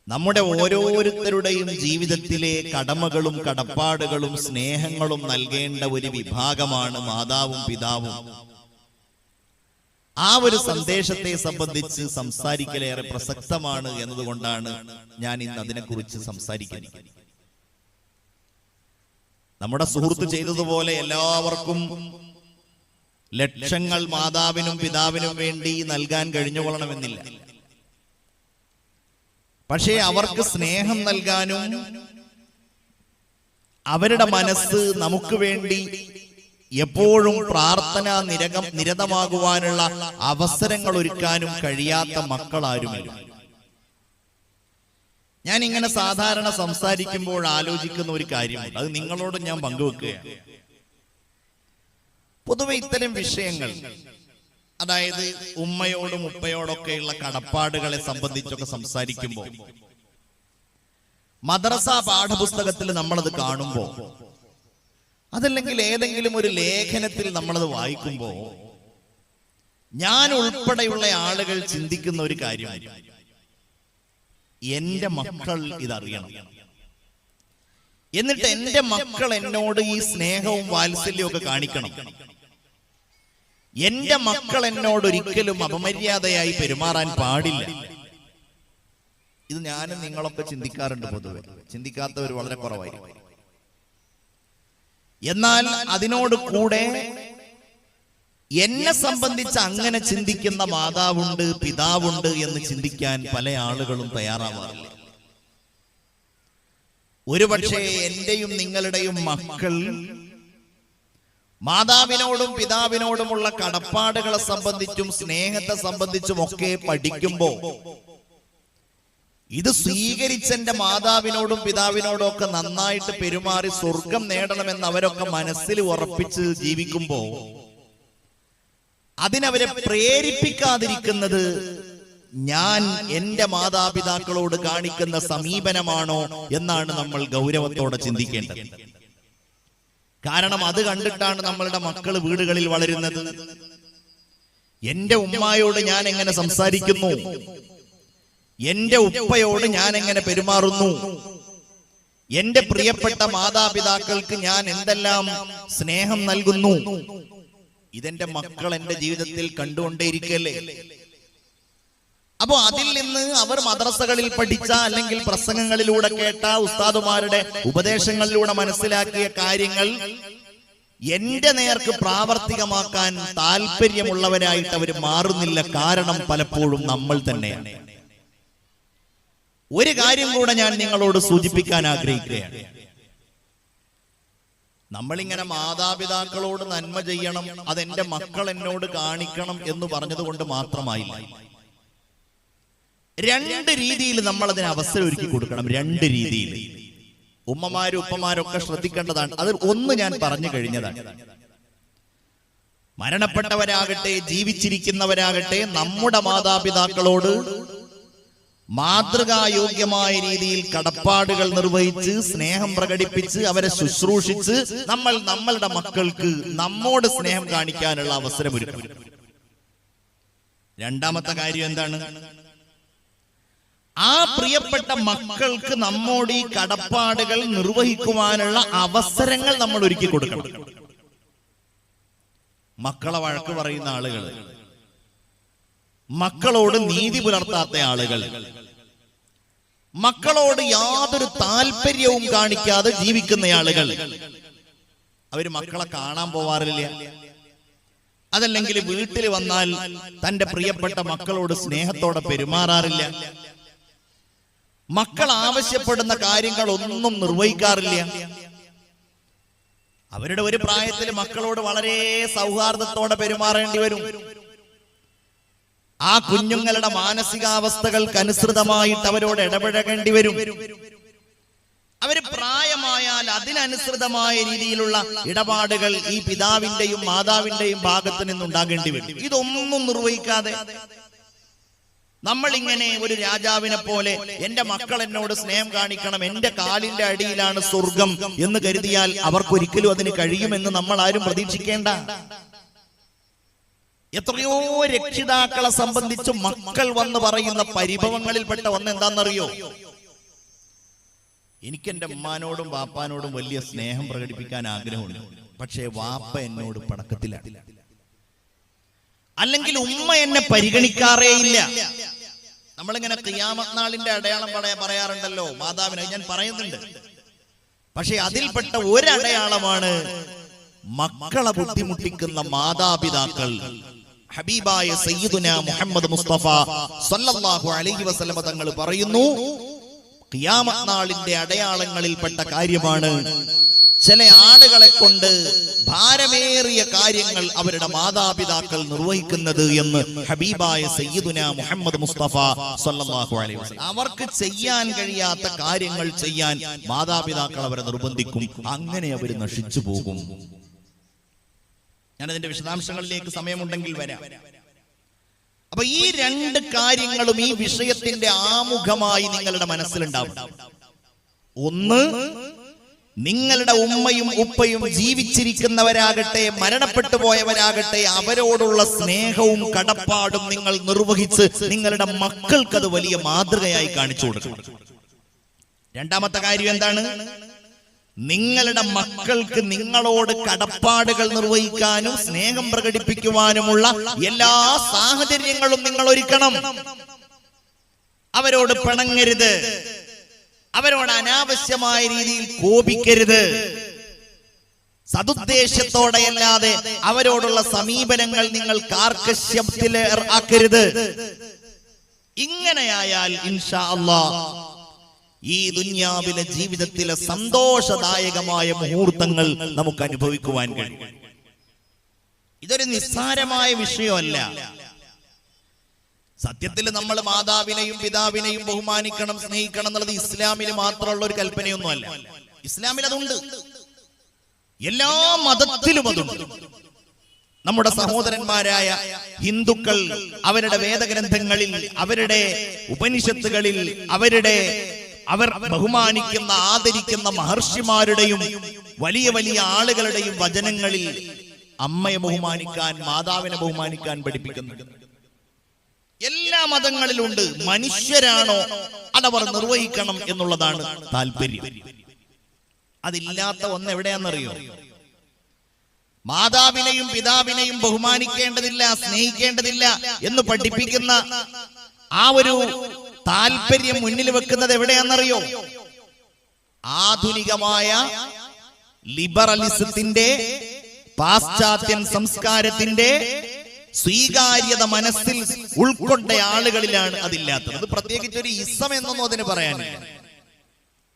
നമ്മുടെ ഓരോരുത്തരുടെയും ജീവിതത്തിലെ കടമകളും കടപ്പാടുകളും സ്നേഹങ്ങളും നൽകേണ്ട ഒരു വിഭാഗമാണ് മാതാവും പിതാവും. ആ ഒരു സന്ദേശത്തെ സംബന്ധിച്ച് സംസാരിക്കലേറെ പ്രസക്തമാണ് എന്നതുകൊണ്ടാണ് ഞാൻ ഇന്ന് അതിനെക്കുറിച്ച് സംസാരിക്കുന്നത്. നമ്മുടെ സുഹൃത്ത് ചെയ്തതുപോലെ എല്ലാവർക്കും ലക്ഷങ്ങൾ മാതാവിനും പിതാവിനും വേണ്ടി നൽകാൻ കഴിഞ്ഞുകൊള്ളണമെന്നില്ല. പക്ഷേ അവർക്ക് സ്നേഹം നൽകാനും അവരുടെ മനസ്സ് നമുക്ക് വേണ്ടി എപ്പോഴും പ്രാർത്ഥന നിരതമാകുവാനുള്ള അവസരങ്ങൾ ഒരുക്കാനും കഴിയാത്ത മക്കളാരുമില്ല. ഞാൻ ഇങ്ങനെ സാധാരണ സംസാരിക്കുമ്പോൾ ആലോചിക്കുന്ന ഒരു കാര്യമുണ്ട്, അത് നിങ്ങളോട് ഞാൻ പങ്കുവെക്കുകയാണ്. പൊതുവെ ഇത്തരം വിഷയങ്ങൾ, അതായത് ഉമ്മയോടും ഉപ്പയോടൊക്കെയുള്ള കടപ്പാടുകളെ സംബന്ധിച്ചൊക്കെ സംസാരിക്കുമ്പോൾ മദ്രസ പാഠപുസ്തകത്തിൽ നമ്മളത് കാണുമ്പോൾ, അതല്ലെങ്കിൽ ഏതെങ്കിലും ഒരു ലേഖനത്തിൽ നമ്മളത് വായിക്കുമ്പോൾ, ഞാൻ ഉൾപ്പെടെയുള്ള ആളുകൾ ചിന്തിക്കുന്ന ഒരു കാര്യമാണ്, എന്റെ മക്കൾ ഇതറിയണം, എന്നിട്ട് എന്റെ മക്കൾ എന്നോട് ഈ സ്നേഹവും വാത്സല്യവും ഒക്കെ കാണിക്കണം, എന്റെ മക്കൾ എന്നോട് ഒരിക്കലും അപമര്യാദയായി പെരുമാറാൻ പാടില്ല. ഇത് ഞാനും നിങ്ങളൊക്കെ ചിന്തിക്കാറുണ്ട്. പൊതുവെ ചിന്തിക്കാത്തവർ വളരെ കുറവായിരിക്കും. എന്നാൽ അതിനോട് കൂടെ എന്നെ സംബന്ധിച്ച് അങ്ങനെ ചിന്തിക്കുന്ന മാതാവുണ്ട്, പിതാവുണ്ട് എന്ന് ചിന്തിക്കാൻ പല ആളുകളും തയ്യാറാവാറില്ല. ഒരുപക്ഷെ എന്റെയും നിങ്ങളുടെയും മക്കൾ മാതാവിനോടും പിതാവിനോടുമുള്ള കടപ്പാടുകളെ സംബന്ധിച്ചും സ്നേഹത്തെ സംബന്ധിച്ചും ഒക്കെ പഠിക്കുമ്പോൾ, ഇത് സ്വീകരിച്ചെന്റെ മാതാവിനോടും പിതാവിനോടും ഒക്കെ നന്നായിട്ട് പെരുമാറി സ്വർഗം നേടണമെന്ന് അവരൊക്കെ മനസ്സിൽ ഉറപ്പിച്ച് ജീവിക്കുമ്പോ അതിനവരെ പ്രേരിപ്പിക്കാതിരിക്കുന്നത് ഞാൻ എന്റെ മാതാപിതാക്കളോട് കാണിക്കുന്ന സമീപനമാണോ എന്നാണ് നമ്മൾ ഗൗരവത്തോടെ ചിന്തിക്കേണ്ടത്. കാരണം അത് കണ്ടിട്ടാണ് നമ്മളുടെ മക്കൾ വീടുകളിൽ വളരുന്നത്. എന്റെ ഉമ്മായോട് ഞാൻ എങ്ങനെ സംസാരിക്കുന്നു, എന്റെ ഉപ്പയോട് ഞാൻ എങ്ങനെ പെരുമാറുന്നു, എന്റെ പ്രിയപ്പെട്ട മാതാപിതാക്കൾക്ക് ഞാൻ എന്തെല്ലാം സ്നേഹം നൽകുന്നു, ഇതെന്റെ മക്കൾ എന്റെ ജീവിതത്തിൽ കണ്ടുകൊണ്ടേയിരിക്കല്ലേ. അപ്പോ അതിൽ നിന്ന് അവർ മദ്രസകളിൽ പഠിച്ച അല്ലെങ്കിൽ പ്രസംഗങ്ങളിലൂടെ കേട്ട ഉസ്താദുമാരുടെ ഉപദേശങ്ങളിലൂടെ മനസ്സിലാക്കിയ കാര്യങ്ങൾ എന്റെ നേർക്ക് പ്രാവർത്തികമാക്കാൻ താല്പര്യമുള്ളവരായിട്ട് അവർ മാറുന്നില്ല. കാരണം പലപ്പോഴും നമ്മൾ തന്നെയാണ്. ഒരു കാര്യം കൂടെ ഞാൻ നിങ്ങളോട് സൂചിപ്പിക്കാൻ ആഗ്രഹിക്കുകയാണ്. നമ്മളിങ്ങനെ മാതാപിതാക്കളോട് നന്മ ചെയ്യണം, അതെന്റെ മക്കൾ എന്നോട് കാണിക്കണം എന്ന് പറഞ്ഞതുകൊണ്ട് മാത്രമായില്ല. രണ്ട് രീതിയിൽ നമ്മൾ അതിന് അവസരം ഒരുക്കി കൊടുക്കണം. രണ്ട് രീതിയിൽ ഉമ്മമാരും ഉപ്പമാരൊക്കെ ശ്രദ്ധിക്കേണ്ടതാണ്. അത് ഒന്ന് ഞാൻ പറഞ്ഞു കഴിഞ്ഞതാണ്. മരണപ്പെട്ടവരാകട്ടെ ജീവിച്ചിരിക്കുന്നവരാകട്ടെ നമ്മുടെ മാതാപിതാക്കളോട് മാതൃകായോഗ്യമായ രീതിയിൽ കടപ്പാടുകൾ നിർവഹിച്ച് സ്നേഹം പ്രകടിപ്പിച്ച് അവരെ ശുശ്രൂഷിച്ച് നമ്മളുടെ മക്കൾക്ക് നമ്മോട് സ്നേഹം കാണിക്കാനുള്ള അവസരമൊരുക്കും. രണ്ടാമത്തെ കാര്യം എന്താണ്? ആ പ്രിയപ്പെട്ട മക്കൾക്ക് നമ്മോട് ഈ കടപ്പാടുകൾ നിർവഹിക്കുവാനുള്ള അവസരങ്ങൾ നമ്മൾ ഒരുക്കി കൊടുക്കണം. മക്കളെ വഴക്ക് പറയുന്ന ആളുകൾ, മക്കളോട് നീതി പുലർത്താത്ത ആളുകൾ, മക്കളോട് യാതൊരു താല്പര്യവും കാണിക്കാതെ ജീവിക്കുന്ന ആളുകൾ, അവര് മക്കളെ കാണാൻ പോവാറില്ല. അതല്ലെങ്കിൽ വീട്ടിൽ വന്നാൽ തന്റെ പ്രിയപ്പെട്ട മക്കളോട് സ്നേഹത്തോടെ പെരുമാറാറില്ല. മക്കൾ ആവശ്യപ്പെടുന്ന കാര്യങ്ങൾ ഒന്നും നിർവഹിക്കാറില്ല. അവരുടെ ഒരു പ്രായത്തിൽ മക്കളോട് വളരെ സൗഹാർദ്ദത്തോടെ പെരുമാറേണ്ടി വരും. ആ കുഞ്ഞുങ്ങളുടെ മാനസികാവസ്ഥകൾക്ക് അനുസൃതമായിട്ട് അവരോട് ഇടപഴകേണ്ടി വരും. അവര് പ്രായമായാൽ അതിനനുസൃതമായ രീതിയിലുള്ള ഇടപാടുകൾ ഈ പിതാവിന്റെയും മാതാവിന്റെയും ഭാഗത്ത് നിന്നുണ്ടാകേണ്ടി വരും. ഇതൊന്നും നിർവഹിക്കാതെ നമ്മളിങ്ങനെ ഒരു രാജാവിനെ പോലെ എന്റെ മക്കൾ എന്നോട് സ്നേഹം കാണിക്കണം, എന്റെ കാലിന്റെ അടിയിലാണ് സ്വർഗം എന്ന് കരുതിയാൽ അവർക്കൊരിക്കലും അതിന് കഴിയുമെന്ന് നമ്മൾ ആരും പ്രതീക്ഷിക്കേണ്ട. എത്രയോ രക്ഷിതാക്കളെ സംബന്ധിച്ച് മക്കൾ വന്ന് പറയുന്ന പരിഭവങ്ങളിൽപ്പെട്ട ഒന്ന് എന്താണെന്നറിയോ? എനിക്ക് എൻ്റെ ഉമ്മാനോടും വാപ്പാനോടും വലിയ സ്നേഹം പ്രകടിപ്പിക്കാൻ ആഗ്രഹമുണ്ട്, പക്ഷേ വാപ്പ എന്നോട് പടക്കത്തിലാണ്, അല്ലെങ്കിൽ ഉമ്മ എന്നെ പരിഗണിക്കാറേ ഇല്ല. നമ്മളിങ്ങനെ ഖിയാമത്ത് നാളിന്റെ അടയാളം പറയാറുണ്ടല്ലോ മാതാവിനെ, ഞാൻ പറയുന്നുണ്ട്. പക്ഷെ അതിൽപ്പെട്ട ഒരടയാളമാണ് മക്കളെ ബുദ്ധിമുട്ടിക്കുന്ന മാതാപിതാക്കൾ. ഹബീബായ സയ്യിദുനാ മുഹമ്മദ് മുസ്തഫ സല്ലല്ലാഹു അലൈഹി വസല്ലമ തങ്ങൾ പറയുന്നു, ഖിയാമത്ത് നാളിന്റെ അടയാളങ്ങളിൽപ്പെട്ട കാര്യമാണ് ചില ആളുകളെ കൊണ്ട് ഭാരമേറിയ കാര്യങ്ങൾ അവരുടെ മാതാപിതാക്കൾ നിർവഹിക്കുന്നത് എന്ന് ഹബീബായ സയ്യിദുനാ മുഹമ്മദ് മുസ്തഫ സല്ലല്ലാഹു അലൈഹി വസല്ലം. അവർക്ക് ചെയ്യാൻ കഴിയാത്ത കാര്യങ്ങൾ ചെയ്യാൻ മാതാപിതാക്കൾ അവരെ നിർബന്ധിക്കും, അങ്ങനെ അവർ നശിച്ചു പോകും. ഞാനതിന്റെ വിശദാംശങ്ങളിലേക്ക് സമയമുണ്ടെങ്കിൽ വരാം. അപ്പൊ ഈ രണ്ട് കാര്യങ്ങളും ഈ വിഷയത്തിന്റെ ആമുഖമായി നിങ്ങളുടെ മനസ്സിലുണ്ടാവും. ഒന്ന്, നിങ്ങളുടെ ഉമ്മയും ഉപ്പയും ജീവിച്ചിരിക്കുന്നവരാകട്ടെ മരണപ്പെട്ടു പോയവരാകട്ടെ അവരോടുള്ള സ്നേഹവും കടപ്പാടും നിങ്ങൾ നിർവഹിച്ച് നിങ്ങളുടെ മക്കൾക്ക് അത് വലിയ മാതൃകയായി കാണിച്ചു കൊടുക്കണം. രണ്ടാമത്തെ കാര്യം എന്താണ്? നിങ്ങളുടെ മക്കൾക്ക് നിങ്ങളോട് കടപ്പാടുകൾ നിർവഹിക്കാനും സ്നേഹം പ്രകടിപ്പിക്കുവാനുമുള്ള എല്ലാ സാഹചര്യങ്ങളും നിങ്ങൾ ഒരുക്കണം. അവരോട് പിണങ്ങരുത്, അവരോട് അനാവശ്യമായ രീതിയിൽ കോപിക്കരുത്, സതുദ്ദേശത്തോടെയല്ലാതെ അവരോടുള്ള സമീപനങ്ങൾ നിങ്ങൾ കാർക്കശ്യത്തിൽ ആക്കരുത്. ഇങ്ങനെയായാൽ ഇൻഷാ അല്ലാഹ് ഈ ദുനിയാവിലെ ജീവിതത്തിലെ സന്തോഷദായകമായ മുഹൂർത്തങ്ങൾ നമുക്ക് അനുഭവിക്കുവാൻ കഴിയും. ഇതൊരു നിസ്സാരമായ വിഷയമല്ല. സത്യത്തിൽ നമ്മൾ മാതാവിനെയും പിതാവിനെയും ബഹുമാനിക്കണം, സ്നേഹിക്കണം എന്നുള്ളത് ഇസ്ലാമിൽ മാത്രമുള്ള ഒരു കൽപ്പനയൊന്നുമല്ല. ഇസ്ലാമിൽ അതുണ്ട്, എല്ലാ മതത്തിലും അതുണ്ട്. നമ്മുടെ സഹോദരന്മാരായ ഹിന്ദുക്കൾ അവരുടെ വേദഗ്രന്ഥങ്ങളിൽ, അവരുടെ ഉപനിഷത്തുകളിൽ, അവർ ബഹുമാനിക്കുന്ന ആദരിക്കുന്ന മഹർഷിമാരുടെയും വലിയ വലിയ ആളുകളുടെയും വചനങ്ങളിൽ അമ്മയെ ബഹുമാനിക്കാൻ, മാതാവിനെ ബഹുമാനിക്കാൻ പഠിപ്പിക്കുന്നുണ്ട്. എല്ലാ മതങ്ങളിലുണ്ട്. മനുഷ്യരാണോ അതവർ നിർവഹിക്കണം എന്നുള്ളതാണ് താല്പര്യം. അതില്ലാത്ത ഒന്ന് എവിടെയാണെന്നറിയോ? മാതാവിനെയും പിതാവിനെയും ബഹുമാനിക്കേണ്ടതില്ല, സ്നേഹിക്കേണ്ടതില്ല എന്ന് പഠിപ്പിക്കുന്ന ആ ഒരു താല്പര്യം മുന്നിൽ വെക്കുന്നത് എവിടെയാണെന്നറിയോ? ആധുനികമായ ലിബറലിസത്തിന്റെ, പാശ്ചാത്യൻ സംസ്കാരത്തിന്റെ സ്വീകാര്യത മനസ്സിൽ ഉൾക്കൊണ്ട ആളുകളിലാണ് അതില്ലാത്തത്. അത് പ്രത്യേകിച്ച് ഒരു ഇസം എന്നൊന്നും അതിന് പറയാനില്ല.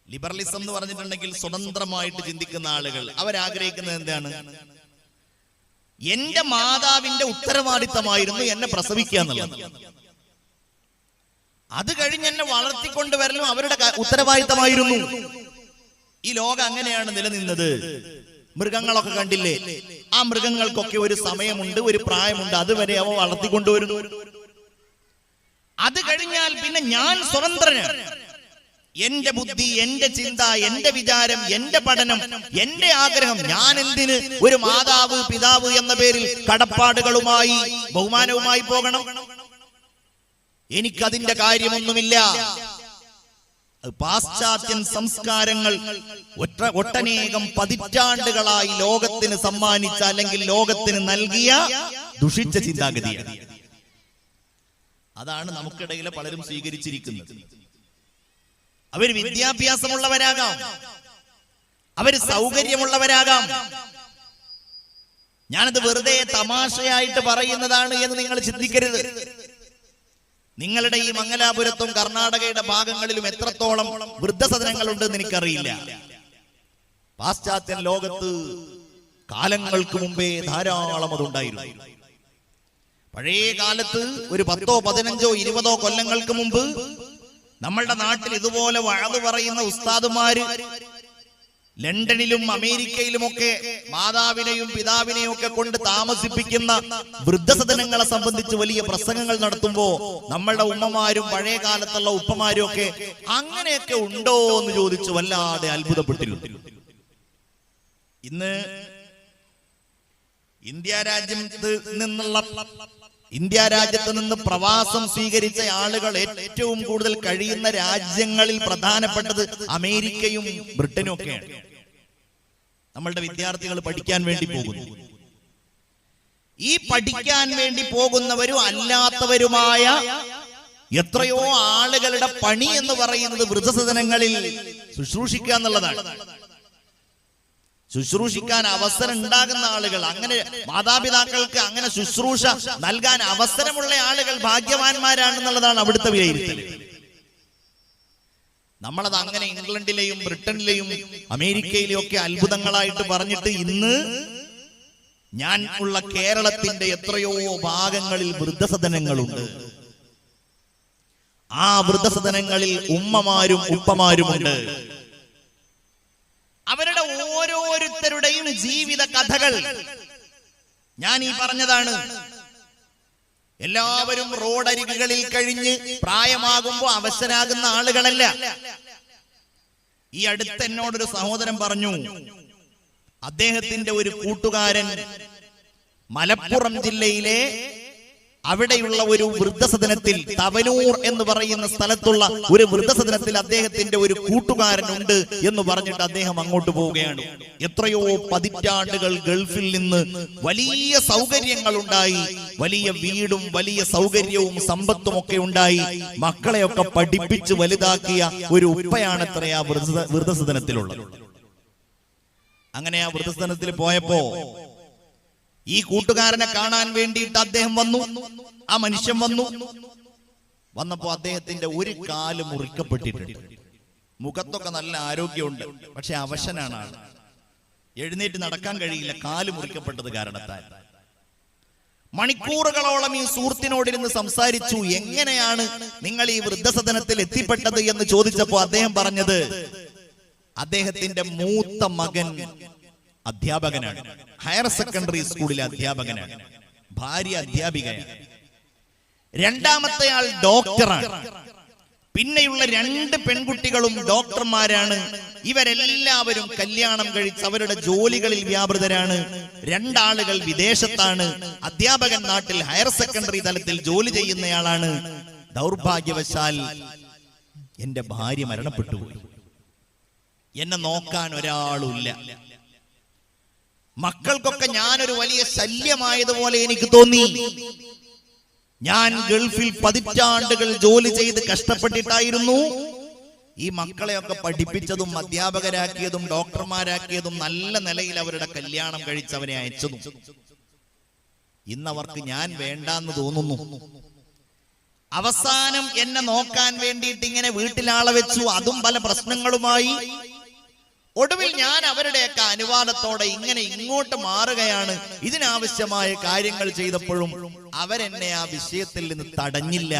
ലിബറലിസം എന്ന് പറഞ്ഞിട്ടുണ്ടെങ്കിൽ സ്വതന്ത്രമായിട്ട് ചിന്തിക്കുന്ന ആളുകൾ അവരാഗ്രഹിക്കുന്നത് എന്താണ്? എന്റെ മാതാവിന്റെ ഉത്തരവാദിത്തമായിരുന്നു എന്നെ പ്രസവിക്കുക എന്നുള്ളത്. അത് കഴിഞ്ഞ് എന്നെ വളർത്തിക്കൊണ്ടുവരലും അവരുടെ ഉത്തരവാദിത്തമായിരുന്നു. ഈ ലോകം അങ്ങനെയാണ് നിലനിന്നത്. മൃഗങ്ങളൊക്കെ കണ്ടില്ലേ? ആ മൃഗങ്ങൾക്കൊക്കെ ഒരു സമയമുണ്ട്, ഒരു പ്രായമുണ്ട്, അതുവരെ അവ വളർത്തിക്കൊണ്ടുവരുന്നു. അത് കഴിഞ്ഞാൽ പിന്നെ ഞാൻ സ്വതന്ത്രനാണ്. എന്റെ ബുദ്ധി, എന്റെ ചിന്ത, എന്റെ വിചാരം, എന്റെ പഠനം, എന്റെ ആഗ്രഹം. ഞാൻ എന്തിന് ഒരു മാതാവ് പിതാവ് എന്ന പേരിൽ കടപ്പാടുകളുമായി ബഹുമാനവുമായി പോകണം? എനിക്കതിന്റെ കാര്യമൊന്നുമില്ല. പാശ്ചാത്യൻ സംസ്കാരങ്ങൾ ഒട്ടനേകം പതിറ്റാണ്ടുകളായി ലോകത്തിന് സമ്മാനിച്ച, അല്ലെങ്കിൽ ലോകത്തിന് നൽകിയ ദുഷിച്ച ചിന്താഗതിയാണ്. അതാണ് നമുക്കിടയിലെ പലരും സ്വീകരിച്ചിരിക്കുന്നത്. അവർ വിദ്യാഭ്യാസമുള്ളവരാകാം, അവര് സൗകര്യമുള്ളവരാകാം. ഞാനത് വെറുതെ തമാശയായിട്ട് പറയുന്നതാണ് എന്ന് നിങ്ങൾ ചിന്തിക്കരുത്. നിങ്ങളുടെ ഈ മംഗലാപുരത്തും കർണാടകയുടെ ഭാഗങ്ങളിലും എത്രത്തോളം വൃദ്ധസദനങ്ങളുണ്ടെന്ന് എനിക്കറിയില്ല. പാശ്ചാത്യൻ ലോകത്ത് കാലങ്ങൾക്ക് മുമ്പേ ധാരാളം അതുണ്ടായിരുന്നു. പഴയ കാലത്ത് ഒരു 10, 15, 20 കൊല്ലങ്ങൾക്ക് മുമ്പ് നമ്മളുടെ നാട്ടിൽ ഇതുപോലെ വഅദ് പറയുന്ന ഉസ്താദുമാര് ലണ്ടനിലും അമേരിക്കയിലുമൊക്കെ മാതാവിനെയും പിതാവിനെയും ഒക്കെ കൊണ്ട് താമസിപ്പിക്കുന്ന വൃദ്ധസദനങ്ങളെ സംബന്ധിച്ച് വലിയ പ്രസംഗങ്ങൾ നടത്തുമ്പോ നമ്മളുടെ ഉമ്മമാരും പഴയ കാലത്തുള്ള ഉപ്പമാരും ഒക്കെ അങ്ങനെയൊക്കെ ഉണ്ടോ എന്ന് ചോദിച്ചു വല്ലാതെ അത്ഭുതപ്പെട്ടിരുന്നു. ഇന്ന് ഇന്ത്യ രാജ്യത്ത് നിന്നുള്ള ഇന്ത്യ രാജ്യത്ത് നിന്ന് പ്രവാസം സ്വീകരിച്ച ആളുകൾ ഏറ്റവും കൂടുതൽ കഴിയുന്ന രാജ്യങ്ങളിൽ പ്രധാനപ്പെട്ടത് അമേരിക്കയും ബ്രിട്ടനും ഒക്കെയാണ്. നമ്മളുടെ വിദ്യാർത്ഥികൾ പഠിക്കാൻ വേണ്ടി പോകുന്നു. ഈ പഠിക്കാൻ വേണ്ടി പോകുന്നവരും അല്ലാത്തവരുമായ എത്രയോ ആളുകളുടെ പണി എന്ന് പറയുന്നത് വൃദ്ധസദനങ്ങളിൽ ശുശ്രൂഷിക്കുക എന്നുള്ളതാണ്. ശുശ്രൂഷിക്കാൻ അവസരം ഉണ്ടാകുന്ന ആളുകൾ, അങ്ങനെ മാതാപിതാക്കൾക്ക് അങ്ങനെ ശുശ്രൂഷ നൽകാൻ അവസരമുള്ള ആളുകൾ ഭാഗ്യവാന്മാരാണെന്നുള്ളതാണ് അവിടുത്തെ വിലയിരുത്തൽ. നമ്മളത് അങ്ങനെ ഇംഗ്ലണ്ടിലെയും ബ്രിട്ടനിലെയും അമേരിക്കയിലെയും ഒക്കെ അത്ഭുതങ്ങളായിട്ട് പറഞ്ഞിട്ട് ഇന്ന് ഞാൻ ഉള്ള കേരളത്തിന്റെ എത്രയോ ഭാഗങ്ങളിൽ വൃദ്ധസദനങ്ങളുണ്ട്. ആ വൃദ്ധസദനങ്ങളിൽ ഉമ്മമാരും ഉപ്പമാരുമുണ്ട്. അവരുടെ ഓരോരുത്തരുടെയും ജീവിത കഥകൾ ഞാൻ ഈ പറഞ്ഞതാണ്. എല്ലാവരും റോഡരികുകളിൽ കഴിഞ്ഞ് പ്രായമാകുമ്പോ അവശരാകുന്ന ആളുകളല്ല. ഈ അടുത്ത് എന്നോടൊരു സഹോദരൻ പറഞ്ഞു, അദ്ദേഹത്തിന്റെ ഒരു കൂട്ടുകാരൻ മലപ്പുറം ജില്ലയിലെ അവിടെയുള്ള ഒരു വൃദ്ധസദനത്തിൽ, തവനൂർ എന്ന് പറയുന്ന സ്ഥലത്തുള്ള ഒരു വൃദ്ധസദനത്തിൽ അദ്ദേഹത്തിന്റെ ഒരു കൂട്ടുകാരനുണ്ട് എന്ന് പറഞ്ഞിട്ട് അദ്ദേഹം അങ്ങോട്ട് പോവുകയാണ്. എത്രയോ പതിറ്റാണ്ടുകൾ ഗൾഫിൽ നിന്ന് വലിയ സൗകര്യങ്ങൾ ഉണ്ടായി, വലിയ വീടും വലിയ സൗകര്യവും സമ്പത്തും ഒക്കെ ഉണ്ടായി, മക്കളെയൊക്കെ പഠിപ്പിച്ച് വലുതാക്കിയ ഒരു ഉപ്പയാണത്രേ ആ വൃദ്ധസദനത്തിലുള്ളത്. അങ്ങനെ ആ വൃദ്ധസദനത്തിൽ പോയപ്പോ ഈ കൂട്ടുകാരനെ കാണാൻ വേണ്ടിയിട്ട് അദ്ദേഹം വന്നു. ആ മനുഷ്യൻ വന്നപ്പോ അദ്ദേഹത്തിന്റെ ഒരു കാല് മുറിക്കപ്പെട്ടിട്ടുണ്ട്. മുഖത്തൊക്കെ നല്ല ആരോഗ്യമുണ്ട്, പക്ഷെ അവശനാണ് ആള്. എഴുന്നേറ്റ് നടക്കാൻ കഴിയില്ല, കാല് മുറിക്കപ്പെട്ടത് കാരണത്താൽ. മണിക്കൂറുകളോളം ഈ സുഹൃത്തിനോടിരുന്ന് സംസാരിച്ചു. എങ്ങനെയാണ് നിങ്ങൾ ഈ വൃദ്ധസദനത്തിൽ എത്തിപ്പെട്ടത് എന്ന് ചോദിച്ചപ്പോ അദ്ദേഹം പറഞ്ഞത്, അദ്ദേഹത്തിന്റെ മൂത്ത മകൻ അധ്യാപകനാണ്, ഹയർ സെക്കൻഡറി സ്കൂളിലെ അധ്യാപകനാണ്, ഭാര്യ അധ്യാപികയാണ്, രണ്ടാമത്തെ ആൾ ഡോക്ടറാണ്, പിന്നെയുള്ള 2 പെൺകുട്ടികളും ഡോക്ടർമാരാണ്. ഇവരെല്ലാവരും കല്യാണം കഴിച്ച് അവരുടെ ജോലികളിൽ വ്യാപൃതരാണ്. 2 ആളുകൾ വിദേശത്താണ്, അധ്യാപകൻ നാട്ടിൽ ഹയർ സെക്കൻഡറി തലത്തിൽ ജോലി ചെയ്യുന്നയാളാണ്. ദൗർഭാഗ്യവശാൽ എന്റെ ഭാര്യ മരണപ്പെട്ടുപോയി. എന്നെ നോക്കാൻ ഒരാളുമില്ല. മക്കൾക്കൊക്കെ ഞാനൊരു വലിയ ശല്യമായതുപോലെ എനിക്ക് തോന്നി. ഞാൻ ഗൾഫിൽ പതിറ്റാണ്ടുകൾ ജോലി ചെയ്ത് കഷ്ടപ്പെട്ടിട്ടായിരുന്നു ഈ മക്കളെയൊക്കെ പഠിപ്പിച്ചതും അധ്യാപകരാക്കിയതും ഡോക്ടർമാരാക്കിയതും നല്ല നിലയിൽ അവരുടെ കല്യാണം കഴിച്ചവരെ അയച്ചതും. ഇന്നവർക്ക് ഞാൻ വേണ്ടാന്ന് തോന്നുന്നു. അവസാനം എന്നെ നോക്കാൻ വേണ്ടിയിട്ട് ഇങ്ങനെ വീട്ടിലാളെ വെച്ചു, അതും പല പ്രശ്നങ്ങളുമായി. ഒടുവിൽ ഞാൻ അവരുടെയൊക്കെ അനുവാദത്തോടെ ഇങ്ങനെ ഇങ്ങോട്ട് മാറുകയാണ്. ഇതിനാവശ്യമായ കാര്യങ്ങൾ ചെയ്തപ്പോഴും അവരെന്നെ ആ വിഷയത്തിൽ നിന്ന് തടഞ്ഞില്ല.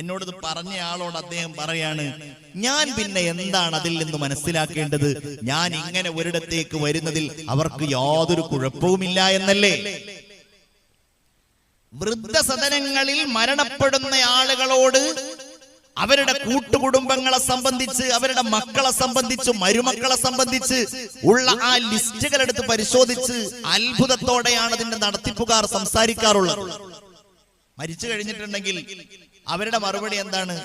എന്നോടത് പറഞ്ഞ ആളോട് അദ്ദേഹം പറയാണ്, ഞാൻ പിന്നെ എന്താണ് അതിൽ നിന്ന് മനസ്സിലാക്കേണ്ടത്? ഞാൻ ഇങ്ങനെ ഒരിടത്തേക്ക് വരുന്നതിൽ അവർക്ക് യാതൊരു കുഴപ്പവുമില്ല എന്നല്ലേ. വൃദ്ധസദനങ്ങളിൽ മരണപ്പെടുന്ന ആളുകളോട് അവരുടെ കൂട്ടുകുടുംബങ്ങളെ സംബന്ധിച്ച്, അവരുടെ മക്കളെ സംബന്ധിച്ച്, മരുമക്കളെ സംബന്ധിച്ച് ഉള്ള ആ ലിസ്റ്റുകൾ എടുത്ത് പരിശോധിച്ച് അത്ഭുതത്തോടെയാണ് അതിന്റെ നടത്തിപ്പുകാർ സംസാരിക്കാറുള്ളത്. മരിച്ചു കഴിഞ്ഞിട്ടുണ്ടെങ്കിൽ അവരുടെ മറുപടി എന്താണ്?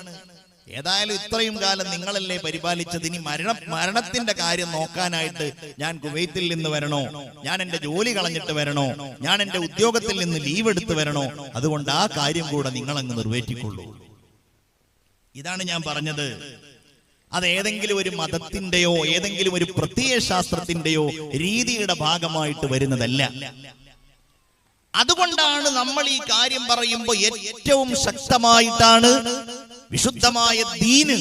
ഏതായാലും ഇത്രയും കാലം നിങ്ങളല്ലേ പരിപാലിച്ചത്, ഇനി മരണത്തിന്റെ കാര്യം നോക്കാനായിട്ട് ഞാൻ കുവൈത്തിൽ നിന്ന് വരണോ? ഞാൻ എന്റെ ജോലി കളഞ്ഞിട്ട് വരണോ? ഞാൻ എന്റെ ഉദ്യോഗത്തിൽ നിന്ന് ലീവ് എടുത്ത് വരണോ? അതുകൊണ്ട് ആ കാര്യം കൂടെ നിങ്ങളങ്ങ് നിർവഹിക്കൊള്ളൂ. ഇതാണ് ഞാൻ പറഞ്ഞത്. അത് ഏതെങ്കിലും ഒരു മതത്തിന്റെയോ ഏതെങ്കിലും ഒരു പ്രത്യയശാസ്ത്രത്തിന്റെയോ രീതിയുടെ ഭാഗമായിട്ട് വരുന്നതല്ല. അതുകൊണ്ടാണ് നമ്മൾ ഈ കാര്യം പറയുമ്പോൾ ഏറ്റവും ശക്തമായിട്ടാണ് വിശുദ്ധമായ ദീന്.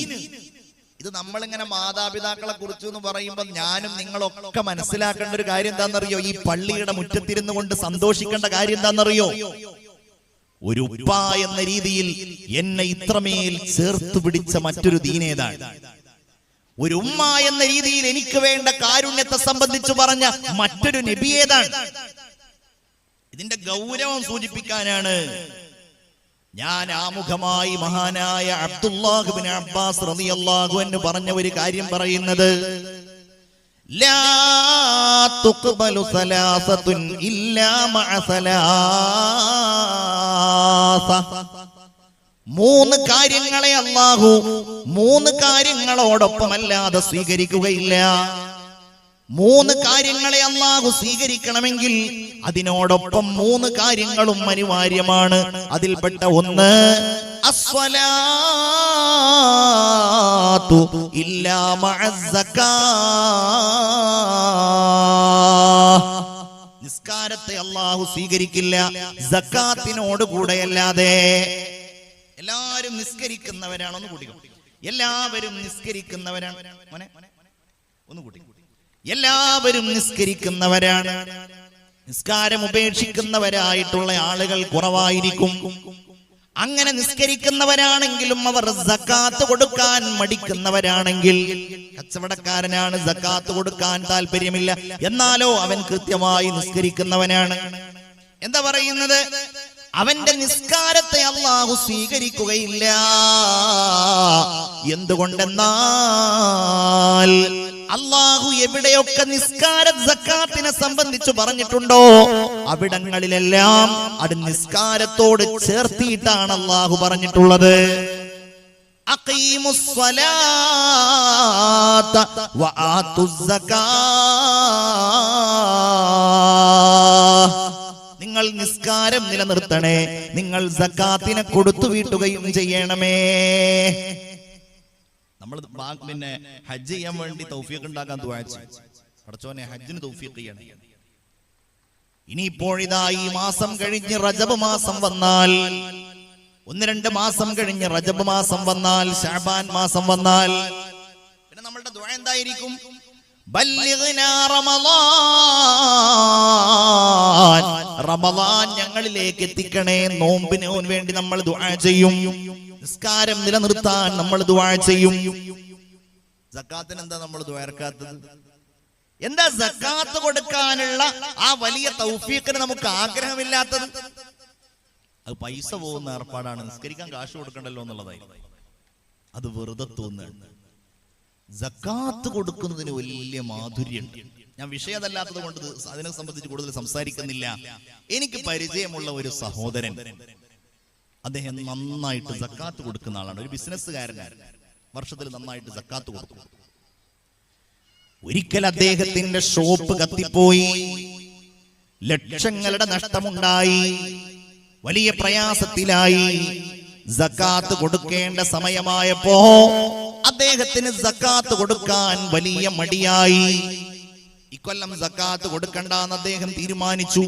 ഇത് നമ്മളിങ്ങനെ മാതാപിതാക്കളെ കുറിച്ച് എന്ന് പറയുമ്പോൾ ഞാനും നിങ്ങളൊക്കെ മനസ്സിലാക്കേണ്ട ഒരു കാര്യം എന്താണെന്നറിയോ? ഈ പള്ളിയുടെ മുറ്റത്തിരുന്നു കൊണ്ട് സന്തോഷിക്കേണ്ട കാര്യം എന്താണെന്നറിയോ? ഒരു ഉപ്പ എന്ന രീതിയിൽ എന്നെ ഇത്രമേൽ ചേർത്ത് പിടിച്ച മറ്റൊരു ദീനേതാണ്. ഒരു ഉമ്മ എന്ന രീതിയിൽ എനിക്ക് വേണ്ട കാരുണ്യത്തെ സംബന്ധിച്ച് പറഞ്ഞ മറ്റൊരു നബി ഏതാണ്? ഇതിന്റെ ഗൗരവം സൂചിപ്പിക്കാനാണ് ഞാൻ ആമുഖമായി മഹാനായ അബ്ദുല്ലാഹ് ഇബ്നു അബ്ബാസ് റളിയല്ലാഹു അൻഹു പറഞ്ഞ ഒരു കാര്യം പറയുന്നത്. ലാ തുഖ്ബലു സലാസത്തുൻ ഇല്ലാ മഅ സലാസ. 3 കാര്യങ്ങളെ അല്ലാഹു 3 കാര്യങ്ങളോടൊപ്പമല്ലാതെ സ്വീകരിക്കുകയില്ല. 3 കാര്യങ്ങളെ അല്ലാഹു സ്വീകരിക്കണമെങ്കിൽ അതിനോടൊപ്പം 3 കാര്യങ്ങളും അനിവാര്യമാണ്. അതിൽപ്പെട്ട ഒന്ന് അസ്സലാത്തു ഇല്ലാ മഅസ്സകാ. നിസ്കാരത്തെ അല്ലാഹു സ്വീകരിക്കില്ല സക്കാത്തിനോട് കൂടെയല്ലാതെ. എല്ലാവരും നിസ്കരിക്കുന്നവരാണെന്ന് കൂട്ടി. എല്ലാവരും നിസ്കരിക്കുന്നവരാണ്. ഒന്ന് കൂട്ടി. എല്ലാവരും നിസ്കരിക്കുന്നവരാണ്. നിസ്കാരം ഉപേക്ഷിക്കുന്നവരായിട്ടുള്ള ആളുകൾ കുറവായിരിക്കും. അങ്ങനെ നിസ്കരിക്കുന്നവരാണെങ്കിലും അവർ സക്കാത്ത് കൊടുക്കാൻ മടിക്കുന്നവരാണെങ്കിൽ, കച്ചവടക്കാരനാണ്, സക്കാത്ത് കൊടുക്കാൻ താല്പര്യമില്ല, എന്നാലോ അവൻ കൃത്യമായി നിസ്കരിക്കുന്നവനാണ്. എന്താ പറയുന്നത്? അവന്റെ നിസ്കാരത്തെ അല്ലാഹു സ്വീകരിക്കുകയില്ല. എന്തുകൊണ്ടെന്നാൽ അല്ലാഹു എവിടെയൊക്കെ നിസ്കാര സക്കാത്തിനെ സംബന്ധിച്ച് പറഞ്ഞിട്ടുണ്ടോ അവിടങ്ങളിലെല്ലാം അത് നിസ്കാരത്തോട് ചേർത്തിയിട്ടാണ് അല്ലാഹു പറഞ്ഞിട്ടുള്ളത്. അഖീമുസ് സ്വലാത്ത വആതുസ് സകാത്ത്. നിങ്ങൾ നിസ്കാരം നിലനിർത്തണേ, നിങ്ങൾ സക്കാത്തിനെ കൊടുത്തു വീട്ടുകയും ചെയ്യണമേ. നമ്മൾ പിന്നെ ഹജ്ജ് ചെയ്യാൻ വേണ്ടി തൗഫീഖ് ഉണ്ടാക്കാൻ ദുആ ചെയ്യും. പടച്ചോനെ ഹജ്ജിന് തൗഫീഖ് ചെയ്യണേ. ഇനിയിപ്പോഴിതാ ഈ മാസം കഴിഞ്ഞ് റജബ് മാസം വന്നാൽ, 1-2 മാസം കഴിഞ്ഞ് റജബ് മാസം വന്നാൽ, ശഅബാൻ മാസം വന്നാൽ, പിന്നെ നമ്മളുടെ ദുആ എന്തായിരിക്കും? ബല്ലിഗ്നാ റമളാൻ, റമളാൻ ഞങ്ങളിലേക്ക് എത്തിക്കണേ. നോമ്പിന് വേണ്ടി നമ്മൾ ദുആ ചെയ്യും. നിസ്കാരം നിലനിർത്താൻ നമ്മൾ ദുആ ചെയ്യും. സക്കാത്തിന് എന്താ നമ്മൾ ദുആർക്കാത്തത്? എന്താ സക്കാത്ത് കൊടുക്കാനുള്ള ആ വലിയ തൗഫീഖിന് നമുക്ക് ആഗ്രഹമില്ലാത്തത്? അത് പൈസ പോകുന്ന ഏർപ്പാടാണ്. നിസ്കരിക്കാൻ കാശ് കൊടുക്കണ്ടല്ലോ എന്നുള്ളതായി അത് വെറുതെ തോന്നുകയാണ്. സക്കാത്ത് കൊടുക്കുന്നതിന് വലിയ മാധുര്യമുണ്ട്. ഞാൻ വിഷയമല്ലാത്തത് കൊണ്ട് അതിനെ സംബന്ധിച്ച് കൂടുതൽ സംസാരിക്കുന്നില്ല. എനിക്ക് പരിചയമുള്ള ഒരു സഹോദരൻ, അദ്ദേഹം നന്നായിട്ട് സക്കാത്ത് കൊടുക്കുന്ന ആളാണ്. ഒരു ബിസിനസ്സുകാരനാണ്. വർഷത്തിൽ നന്നായിട്ട് സക്കാത്ത് കൊടുക്കും. ഒരിക്കൽ അദ്ദേഹത്തിന്റെ ഷോപ്പ് കത്തിപ്പോയി, ലക്ഷങ്ങളുടെ നഷ്ടമുണ്ടായി, വലിയ പ്രയാസത്തിലായി. സക്കാത്ത് കൊടുക്കേണ്ട സമയമായപ്പോ അദ്ദേഹത്തിന് സക്കാത്ത് കൊടുക്കാൻ വലിയ മടിയായി. ഇക്കൊല്ലം സക്കാത്ത് കൊടുക്കണ്ടെന്ന് അദ്ദേഹം തീരുമാനിച്ചു.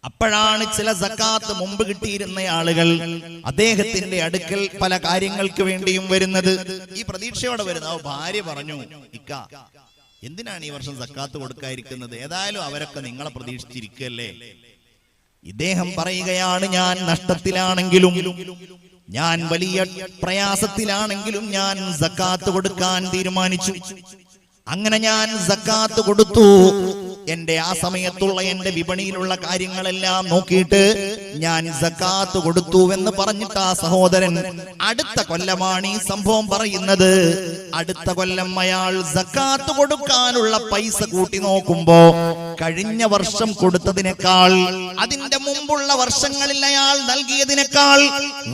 അപ്പോഴാണ് ചില സക്കാത്ത് മുമ്പ് കിട്ടിയിരുന്ന ആളുകൾ അദ്ദേഹത്തിന്റെ അടുക്കൽ പല കാര്യങ്ങൾക്ക് വേണ്ടിയും വരുന്നത്. ഈ പ്രതീക്ഷയോടെ വരുന്ന ഭാര്യ പറഞ്ഞു, ഇക്ക എന്തിനാണ് ഈ വർഷം സക്കാത്ത് കൊടുക്കാതിരിക്കുന്നത്? ഏതായാലും അവരൊക്കെ നിങ്ങളെ പ്രതീക്ഷിച്ചിരിക്കല്ലേ. ഇദ്ദേഹം പറയുകയാണ്, ഞാൻ നഷ്ടത്തിലാണെങ്കിലും, ഞാൻ വലിയ പ്രയാസത്തിലാണെങ്കിലും ഞാൻ സക്കാത്ത് കൊടുക്കാൻ തീരുമാനിച്ചു. അങ്ങനെ ഞാൻ സക്കാത്ത് കൊടുത്തു. എന്റെ ആ സമയത്തുള്ള എന്റെ വിപണിയിലുള്ള കാര്യങ്ങളെല്ലാം നോക്കിയിട്ട് ഞാൻ സക്കാത്ത് കൊടുത്തു എന്ന് പറഞ്ഞിട്ട് ആ സഹോദരൻ അടുത്ത കൊല്ലമാണ് ഈ സംഭവം പറയുന്നത്. അടുത്ത കൊല്ലം അയാൾ സക്കാത്ത് കൊടുക്കാനുള്ള പൈസ കൂട്ടി നോക്കുമ്പോ കഴിഞ്ഞ വർഷം കൊടുത്തതിനേക്കാൾ, അതിന്റെ മുമ്പുള്ള വർഷങ്ങളിൽ അയാൾ നൽകിയതിനേക്കാൾ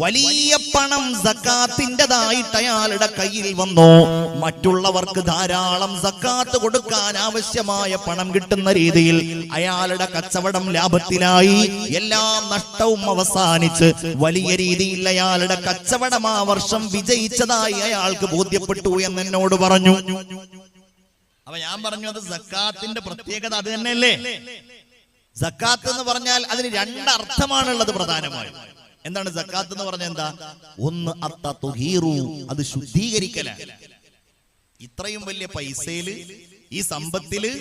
വലിയ പണം സക്കാത്തിൻ്റെതായിട്ട് അയാളുടെ കയ്യിൽ വന്നു. മറ്റുള്ളവർക്ക് ധാരാളം സക്കാത്ത് കൊടുക്കാൻ ആവശ്യമായ പണം കിട്ടുന്ന രീതിയിൽ അയാളുടെ കച്ചവടം ലാഭത്തിലായി. എല്ലാ നഷ്ടവും അവസാനിച്ച് വലിയ രീതിയിൽ അയാളുടെ കച്ചവടം ആ വർഷം വിജയിച്ചതായി അയാൾക്ക് ബോധ്യപ്പെട്ടു എന്ന് എന്നോട് പറഞ്ഞു. അപ്പൊ ഞാൻ പറഞ്ഞു, അത് സക്കാത്തിന്റെ പ്രത്യേകത അത് തന്നെയല്ലേ. സക്കാത്ത് എന്ന് പറഞ്ഞാൽ അതിന് 2 അർത്ഥമാണുള്ളത് പ്രധാനമായും. എന്താണ് സക്കാത്ത് എന്ന് പറഞ്ഞാൽ? എന്താ? ഒന്ന് അത്തതുഹീറു, അത് ശുദ്ധീകരിക്കലാണ്. ഇത്രയും വലിയ പൈസയില്, ഈ സമ്പത്തില്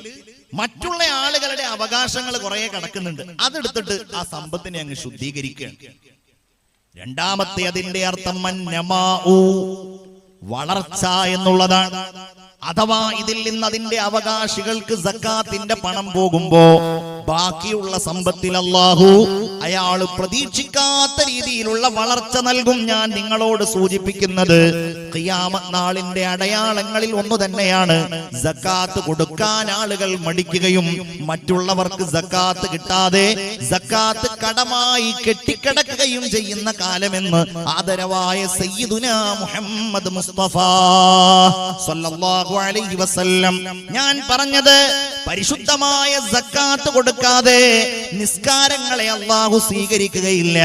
മറ്റുള്ള ആളുകളുടെ അവകാശങ്ങൾ കുറെ കിടക്കുന്നുണ്ട്. അതെടുത്തിട്ട് ആ സമ്പത്തിനെ അങ്ങ് ശുദ്ധീകരിക്കുകയാണ്. രണ്ടാമത്തെ അതിന്റെ അർത്ഥം മന്നമാഉ, വളർച്ച എന്നുള്ളതാണ്. അഥവാ ഇതിൽ നിന്ന് അതിന്റെ അവകാശികൾക്ക് സക്കാത്തിന്റെ പണം പോകുമ്പോ ബാക്കിയുള്ള സമ്പത്തിൽ അല്ലാഹു അയാള് പ്രതീക്ഷിക്കാത്ത രീതിയിലുള്ള വളർച്ച നൽകും. ഞാൻ നിങ്ങളോട് സൂചിപ്പിക്കുന്നത് ഖിയാമത്ത് നാളിന്റെ അടയാളങ്ങളിൽ ഒന്നു തന്നെയാണ് സക്കാത്ത് കൊടുക്കാൻ ആളുകൾ മടിക്കുകയും മറ്റുള്ളവർക്ക് സക്കാത്ത് കിട്ടാതെ സക്കാത്ത് കടമായി കെട്ടിക്കിടക്കുകയും ചെയ്യുന്ന കാലമെന്ന് ആദരവായ സയ്യിദുനാ മുഹമ്മദ് മുസ്തഫ സല്ലല്ലാഹു അലൈഹി വസല്ലം ഞാൻ പറഞ്ഞത് പരിശുദ്ധമായ സക്കാത്ത് കൊടുക്കാതെ നിസ്കാരങ്ങളെ അല്ലാഹു സ്വീകരിക്കുകയില്ല.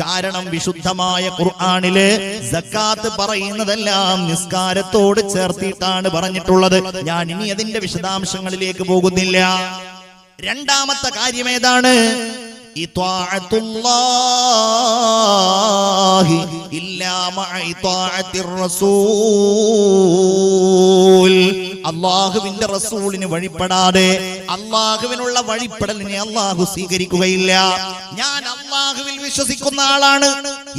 കാരണം വിശുദ്ധമായ ഖുർആനില് സക്കാത്ത് പറയുന്നതെല്ലാം നിസ്കാരത്തോട് ചേർത്തിട്ടാണ് പറഞ്ഞിട്ടുള്ളത്. ഞാൻ ഇനി അതിന്റെ വിശദാംശങ്ങളിലേക്ക് പോകുന്നില്ല. രണ്ടാമത്തെ കാര്യം ഏതാണ്? ഇത്വാഅത്തുല്ലാഹി ഇല്ലാ മഅ ഇത്വാഅത്തിർ റസൂൽ. അല്ലാഹുവിന്റെ റസൂലിന് വഴിപ്പെടാതെ അല്ലാഹുവിനുള്ള വഴിപ്പെടലിനെ അല്ലാഹു സ്വീകരിക്കുകയില്ല. ഞാൻ അല്ലാഹുവിൽ വിശ്വസിക്കുന്ന ആളാണ്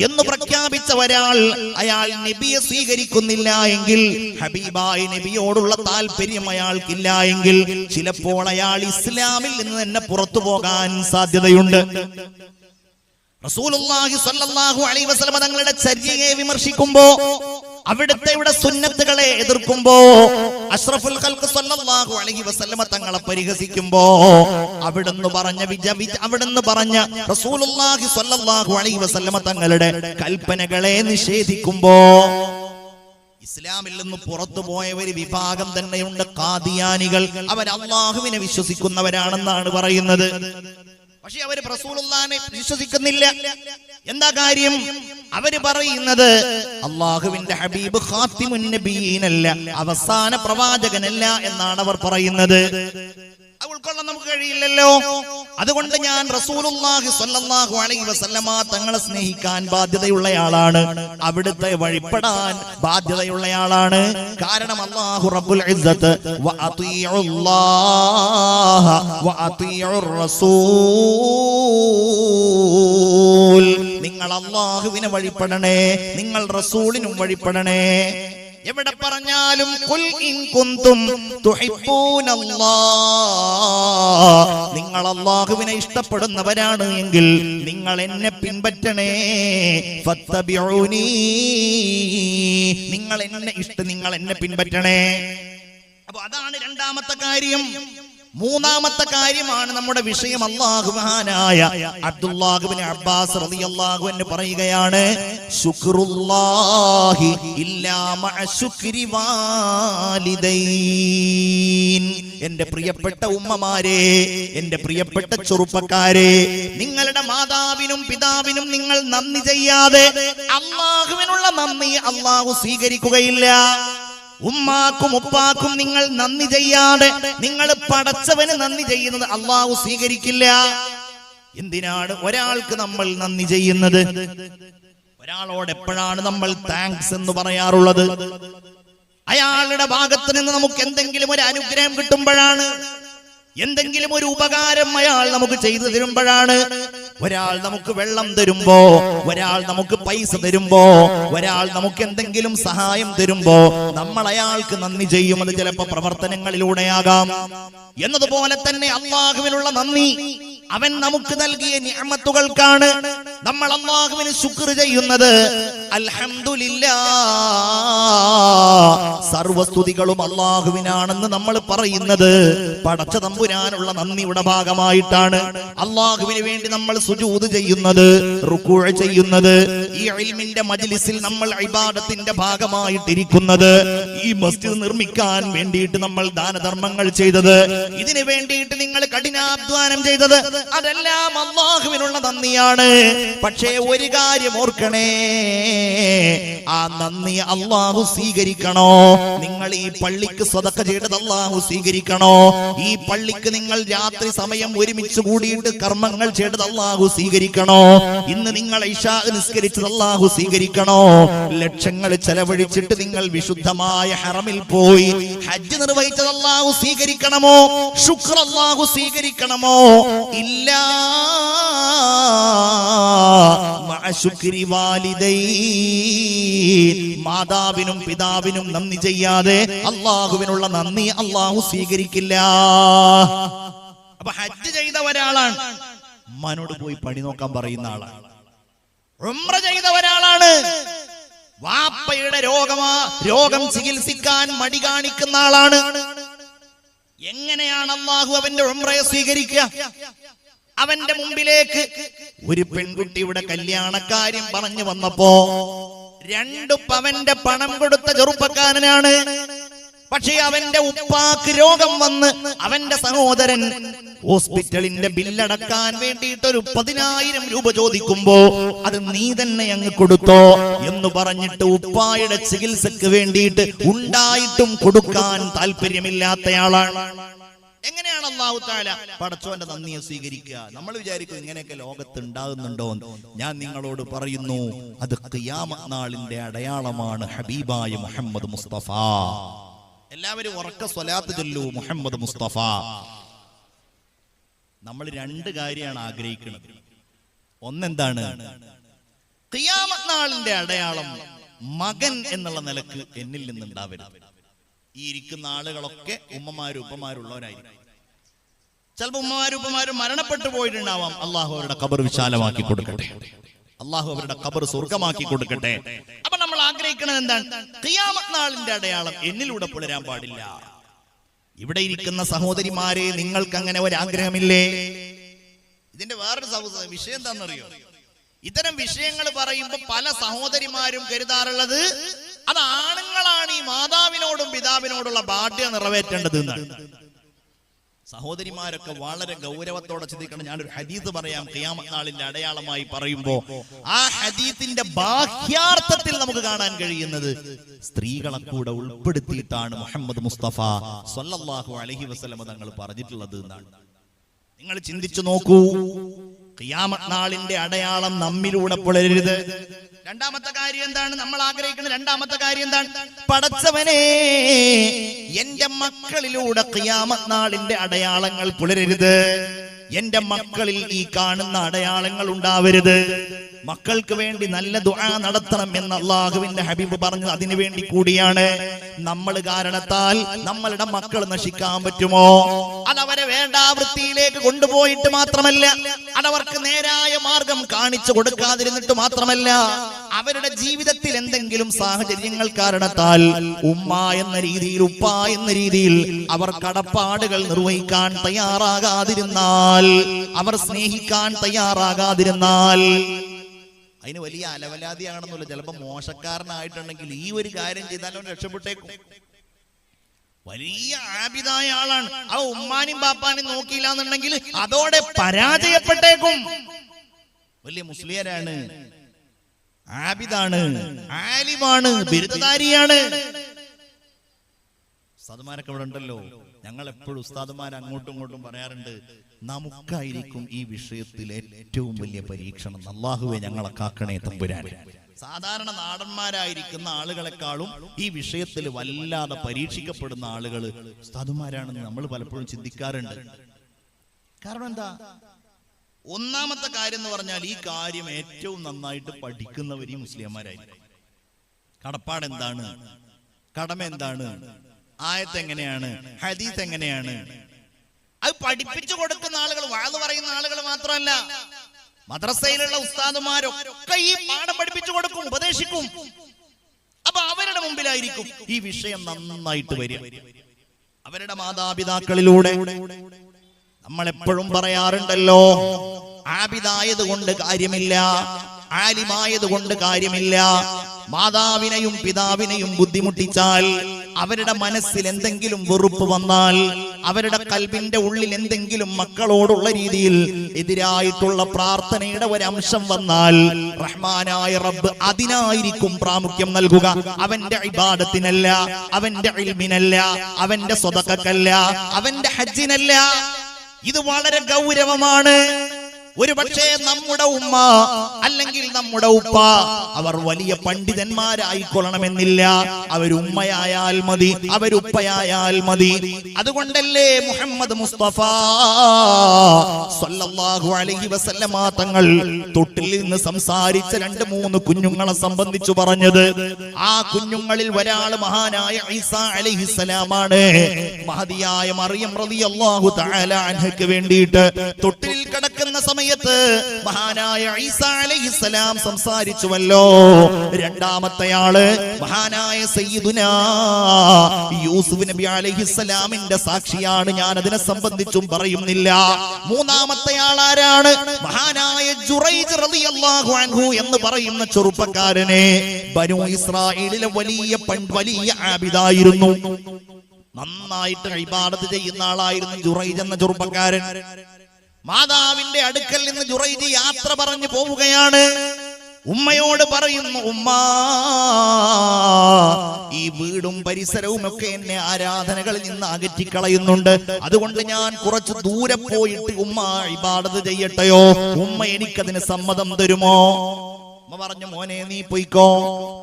എന്ന് പ്രഖ്യാപിച്ച ഒരാൾ അയാൾ നബിയെ സ്വീകരിക്കുന്നില്ല എങ്കിൽ, ഹബീബായ നബിയോടുള്ള താല്പര്യം അയാൾക്കില്ല എങ്കിൽ ചിലപ്പോൾ അയാൾ ഇസ്ലാമിൽ നിന്ന് തന്നെ പുറത്തു പോകാൻ സാധ്യതയുണ്ട്. റസൂലുള്ളാഹി സ്വല്ലല്ലാഹു അലൈഹി വസല്ലം തങ്ങളുടെ ചര്യയെ വിമർശിക്കുമ്പോ, അവിടുത്തെ സുന്നത്തുകളെ എതിർക്കുമ്പോ, അഷ്റഫുൽ ഖൽഖ് സ്വല്ലല്ലാഹു അലൈഹി വസല്ലം തങ്ങളെ പരിഹസിക്കുമ്പോ, അവിടുന്ന് പറഞ്ഞ റസൂലുള്ളാഹി സ്വല്ലല്ലാഹു അലൈഹി വസല്ലം തങ്ങളുടെ കൽപ്പനകളെ നിഷേധിക്കുമ്പോ ഇസ്ലാമിൽ നിന്ന് പുറത്തു പോയ ഒരു വിഭാഗം തന്നെയുണ്ട്, ഖാദിയാനികൾ. അവർ അല്ലാഹുവിനെ വിശ്വസിക്കുന്നവരാണെന്നാണ് പറയുന്നത്. പക്ഷെ അവര് റസൂലുള്ളാഹിനെ വിശ്വസിക്കുന്നില്ല. എന്താ കാര്യം? അവര് പറയുന്നത് അല്ലാഹുവിന്റെ ഹബീബ് ഖാത്തിമുൻ നബിയീനല്ല, അവസാന പ്രവാചകനല്ല എന്നാണ് അവർ പറയുന്നത്. അത് ഉൾക്കൊള്ളാൻ നമുക്ക് കഴിയില്ലല്ലോ. അതുകൊണ്ട് ഞാൻ റസൂലുള്ളാഹി സ്വല്ലല്ലാഹു അലൈഹി വസല്ലമ തങ്ങളെ സ്നേഹിക്കാൻ ബാധ്യതയുള്ളയാളാണ്, അവിടുത്തെ വഴിപ്പെടാൻ ബാധ്യതയുള്ളയാളാണ്. കാരണം അല്ലാഹു റബ്ബുൽ ഇസ്സത്ത് വഅതീഉല്ലാഹ വഅതീഉർ റസൂൽ, നിങ്ങൾ അല്ലാഹുവിനെ വഴിപ്പെടണേ, നിങ്ങൾ റസൂലിനും വഴിപ്പെടണേ. എവിടെ പറഞ്ഞാലും ഖുൽ ഇൻ കുന്തും തുഹിബ്ബൂനല്ലാഹ്, നിങ്ങൾ അല്ലാഹുവിനെ ഇഷ്ടപ്പെടുന്നവരാണ് എങ്കിൽ നിങ്ങൾ എന്നെ പിൻപറ്റണേ. ഫത്തബിഊനി, നിങ്ങൾ എന്നെ പിൻപറ്റണേ. അപ്പൊ അതാണ് രണ്ടാമത്തെ കാര്യം. മൂന്നാമത്തെ കാര്യമാണ് നമ്മുടെ വിഷയം. അല്ലാഹുവാനായ അബ്ദുല്ലാഹ് ഇബ്നു അബ്ബാസ് റളിയല്ലാഹു അൻഹു പറയുകയാണ്, ശുക്റുല്ലാഹി ഇല്ലാ മഅ ശുക്രി വാലിദൈൻ. എന്റെ പ്രിയപ്പെട്ട ഉമ്മമാരെ, എന്റെ പ്രിയപ്പെട്ട ചെറുപ്പക്കാരെ, നിങ്ങളുടെ മാതാവിനും പിതാവിനും നിങ്ങൾ നന്ദി ചെയ്യാതെ അല്ലാഹുവിനുള്ള നന്ദി അല്ലാഹു സ്വീകരിക്കുകയില്ല. ഉമ്മാക്കും ഉപ്പാക്കും നിങ്ങൾ നന്ദി ചെയ്യാതെ നിങ്ങൾ പടച്ചവന് നന്ദി ചെയ്യുന്നത് അല്ലാഹു സ്വീകരിക്കില്ല. എന്തിനാണ് ഒരാൾക്ക് നമ്മൾ നന്ദി ചെയ്യുന്നത്? ഒരാളോട് എപ്പോഴാണ് നമ്മൾ താങ്ക്സ് എന്ന് പറയാറുള്ളത്? അയാളുടെ ഭാഗത്ത് നിന്ന് നമുക്ക് എന്തെങ്കിലും ഒരു അനുഗ്രഹം കിട്ടുമ്പോഴാണ്, എന്തെങ്കിലും ഒരു ഉപകാരം അയാൾ നമുക്ക് ചെയ്തു തരുമ്പോഴാണ്. ഒരാൾ നമുക്ക് വെള്ളം തരുമ്പോ, ഒരാൾ നമുക്ക് പൈസ തരുമ്പോ, ഒരാൾ നമുക്ക് എന്തെങ്കിലും സഹായം തരുമ്പോ നമ്മൾ അയാൾക്ക് നന്ദി ചെയ്യും. അത് ചിലപ്പോ പ്രവർത്തനങ്ങളിലൂടെയാകാം. എന്നതുപോലെ തന്നെ അല്ലാഹുവിനുള്ള നന്ദി അവൻ നമുക്ക് നൽകിയ നിഅമത്തുകൾക്കാണ് നമ്മൾ അല്ലാഹുവിന് ശുക്ർ ചെയ്യുന്നത്. അൽഹംദുലില്ലാഹ്, സർവസ്തുതികളും അല്ലാഹുവിനാണെന്ന് നമ്മൾ പറയുന്നത് പടച്ച തമ്പുരാനുള്ള നന്ദിയുടെ ഭാഗമായിട്ടാണ്. അല്ലാഹുവിന് വേണ്ടി നമ്മൾ സുജൂദ് ചെയ്യുന്നത്, റുകൂഅ് ചെയ്യുന്നത്, ഈ ഇൽമിന്റെ മജ്ലിസിൽ നമ്മൾ ഇബാദത്തിന്റെ ഭാഗമായിട്ടിരിക്കുന്നത്, ഈ മസ്ജിദ് നിർമ്മിക്കാൻ വേണ്ടിയിട്ട് നമ്മൾ ദാനധർമ്മങ്ങൾ ചെയ്തത്, ഇതിനു വേണ്ടിയിട്ട് നിങ്ങൾ കഠിനാധ്വാനം ചെയ്തത്, അതെല്ലാം അല്ലാഹുവിനുള്ള നന്ദിയാണ്. പക്ഷേ ഒരു കാര്യം ഓർക്കണേ, ആ നന്ദി അല്ലാഹു സ്വീകരിക്കണോ? നിങ്ങൾ ഈ പള്ളിക്ക് സദഖ ചെയ്തത് അല്ലാഹു സ്വീകരിക്കണോ? ഈ പള്ളിക്ക് നിങ്ങൾ രാത്രി സമയം ഒരുമിച്ച് കൂടിയിട്ട് കർമ്മങ്ങൾ ചെയ്തത് അല്ലാഹു സ്വീകരിക്കണോ? ഇന്ന് നിങ്ങൾ ഇശാ നിസ്കരിച്ചത് അല്ലാഹു സ്വീകരിക്കണോ? ലക്ഷങ്ങൾ ചെലവഴിച്ചിട്ട് നിങ്ങൾ വിശുദ്ധമായ ഹറമിൽ പോയി ഹജ്ജ് നിർവഹിച്ചത് അല്ലാഹു സ്വീകരിക്കണമോ? ശുക്ർ അല്ലാഹു സ്വീകരിക്കണമോ? ഇല്ലാ മഅ ശുക്രി വാലിദൈൻ, മാതാവിനും പിതാവിനും നന്ദി ചെയ്യാതെ അല്ലാഹുവിനുള്ള നന്ദി അല്ലാഹു സ്വീകരിക്കില്ല. അപ്പൊ ഹജ്ജ് ചെയ്ത ഒരാളാണ്, ഉമ്മാനോട് പോയി പണി നോക്കാൻ പറയുന്ന ആളാണ്. ഉംറ ചെയ്ത ഒരാളാണ്, വാപ്പയുടെ രോഗം ചികിത്സിക്കാൻ മടി കാണിക്കുന്ന ആളാണ്. എങ്ങനെയാണ് അല്ലാഹു അവന്റെ ഉംറയെ സ്വീകരിക്കുക? അവന്റെ മുമ്പിലേക്ക് ഒരു പെൺകുട്ടിയുടെ കല്യാണക്കാര്യം പറഞ്ഞു വന്നപ്പോ 2 പവന്റെ പണം കൊടുത്ത ചെറുപ്പക്കാരനാണ്. പക്ഷേ അവന്റെ ഉപ്പാക്ക് രോഗം വന്ന് അവന്റെ സഹോദരൻ ഹോസ്പിറ്റലിന്റെ ബില്ലടക്കാൻ വേണ്ടിയിട്ട് ഒരു 10,000 രൂപ ചോദിക്കുമ്പോ അത് നീ തന്നെ അങ്ങ് കൊടുത്തോ എന്ന് പറഞ്ഞിട്ട് ഉപ്പായുടെ ചികിത്സക്ക് വേണ്ടിയിട്ട് ഉണ്ടായിട്ടും കൊടുക്കാൻ താല്പര്യമില്ലാത്തയാളാണ്. എങ്ങനെയാണ് അല്ലാഹു തആല പടച്ചോന്റെ നന്ദിയെ സ്വീകരിക്കുക? നമ്മൾ വിചാരിക്കും ഇങ്ങനെയൊക്കെ ലോകത്ത് ഉണ്ടാകുന്നുണ്ടോ? ഞാൻ നിങ്ങളോട് പറയുന്നു, അത് ഖിയാമത്ത് നാളിന്റെ അടയാളമാണ്. ഹബീബായ മുഹമ്മദ് മുസ്തഫ, എല്ലാവരും ഉറക്ക സ്വലാത്ത് ചൊല്ലൂ, മുഹമ്മദ് മുസ്തഫ. നമ്മൾ 2 കാര്യമാണ് ആഗ്രഹിക്കുന്നത്. ഒന്നെന്താണ്? ഖിയാമത്ത് നാളിന്റെ അടയാളം മകൻ എന്നുള്ള നിലക്ക് എന്നിൽ നിന്നുണ്ടാവരുത്. ഈ ഇരിക്കുന്ന ആളുകളൊക്കെ ഉമ്മമാരും ഉപ്പമാരുള്ളവരായിരിക്കും. ചിലപ്പോൾ ഉമ്മമാരും ഉപ്പമാരും മരണപ്പെട്ടു പോയിട്ടുണ്ടാവാം. അള്ളാഹു അവരുടെ ഖബർ വിശാലമാക്കി കൊടുക്കട്ടെ, അള്ളാഹു അവരുടെ ഖബർ സ്വർഗമാക്കി കൊടുക്കട്ടെ. അപ്പൊ നമ്മൾ ആഗ്രഹിക്കുന്നത് എന്താണ്? ഖിയാമത്ത് നാളിന്റെ അടയാളം എന്നിലൂടെ പുലരാൻ പാടില്ല. ഇവിടെ ഇരിക്കുന്ന സഹോദരിമാരെ, നിങ്ങൾക്ക് അങ്ങനെ ഒരു ആഗ്രഹമില്ലേ? ഇതിന്റെ വേറൊരു വിഷയം എന്താണെന്നറിയോ? ഇത്തരം വിഷയങ്ങൾ പറയുമ്പോൾ പല സഹോദരിമാരും കരുതാറുള്ളത് അത് ആണുങ്ങളാണ് ഈ മാതാവിനോടും പിതാവിനോടുള്ള ബാധ്യത നിറവേറ്റേണ്ടത് എന്നാണ്. സഹോദരിമാരൊക്കെ വളരെ ഗൗരവത്തോടെ ചിന്തിക്കണം. ഞാനൊരു ഹദീസ് പറയാം, ഖിയാമത്ത് നാളിന്റെ അടയാളമായി പറയുമ്പോ ആ ഹദീസിന്റെ ബാഹ്യാർത്ഥത്തിൽ നമുക്ക് കാണാൻ കഴിയുന്നത് സ്ത്രീകളെ കൂടെ ഉൾപ്പെടുത്തിയിട്ടാണ് മുഹമ്മദ് മുസ്തഫ സ്വല്ലല്ലാഹു അലൈഹി വസല്ലം തങ്ങൾ പറഞ്ഞിട്ടുള്ളത് എന്നാണ്. നിങ്ങൾ ചിന്തിച്ചു നോക്കൂ, ഖിയാമത്ത് നാളിന്റെ അടയാളം നമ്മിലൂടെ പുലരരുത്. രണ്ടാമത്തെ കാര്യം എന്താണ് നമ്മൾ ആഗ്രഹിക്കുന്നത്? രണ്ടാമത്തെ കാര്യം എന്താണ്? പടച്ചവനെ, എന്റെ മക്കളിലൂടെ ഖിയാമത്ത് നാളിന്റെ അടയാളങ്ങൾ പുലരരുത്. എന്റെ മക്കളിൽ ഈ കാണുന്ന അടയാളങ്ങൾ ഉണ്ടാവരുത്. മക്കൾക്ക് വേണ്ടി നല്ല ദുആ നടത്തണം എന്ന് അല്ലാഹുവിന്റെ ഹബീബ് പറഞ്ഞു. അതിനു വേണ്ടി കൂടിയാണ്. നമ്മൾ കാരണത്താൽ നമ്മളുടെ മക്കൾ നശിക്കാൻ പറ്റുമോ? അതവരെ വേണ്ടാവൃത്തിയിലേക്ക് കൊണ്ടുപോയിട്ട് മാത്രമല്ല, അതവർക്ക് നേരായ മാർഗം കാണിച്ചു കൊടുക്കാതിരുന്നിട്ട് മാത്രമല്ല, അവരുടെ ജീവിതത്തിൽ എന്തെങ്കിലും സാഹചര്യങ്ങൾ കാരണത്താൽ ഉമ്മ എന്ന രീതിയിൽ, ഉപ്പ എന്ന രീതിയിൽ അവർ കടപ്പാടുകൾ നിർവഹിക്കാൻ തയ്യാറാകാതിരുന്നാൽ, അവർ സ്നേഹിക്കാൻ തയ്യാറാകാതിരുന്നാൽ, അതിന് വലിയ അലവലാതിയാണെന്നുള്ള, ചിലപ്പോ മോശക്കാരനായിട്ടുണ്ടെങ്കിൽ ഈ ഒരു കാര്യം ചെയ്താലും രക്ഷപ്പെട്ടേക്കും. വലിയ ആബിദായ ആളാണ്, ആ ഉമ്മാനും ബാപ്പാനും നോക്കിയില്ല എന്നുണ്ടെങ്കിൽ അതോടെ പരാജയപ്പെട്ടേക്കും. വലിയ മുസ്ലിയാരാണ്, ആബിദാണ്, ആലിമാണ്, ബിരുദധാരിയാണ്. ഉസ്താദുമാരൊക്കെ ഇവിടെ ഉണ്ടല്ലോ. ഞങ്ങൾ എപ്പോഴും ഉസ്താദുമാർ അങ്ങോട്ടും ഇങ്ങോട്ടും പറയാറുണ്ട്, നമുക്കായിരിക്കും ഈ വിഷയത്തിൽ ഏറ്റവും വലിയ പരീക്ഷണം. അല്ലാഹുവേ ഞങ്ങളെ കാക്കണേ തമ്പുരാനെ. സാധാരണ നാടന്മാരായിരിക്കുന്ന ആളുകളെക്കാളും ഈ വിഷയത്തിൽ വല്ലാതെ പരീക്ഷിക്കപ്പെടുന്ന ആളുകൾ ഉസ്താദുമാരാണെന്ന് നമ്മൾ പലപ്പോഴും ചിന്തിക്കാറുണ്ട്. കാരണം എന്താ? ഒന്നാമത്തെ കാര്യം എന്ന് പറഞ്ഞാൽ ഈ കാര്യം ഏറ്റവും നന്നായിട്ട് പഠിക്കുന്നവർ ഈ മുസ്ലിംമാരായിരിക്കും. കടപ്പാട് എന്താണ്, കടമ എന്താണ്, ആയത്ത് എങ്ങനെയാണ്, ഹദീസ് എങ്ങനെയാണ്, അത് പഠിപ്പിച്ചു കൊടുക്കുന്ന ആളുകൾ, വാഴ് പറയുന്ന ആളുകൾ മാത്രമല്ല, മദ്രസയിലുള്ള ഉസ്താദുമാരൊക്കെ ഈ പാഠം പഠിപ്പിച്ചു കൊടുക്കും, ഉപദേശിക്കും. അപ്പൊ അവരുടെ മുമ്പിലായിരിക്കും ഈ വിഷയം നന്നായിട്ട് വരിക. അവരുടെ മാതാപിതാക്കളിലൂടെ. നമ്മൾ എപ്പോഴും പറയാറുണ്ടല്ലോ, ആബിദായത് കൊണ്ട് കാര്യമില്ല, ആലിമായത് കൊണ്ട് കാര്യമില്ല. മാതാവിനെയും പിതാവിനെയും ബുദ്ധിമുട്ടിച്ചാൽ, അവരുടെ മനസ്സിൽ എന്തെങ്കിലും വെറുപ്പ് വന്നാൽ, അവരുടെ കൽബിന്റെ ഉള്ളിൽ എന്തെങ്കിലും മക്കളോടുള്ള രീതിയിൽ എതിരായിട്ടുള്ള പ്രാർത്ഥനയുടെ ഒരംശം വന്നാൽ, റഹ്മാനായ റബ്ബ് അതിനായിരിക്കും പ്രാമുഖ്യം നൽകുക. അവന്റെ ഇബാദത്തിനല്ല, അവന്റെ ഇൽമിനല്ല, അവന്റെ സ്വതക്കല്ല, അവന്റെ ഹജ്ജിനല്ല. ഇത് വളരെ ഗൗരവമാണ്. ഒരു പക്ഷേ നമ്മുടെ ഉമ്മ അല്ലെങ്കിൽ നമ്മുടെ ഉപ്പ അവർ വലിയ പണ്ഡിതന്മാരായിക്കൊള്ളണമെന്നില്ല, അവരുമ്മയായാൽ മതി, അവരുപ്പയായാൽ മതി. അതുകൊണ്ടല്ലേ മുഹമ്മദ് മുസ്തഫ സല്ലല്ലാഹു അലൈഹി വസല്ലമ തങ്ങൾ തൊട്ടിൽ നിന്ന് സംസാരിച്ച 2-3 കുഞ്ഞുങ്ങളെ സംബന്ധിച്ചു പറഞ്ഞത്. ആ കുഞ്ഞുങ്ങളിൽ ഒരാൾ മഹാനായ ഈസാ അലൈഹിസ്സലാമാണ്. മഹദിയായ മറിയം റളിയല്ലാഹു തആല അൻഹയ്ക്ക് വേണ്ടിയിട്ട് തൊട്ടിലിൽ കിടക്കുന്ന സമയത്ത് മഹാനായ ഈസാ അലൈഹിസ്സലാം സംസാരിച്ചുവല്ലോ. രണ്ടാമത്തെയാള് മഹാനായ സയ്യിദുനാ യൂസുഫ് നബി അലൈഹിസ്സലാമിന്റെ സാക്ഷിയാണ്. ഞാൻ അതിനെ സംബന്ധിച്ചും പറയുന്നില്ല. മൂന്നാമത്തെയാൾ ആരാണ്? മഹാനായ ജുറൈജ് റളിയല്ലാഹു അൻഹു എന്ന് പറയുന്ന ചെറുപ്പക്കാരനെ ബനൂ ഇസ്രായേലിലെ വലിയ ആബിദായിരുന്നു. നന്നായിട്ട് ഇബാദത്ത് ചെയ്യുന്ന ആളായിരുന്നു ജുറൈജ് എന്ന ചെറുപ്പക്കാരൻ. മാതാവിന്റെ അടുക്കൽ നിന്ന് ജുറൈജ് യാത്ര പറഞ്ഞു പോവുകയാണ്. ഉമ്മയോട് പറയുന്നു, ഉമ്മാ, ഈ വീടും പരിസരവും ഒക്കെ എന്നെ ആരാധനകളിൽ നിന്ന് അകറ്റിക്കളയുന്നുണ്ട്. അതുകൊണ്ട് ഞാൻ കുറച്ച് ദൂരെ പോയിട്ട് ഉമ്മ ഇബാദത്ത് ചെയ്യട്ടെയോ? ഉമ്മ എനിക്കതിന് സമ്മതം തരുമോ? ഉമ്മ പറഞ്ഞു, മോനെ നീ പോയിക്കോ.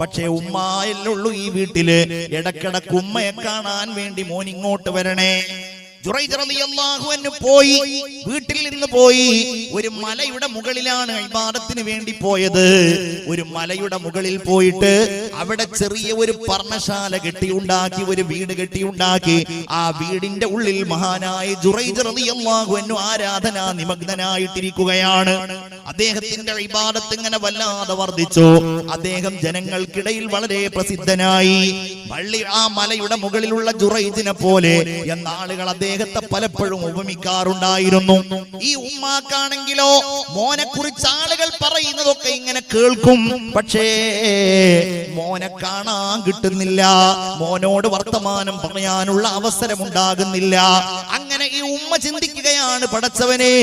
പക്ഷേ ഉമ്മയല്ലുള്ളൂ ഈ വീട്ടില്. ഇടക്കിടക്ക് ഉമ്മയെ കാണാൻ വേണ്ടി മോൻ ഇങ്ങോട്ട് വരണേ. ജുറൈജ് റളിയല്ലാഹു അൻഹു പോയി, വീട്ടിൽ നിന്ന് പോയി. ഒരു മലയുടെ മുകളിലാണ് ഇബാദത്തിന് വേണ്ടി പോയത്. ഒരു മലയുടെ മുകളിൽ പോയിട്ട് അവിടെ ചെറിയ ഒരു പർണശാല കെട്ടിയുണ്ടാക്കി, ഒരു വീട് കെട്ടിയുണ്ടാക്കി. ആ വീടിന്റെ ഉള്ളിൽ മഹാനായ ജുറൈജ് റളിയല്ലാഹു അൻഹു ആരാധനാ നിമഗ്നനായിട്ടിരിക്കുകയാണ്. അദ്ദേഹത്തിന്റെ ഇബാദത്ത് ഇങ്ങനെ വല്ലാതെ വർദ്ധിച്ചു. അദ്ദേഹം ജനങ്ങൾക്കിടയിൽ വളരെ പ്രസിദ്ധനായി. ആ മലയുടെ മുകളിലുള്ള ജുറൈജിനെ പോലെ എന്ന ആളുകൾ അദ്ദേഹത്തെ പലപ്പോഴും ഉപമിക്കാറുണ്ടായിരുന്നു. ഈ ഉമ്മാക്കാണെങ്കിലോ മോനെ കുറിച്ച് ആളുകൾ പറയുന്നതൊക്കെ ഇങ്ങനെ കേൾക്കും. പക്ഷേ മോനെ കാണാൻ കിട്ടുന്നില്ല, മോനോട് വർത്തമാനം പറയാനുള്ള അവസരമുണ്ടാകുന്നില്ല. അങ്ങനെ ഈ ഉമ്മ ചിന്തിക്കുകയാണ്, പടച്ചവനെ,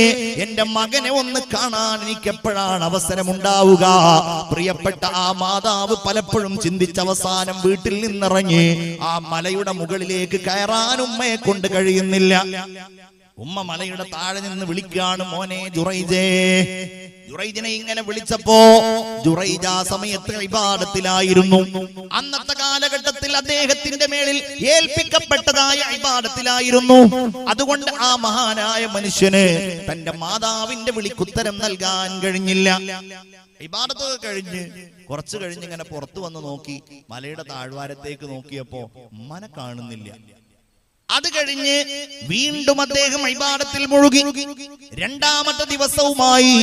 എന്റെ മകനെ ഒന്ന് കാണാൻ എനിക്ക് എപ്പോഴാണ് അവസരമുണ്ടാവുക? പ്രിയപ്പെട്ട ആ മാതാവ് പലപ്പോഴും ചിന്തിച്ച അവസാനം വീട്ടിൽ നിന്നിറങ്ങി ആ മലയുടെ മുകളിലേക്ക് കയറാൻ ഉമ്മയെ കൊണ്ട് കഴിയുന്നില്ല. ഉമ്മ മലയുടെ താഴെ നിന്ന് വിളിക്കുകയാണ്, മോനെ ജുറൈജേ. ജുറൈജിനെ ഇങ്ങനെ വിളിച്ചപ്പോ ജുറൈജ് ആ സമയത്ത് ഇബാദത്തിലായിരുന്നു. അന്നത്തെ കാലഘട്ടത്തിൽ അദ്ദേഹത്തിന്റെ മേളിൽ ഏൽപ്പിക്കപ്പെട്ടതായ ഇബാദത്തിലായിരുന്നു. അതുകൊണ്ട് ആ മഹാനായ മനുഷ്യന് തന്റെ മാതാവിന്റെ വിളിക്കുത്തരം നൽകാൻ കഴിഞ്ഞില്ല. ഇബാദത്ത് കഴിഞ്ഞ് കുറച്ചു കഴിഞ്ഞ് ഇങ്ങനെ പുറത്തു വന്ന് നോക്കി, മലയുടെ താഴ്വാരത്തേക്ക് നോക്കിയപ്പോ ഉമ്മനെ കാണുന്നില്ല. അത് കഴിഞ്ഞ് വീണ്ടും അദ്ദേഹം ഇബാദത്തിൽ മുഴുകി. രണ്ടാമത്തെ ദിവസവുമായി.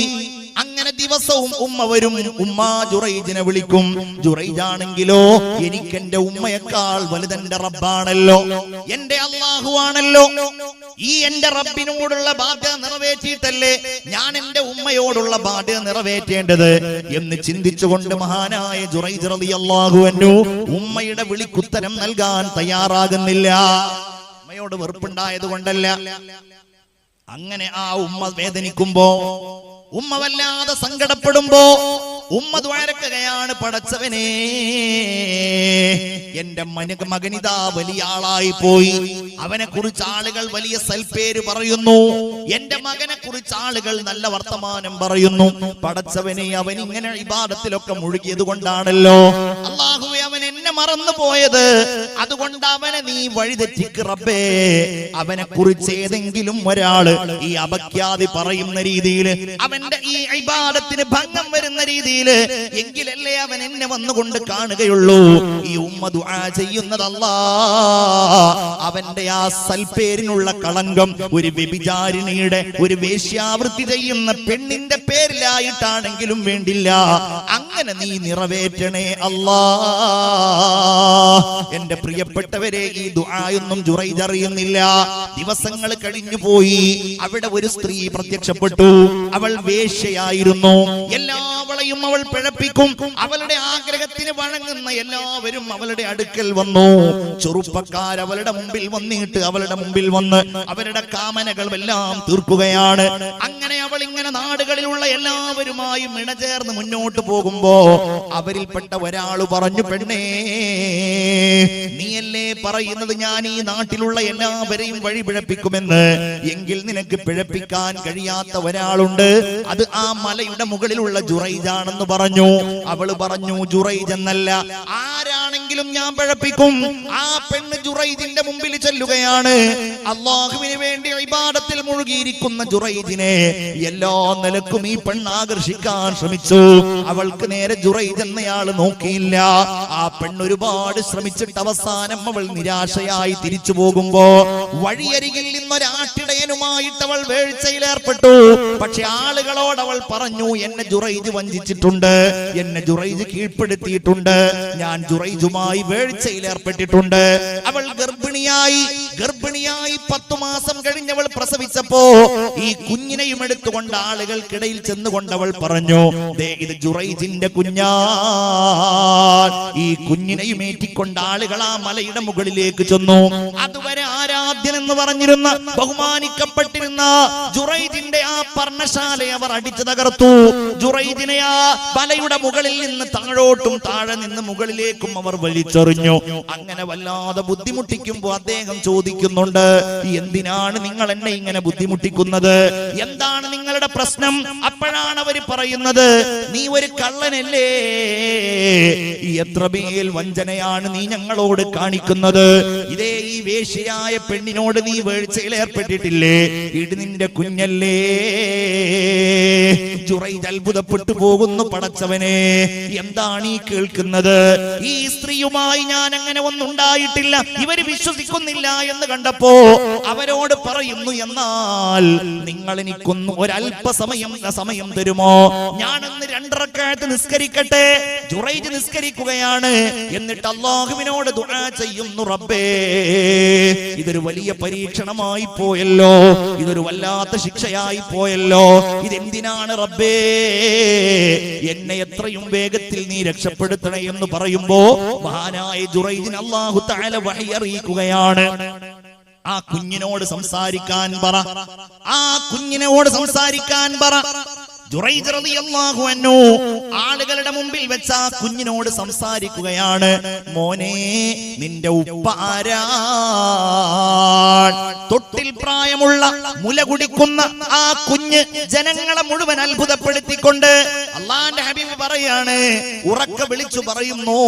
അങ്ങനെ ദിവസവും ഉമ്മ വരും, ഉമ്മ ജുറൈജിനെ വിളിക്കും. ജുറൈജാണെങ്കിലോ, എനിക്ക് എന്റെ ഉമ്മയേക്കാൾ വലുതെന്റെ റബ്ബാണല്ലോ, എന്റെ അല്ലാഹു ആണല്ലോ. ഈ എന്റെ റബ്ബിനോടുള്ള ബാധ്യത നിറവേറ്റിയിട്ടല്ലേ ഞാൻ എന്റെ ഉമ്മയോടുള്ള ബാധ്യത നിറവേറ്റേണ്ടത് എന്ന് ചിന്തിച്ചുകൊണ്ട് മഹാനായ ജുറൈജ് റളിയല്ലാഹു അൻഹു ഉമ്മയുടെ വിളിക്കുത്തരം നൽകാൻ തയ്യാറാകുന്നില്ല. ഉമ്മയോട് വെറുപ്പുണ്ടായത് കൊണ്ടല്ല. അങ്ങനെ ആ ഉമ്മ വേദനിക്കുമ്പോ, ഉമ്മ വല്ലാതെ സങ്കടപ്പെടുമ്പോ ഉമ്മ ദ്വാരക്കുകയാണ്, പടച്ചവനെ, എന്റെ മകനിതാ വലിയ ആളായി പോയി. അവനെ കുറിച്ച് ആളുകൾ വലിയ സൽപ്പേര് പറയുന്നു. എന്റെ മകനെ കുറിച്ച് ആളുകൾ നല്ല വർത്തമാനം പറയുന്നു. പടച്ചവനെ, അവൻ ഇങ്ങനെ ഇബാദത്തിലൊക്കെ മുഴുകിയത് കൊണ്ടാണല്ലോ. അല്ലാഹുവേ, അവൻ എന്നെ മറന്നു പോയത്. അതുകൊണ്ട് അവനെ നീ വഴിതെറ്റിക്ക് റബ്ബേ. അവനെ കുറിച്ച് ഏതെങ്കിലും ഒരാള് ഈ അപഖ്യാതി പറയുന്ന രീതിയിൽ, അവന്റെ ഈ ഇബാദത്തിന് ഭംഗം വരുന്ന രീതിയിൽ എങ്കിലല്ലേ അവൻ എന്നെ വന്നുകൊണ്ട് കാണുകയുള്ളൂ. ഈ ഉമ്മ ദുആ ചെയ്യുന്നത്, അവന്റെ ആ സൽപ്പേരിനുള്ള കളങ്കം ഒരു വ്യഭിചാരിണിയുടെ, ഒരു വേശ്യാവൃത്തി ചെയ്യുന്ന പെണ്ണിന്റെ പേരിലായിട്ടാണെങ്കിലും വേണ്ടില്ല, അങ്ങനെ നീ നിറവേറ്റണേ അല്ലാ. എന്റെ പ്രിയപ്പെട്ടവരെ, ഈ ദുആയൊന്നും ജുറൈജ് അറിയുന്നില്ല. ദിവസങ്ങൾ കഴിഞ്ഞു പോയി. അവിടെ ഒരു സ്ത്രീ പ്രത്യക്ഷപ്പെട്ടു. അവൾ വേശ്യയായിരുന്നു. എല്ലാവളെയും അവൾ പിഴപ്പിക്കും. അവളുടെ ആഗ്രഹത്തിന് വഴങ്ങുന്ന എല്ലാവരും അവളുടെ അടുക്കൽ വന്നു. ചെറുപ്പക്കാർ അവളുടെ മുമ്പിൽ വന്നിട്ട് അവളുടെ മുമ്പിൽ വന്ന് അവരുടെ കാമനകൾ എല്ലാം തീർക്കുകയാണ്. അങ്ങനെ അവൾ ഇങ്ങനെ നാടുകളിലുള്ള എല്ലാവരുമായും ഇണചേർന്ന് മുന്നോട്ട് പോകുമ്പോ അവരിൽപ്പെട്ട ഒരാള് പറഞ്ഞു, പെണ്ണേ, നീയല്ലേ പറയുന്നത് ഞാൻ ഈ നാട്ടിലുള്ള എല്ലാവരെയും വഴി പിഴപ്പിക്കുമെന്ന്? എങ്കിൽ നിനക്ക് പിഴപ്പിക്കാൻ കഴിയാത്ത ഒരാളുണ്ട്. അത് ആ മലയുടെ മുകളിലുള്ള ജുറൈജാണെന്ന് പറഞ്ഞു. അവള് പറഞ്ഞു, ജുറൈജ് എന്നല്ല, ആരാണെങ്കിലും ആരെങ്കിലും ഞാൻ പഴപ്പിക്കും. ആ പെണ്ണ് ജുറൈജിന്റെ മുമ്പിൽ ചെല്ലുകയാണ്. അള്ളാഹുവിന് വേണ്ടി ഇബാദത്തിൽ മുഴുകിയിരിക്കുന്ന ജുറൈജിനെ എല്ലാ നിലക്കും ഈ പെണ്ണ് ആകർഷിക്കാൻ ശ്രമിച്ചു. അവൾക്ക് നേരെ ജുറൈജ് എന്നയാൾ നോക്കിയില്ല. ആ പെണ്ണ് ഒരുപാട് ശ്രമിച്ചിട്ട് അവസാനം അവൾ നിരാശയായി തിരിച്ചു പോകുമ്പോ വഴിയരികിൽ നിന്നൊരാട്ടിടയനുമായിട്ട് അവൾ വേഴ്ചയിലേർപ്പെട്ടു. പക്ഷെ ആളുകളോട് അവൾ പറഞ്ഞു, എന്നെ ജുറൈജ് വഞ്ചിച്ചിട്ടുണ്ട്, എന്നെ ജുറൈജ് കീഴ്പ്പെടുത്തിയിട്ടുണ്ട്, ഞാൻ ജുറൈജുമായി വേഴ്ചയിലേർപ്പെട്ടിട്ടുണ്ട്. അവൾ ഗർഭിണിയായി 10 മാസം കഴിഞ്ഞവൾ പ്രസവിച്ചപ്പോ ഈ കുഞ്ഞിനെയും എടുത്തുകൊണ്ട് ആളുകൾക്കിടയിൽ ചെന്നുകൊണ്ട് അവൾ പറഞ്ഞു, ദേ ഇത് ജുറൈജിന്റെ കുഞ്ഞാ. ഈ കുഞ്ഞിനെയും ഏറ്റിക്കൊണ്ട് ആളുകൾ ആ മലയുടെ മുകളിലേക്ക് ചെന്നു. അതുവരെ ആരാധ്യൻ എന്ന് പറഞ്ഞിരുന്ന ബഹുമാനിക്കപ്പെട്ടിരുന്ന ജുറൈജിന്റെ ആ പർണശാലയെ അവർ അടിച്ചു തകർത്തു. ജുറൈജിനെ ആ മലയുടെ മുകളിൽ നിന്ന് താഴോട്ടും താഴെ നിന്ന് മുകളിലേക്കും അവർ വലിച്ചെറിഞ്ഞു. അങ്ങനെ വല്ലാതെ ബുദ്ധിമുട്ടിക്കുമ്പോ അദ്ദേഹം ചോദിക്കുന്നുണ്ട്, എന്തിനാണ് നിങ്ങൾ എന്നെ ഇങ്ങനെ ബുദ്ധിമുട്ടിക്കുന്നത്? എന്താണ് നിങ്ങളുടെ പ്രശ്നം? അപ്പോഴാണ് അവർ പറയുന്നത്, നീ ഒരു കള്ളനല്ലേ, എത്ര മേൽ വഞ്ചനയാണ് നീ ഞങ്ങളോട് കാണിക്കുന്നത്. ഇതേ ഈ വേശ്യയായ പെണ്ണിനോട് നീ വേഴ്ചയിൽ ഏർപ്പെട്ടിട്ടില്ലേ, ഇത് നിന്റെ കുഞ്ഞല്ലേ. ജുറൈജ് അത്ഭുതപ്പെട്ടു പോകുന്നു. പടച്ചവനെ, എന്താണ് ഈ കേൾക്കുന്നത്? ഈ സ്ത്രീയുമായി ഞാൻ അങ്ങനെ ഒന്നുണ്ടായിട്ടില്ല, ഇവര് വിശ്വസിക്കുന്നില്ല എന്ന് കണ്ടപ്പോ അവരോട് പറയുന്നു, എന്നാൽ നിങ്ങൾ എനിക്കൊന്ന് ഒരല്പസമയം തരുമോ? ഞാനൊന്ന് 2 റക്അത്ത് നിസ്കരിക്കട്ടെ. ജുറൈജ് നിസ്കരിക്കുകയാണ്. എന്നിട്ട് അല്ലാഹുവിനോട് ദുആ ചെയ്യുന്നു, റബ്ബേ ഇതൊരു വലിയ പരീക്ഷണമായി പോയല്ലോ, ഇതൊരു വല്ലാത്ത ശിക്ഷയായി പോയല്ലോ, ഇതെന്തിനാണ് റബ്ബേ? എന്നെ എത്രയും വേഗത്തിൽ നീ രക്ഷപ്പെടുത്തണേ എന്ന് പറയുമ്പോ മഹാനായ ജുറൈജിന് അല്ലാഹു തആല വഹി അറിയിക്കുകയാണ്, ആ കുഞ്ഞിനോട് സംസാരിക്കാൻ പറ, ആ കുഞ്ഞിനോട് സംസാരിക്കാൻ പറ. ജുറൈജ് റളിയല്ലാഹു അൻഹു ആളുകളുടെ മുമ്പിൽ വെച്ച് ആ കുഞ്ഞിനോട് സംസാരിക്കുകയാണ്. മോനെ, നിന്റെ ഉപ്പ ആരാണ്? തൊട്ടിൽ പ്രായമുള്ള മുല കുടിക്കുന്ന ആ കുഞ്ഞ് ജനങ്ങളെ മുഴുവൻ അത്ഭുതപ്പെടുത്തിക്കൊണ്ട് അള്ളാന്റെ ഹബീബ് പറയാണ്, ഉറക്ക വിളിച്ചു പറയുന്നു,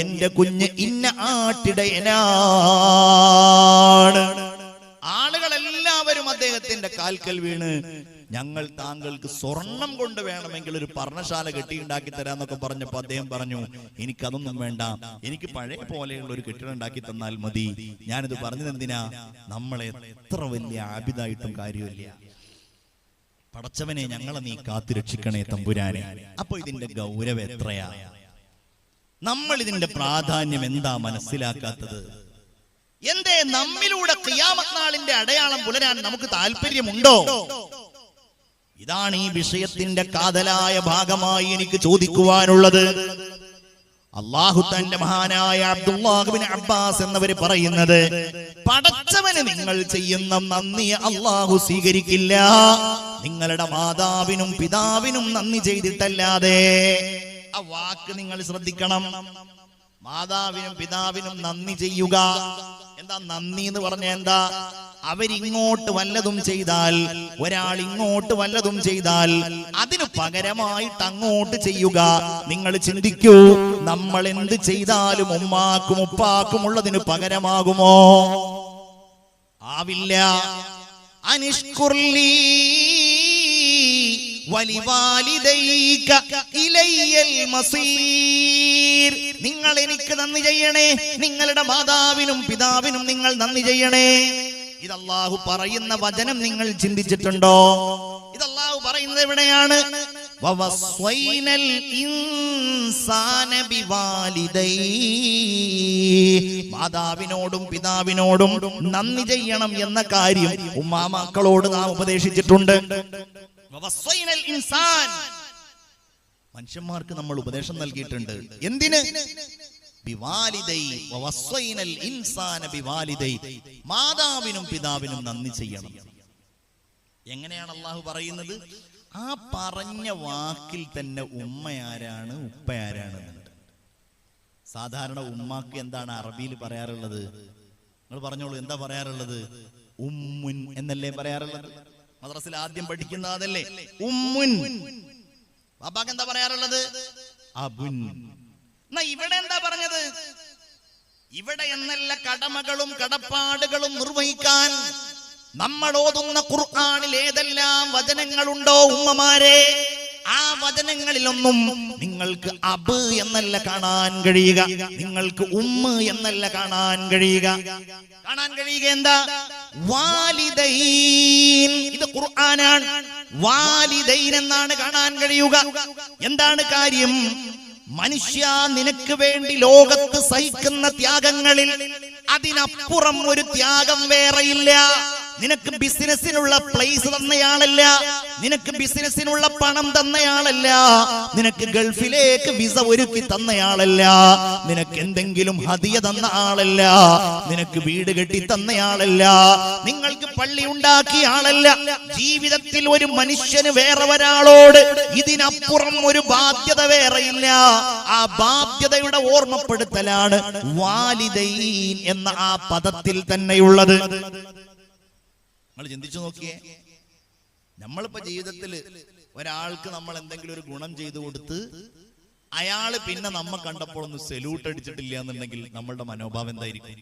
എന്റെ കുഞ്ഞ് ഇന്ന ആട്ടിടയനാണ്. ആളുകളെല്ലാവരും അദ്ദേഹത്തിന്റെ കാൽക്കൽ വീണ്, ഞങ്ങൾ താങ്കൾക്ക് സ്വർണം കൊണ്ട് വേണമെങ്കിൽ ഒരു പർണശാല കെട്ടിയുണ്ടാക്കി തരാന്നൊക്കെ പറഞ്ഞപ്പോ അദ്ദേഹം പറഞ്ഞു, എനിക്കതൊന്നും വേണ്ട, എനിക്ക് പഴയ പോലെയുള്ള ഒരു കെട്ടിടം ഉണ്ടാക്കി തന്നാൽ മതി. ഞാനിത് പറഞ്ഞതെന്തിനാ? നമ്മളെ എത്ര വലിയ ആബിദായിട്ടും കാര്യമില്ല. പടച്ചവനെ, ഞങ്ങളെ നീ കാത്തു രക്ഷിക്കണേ തമ്പുരാനെ. അപ്പൊ ഇതിന്റെ ഗൗരവം എത്രയാ? നമ്മൾ ഇതിന്റെ പ്രാധാന്യം എന്താ മനസ്സിലാക്കാത്തത്? എന്തേ നമ്മിലൂടെ ഖിയാമത്ത് നാളിന്റെ അടയാളം പുലരാൻ നമുക്ക് താല്പര്യമുണ്ടോ? ഇതാണ് ഈ വിഷയത്തിന്റെ കാതലായ ഭാഗമായി എനിക്ക് ചോദിക്കുവാനുള്ളത്. അല്ലാഹു തന്റെ മഹാനായ അബ്ദുല്ലാഹ് ഇബ്നു അബ്ബാസ് എന്നവര് പറയുന്നത്, പടച്ചവന് നിങ്ങൾ ചെയ്യുന്ന നന്ദി അല്ലാഹു സ്വീകരിക്കില്ല, നിങ്ങളുടെ മാതാവിനും പിതാവിനും നന്ദി ചെയ്തിട്ടല്ലാതെ. ആ വാക്ക് നിങ്ങൾ ശ്രദ്ധിക്കണം. മാതാവിനും പിതാവിനും നന്ദി ചെയ്യുക. എന്താ നന്ദി എന്ന് പറഞ്ഞ? എന്താ? അവരിങ്ങോട്ട് വല്ലതും ചെയ്താൽ, ഒരാൾ ഇങ്ങോട്ട് വല്ലതും ചെയ്താൽ അതിനു പകരമായിട്ട് അങ്ങോട്ട് ചെയ്യുക. നിങ്ങൾ ചിന്തിക്കൂ, നമ്മൾ എന്ത് ചെയ്താലും ഉമ്മാക്കും ഉപ്പാക്കും ഉള്ളതിന് പകരമാകുമോ? ആവില്ല. അനിഷ്കുർലി വലിവാലിദൈക ഇലയ്യൽ മസീർ. നിങ്ങൾ എനിക്ക് നന്ദി ചെയ്യണേ, നിങ്ങളുടെ മാതാവിനും പിതാവിനും നിങ്ങൾ നന്ദി ചെയ്യണേ. ഇത് അല്ലാഹു പറയുന്ന വചനം നിങ്ങൾ ചിന്തിച്ചിട്ടുണ്ടോ? ഇത് അല്ലാഹു പറയുന്നത് എവിടെയാണ്? വവസ്വൈനൽ ഇൻസാന ബിവാലിദൈഹി. മാതാവിനോടും പിതാവിനോടും നന്ദി ചെയ്യണം എന്ന കാര്യം ഉമ്മാമക്കളോട് നാം ഉപദേശിച്ചിട്ടുണ്ട്. വവസ്വൈനൽ ഇൻസാൻ, മനുഷ്യന്മാർക്ക് നമ്മൾ ഉപദേശം നൽകിയിട്ടുണ്ട്. എന്തിന്? മാതാവിനും പിതാവിനും നന്ദി ചെയ്യണം. എങ്ങനെയാണ് അള്ളാഹു പറയുന്നത്? ആ പറഞ്ഞ വാക്കിൽ തന്നെ ഉമ്മയാരാണ് ഉപ്പയാരാണ്. സാധാരണ ഉമ്മാക്ക് എന്താണ് അറബിയിൽ പറയാറുള്ളത്? നിങ്ങൾ പറഞ്ഞോളൂ, എന്താ പറയാറുള്ളത്? ഉമ്മുൻ എന്നല്ലേ പറയാറുള്ളത്? മദ്രസയിൽ ആദ്യം പഠിക്കുന്ന അതല്ലേ ഉമ്മുൻ. ബാപ്പാക്ക് എന്താ പറയാറുള്ളത്? അബുൻ. എന്നാ ഇവിടെ എന്താ പറഞ്ഞത്? ഇവിടെ എന്നല്ല, കടമകളും കടപ്പാടുകളും നിർവഹിക്കാൻ നമ്മൾ ഓതുന്ന ഖുർആനിൽ ഏതെല്ലാം വചനങ്ങളുണ്ടോ ഉമ്മമാരെ, ആ വചനങ്ങളിലൊന്നും നിങ്ങൾക്ക് അബ് എന്നല്ല കാണാൻ കഴിയുക, നിങ്ങൾക്ക് ഉമ്മ എന്നല്ല കാണാൻ കഴിയുക. കാണാൻ കഴിയുക എന്താ? വാലിദൈൻ. ഇത് ഖുർആനാണ്. വാലിദൈൻ എന്നാണ് കാണാൻ കഴിയുക. എന്താണ് കാര്യം? മനുഷ്യ, നിനക്ക് വേണ്ടി ലോകത്ത് സഹിക്കുന്ന ത്യാഗങ്ങളിൽ അതിനപ്പുറം ഒരു ത്യാഗം വേറെയില്ല. നിനക്ക് ബിസിനസ്സിനുള്ള പ്ലേസ് തന്നയാളല്ല, നിനക്ക് ബിസിനസ്സിനുള്ള പണം തന്നയാളല്ല, നിനക്ക് ഗൾഫിലേക്ക് വിസ ഒരുക്കി തന്നയാളല്ല, നിനക്ക് എന്തെങ്കിലും ഹദിയ തന്ന ആളല്ല, നിനക്ക് വീട് കെട്ടി തന്നയാളല്ല, നിങ്ങൾക്ക് പള്ളി ഉണ്ടാക്കിയ ആളല്ല. ജീവിതത്തിൽ ഒരു മനുഷ്യന് വേറെ ഒരാളോട് ഇതിനപ്പുറം ഒരു ബാധ്യത വേറെയില്ല. ആ ബാധ്യതയുടെ ഓർമ്മപ്പെടുത്തലാണ് വാലിദൈൻ എന്ന ആ പദത്തിൽ തന്നെയുള്ളത്. നിങ്ങൾ ചിന്തിച്ചു നോക്കിയേ, നമ്മളിപ്പോ ജീവിതത്തിൽ ഒരാൾക്ക് നമ്മൾ എന്തെങ്കിലും ഒരു ഗുണം ചെയ്തു കൊടുത്ത് അയാള് പിന്നെ നമ്മ കണ്ടപ്പോൾ ഒന്ന് സെല്യൂട്ട് അടിച്ചിട്ടില്ല എന്നുണ്ടെങ്കിൽ നമ്മളുടെ മനോഭാവം എന്തായിരിക്കും?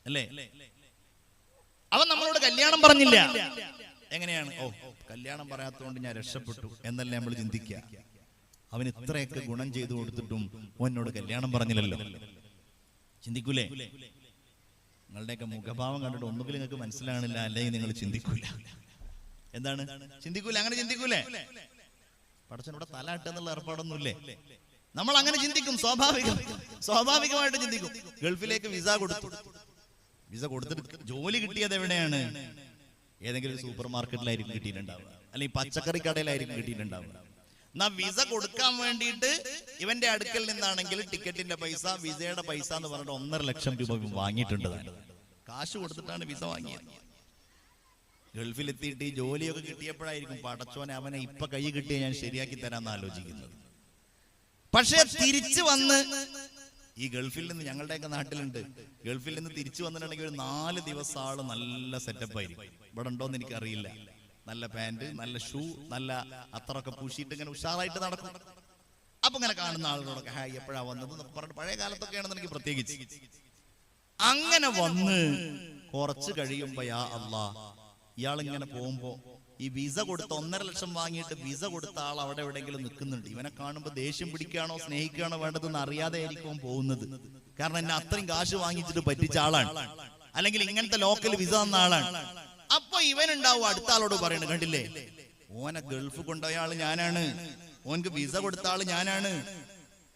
അല്ലേ? അവൻ നമ്മളോട് കല്യാണം പറഞ്ഞില്ല, എങ്ങനെയാണ്? ഓ, കല്യാണം പറയാത്തതുകൊണ്ട് ഞാൻ രക്ഷപ്പെട്ടു എന്നല്ലേ നമ്മൾ ചിന്തിക്കുക. അവൻ ഇത്രയൊക്കെ ഗുണം ചെയ്തു കൊടുത്തിട്ടും ഓനോട് കല്യാണം പറഞ്ഞില്ലല്ലോ. ചിന്തിക്കൂലേ? നിങ്ങളുടെയൊക്കെ മുഖഭാവം കണ്ടിട്ട് ഒന്നുകിൽ നിങ്ങൾക്ക് മനസ്സിലാണില്ല, അല്ലെങ്കിൽ നിങ്ങൾ ചിന്തിക്കൂല. എന്താണ് ചിന്തിക്കൂല? അങ്ങനെ ചിന്തിക്കൂലേ? പടച്ചവനോട് തലാട്ടെന്നുള്ള ഏർപ്പാടൊന്നുമില്ലേ? നമ്മൾ അങ്ങനെ ചിന്തിക്കും, സ്വാഭാവികമായിട്ട് ചിന്തിക്കും. ഗൾഫിലേക്ക് വിസ കൊടുത്തിട്ട് ജോലി കിട്ടിയത് എവിടെയാണ്? ഏതെങ്കിലും ഒരു സൂപ്പർ മാർക്കറ്റിലായിരിക്കും കിട്ടിയിട്ടുണ്ടാവുക, അല്ലെങ്കിൽ പച്ചക്കറി കടയിലായിരിക്കും കിട്ടിയിട്ടുണ്ടാവുക. എന്നാ വിസ കൊടുക്കാൻ വേണ്ടിയിട്ട് ഇവന്റെ അടുക്കൽ നിന്നാണെങ്കിൽ ടിക്കറ്റിന്റെ പൈസ, വിസയുടെ പൈസ എന്ന് പറഞ്ഞിട്ട് 1.5 ലക്ഷം രൂപ വാങ്ങിയിട്ടുണ്ട്. കാശ് കൊടുത്തിട്ടാണ് വിസ വാങ്ങിയത്. ഗൾഫിലെത്തിയിട്ട് ഈ ജോലിയൊക്കെ കിട്ടിയപ്പോഴായിരിക്കും പടച്ചോനെ അവനെ ഇപ്പൊ കൈ കിട്ടിയ ഞാൻ ശരിയാക്കി തരാമെന്ന് ആലോചിക്കുന്നത്. പക്ഷെ തിരിച്ചു വന്ന് ഈ ഗൾഫിൽ നിന്ന്, ഞങ്ങളുടെയൊക്കെ നാട്ടിലുണ്ട്, ഗൾഫിൽ നിന്ന് തിരിച്ചു വന്നിട്ടുണ്ടെങ്കിൽ ഒരു 4 ദിവസം ആള് നല്ല സെറ്റപ്പ് ആയിരിക്കും. ഇവിടെ ഉണ്ടോന്ന് എനിക്കറിയില്ല. നല്ല പാന്റ്, നല്ല ഷൂ, നല്ല അത്രയൊക്കെ പൂശിയിട്ട് ഇങ്ങനെ ഉഷാറായിട്ട് നടക്കും. അപ്പൊ ഇങ്ങനെ കാണുന്ന ആളുകളൊക്കെ ഹായ് എപ്പോഴാ വന്നത് എന്നൊക്കെ പറഞ്ഞിട്ട്, പഴയ കാലത്തൊക്കെയാണെന്ന് പ്രത്യേകിച്ച് അങ്ങനെ വന്ന് കുറച്ച് കഴിയുമ്പോ യാ അല്ലാ, ഇയാളിങ്ങനെ പോകുമ്പോ ഈ വിസ കൊടുത്ത 1.5 ലക്ഷം വാങ്ങിയിട്ട് വിസ കൊടുത്ത ആൾ അവിടെ എവിടെയെങ്കിലും നിൽക്കുന്നുണ്ട്. ഇവനെ കാണുമ്പോ ദേഷ്യം പിടിക്കുകയാണോ സ്നേഹിക്കുകയാണോ വേണ്ടതെന്ന് അറിയാതെ ആയിരിക്കും പോകുന്നത്. കാരണം എന്നെ അത്രയും കാശ് വാങ്ങിച്ചിട്ട് പറ്റിച്ച ആളാണ്, അല്ലെങ്കിൽ ഇങ്ങനത്തെ ലോക്കൽ വിസ തന്ന ആളാണ്. അപ്പൊ ഇവനുണ്ടാവും അടുത്ത ആളോട് പറയുന്നത്, കണ്ടില്ലേ ഓനെ ഗൾഫ് കൊണ്ടുപോയ ആള് ഞാനാണ്, ഓനക്ക് വിസ കൊടുത്ത ആള് ഞാനാണ്,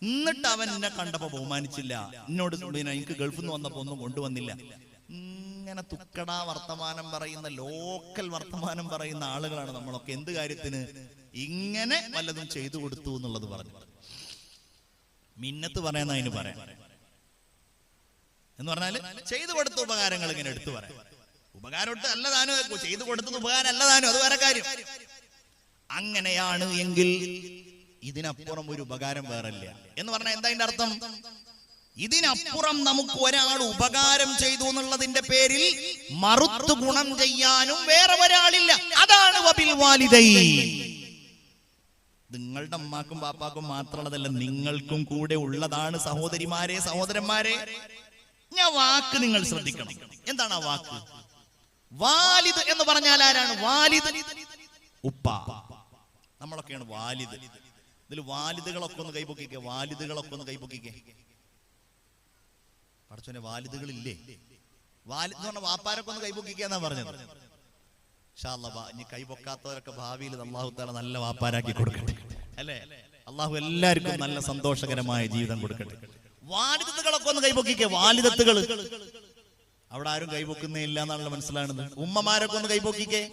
എന്നിട്ട് അവൻ എന്നെ കണ്ടപ്പോ ബഹുമാനിച്ചില്ല, എന്നോട് എനിക്ക് ഗൾഫിൽ നിന്ന് വന്നപ്പോ ഒന്നും കൊണ്ടുവന്നില്ല. ഇങ്ങനെ തുക്കടാ വർത്തമാനം പറയുന്ന, ലോക്കൽ വർത്തമാനം പറയുന്ന ആളുകളാണ് നമ്മളൊക്കെ. എന്ത് കാര്യത്തിന്? ഇങ്ങനെ വല്ലതും ചെയ്തു കൊടുത്തു എന്നുള്ളത് പറഞ്ഞു മിന്നത്ത് പറയുന്ന അതിന് പറയാം എന്ന് പറഞ്ഞാല് ചെയ്തു കൊടുത്ത ഉപകാരങ്ങൾ ഇങ്ങനെ എടുത്തു പറയാം. ഉപകാരം അല്ലതാനോ, ചെയ്തു കൊടുത്തത് ഉപകാരം അല്ലതാനോ, അത് വേറെ കാര്യം. അങ്ങനെയാണ് എങ്കിൽ ഇതിനപ്പുറം ഒരു ഉപകാരം വേറല്ല എന്ന് പറഞ്ഞാൽ എന്താ അതിന്റെ അർത്ഥം? ഇതിനപ്പുറം നമുക്ക് ഒരാൾ ഉപകാരം ചെയ്തു എന്നുള്ളതിന്റെ പേരിൽ മറുത്തു ഗുണം ചെയ്യാനും വേറെ ഒരാളില്ല. അതാണ് വബിൽ വാലിദൈൻ. നിങ്ങളുടെ അമ്മാക്കും പാപ്പാക്കും മാത്രമുള്ളതല്ല, നിങ്ങൾക്കും കൂടെ ഉള്ളതാണ്. സഹോദരിമാരെ, സഹോദരന്മാരെ, ഞാൻ വാക്ക് നിങ്ങൾ ശ്രദ്ധിക്കണം. എന്താണ് ആ വാക്ക്? വാലിദ് എന്ന് പറഞ്ഞാൽ ആരാണ്? വാലിദ് ഉപ്പ. നമ്മളൊക്കെയാണ് വാലിദ്. ഇതിൽ വാലിദുകളൊക്കെ ഒന്ന് കൈപൊക്കിക്കേ, വാലിദുകളൊക്കെ ഒന്ന് കൈപൊക്കിക്കേ. പടച്ചോനെ, വാലിദുകളില്ലേ? വാലിദ് എന്ന് പറഞ്ഞാൽ വാപ്പാരൊക്കെ ഒന്ന് കൈപൊക്കിക്കാന്നാ പറഞ്ഞത്. ഇൻഷാ അല്ലാഹ് ഇനി കൈപൊക്കാത്തവരൊക്കെ ഭാവിയിൽ അല്ലാഹു തആല നല്ല വാപ്പാരാക്കി കൊടുക്കട്ടെ, അല്ലേ? അല്ലാഹു എല്ലാവർക്കും നല്ല സന്തോഷകരമായ ജീവിതം കൊടുക്കട്ടെ. വാലിദത്തുകളൊക്കെ ഒന്ന് കൈപൊക്കിക്കേ. വാലിദത്തുകൾ അവിടെ ആരും കൈപൊക്കുന്നേ ഇല്ല എന്നാണല്ലോ മനസ്സിലാകുന്നത്. ഉമ്മമാരൊക്കെ ഒന്ന് കൈപൊക്കിക്കേ.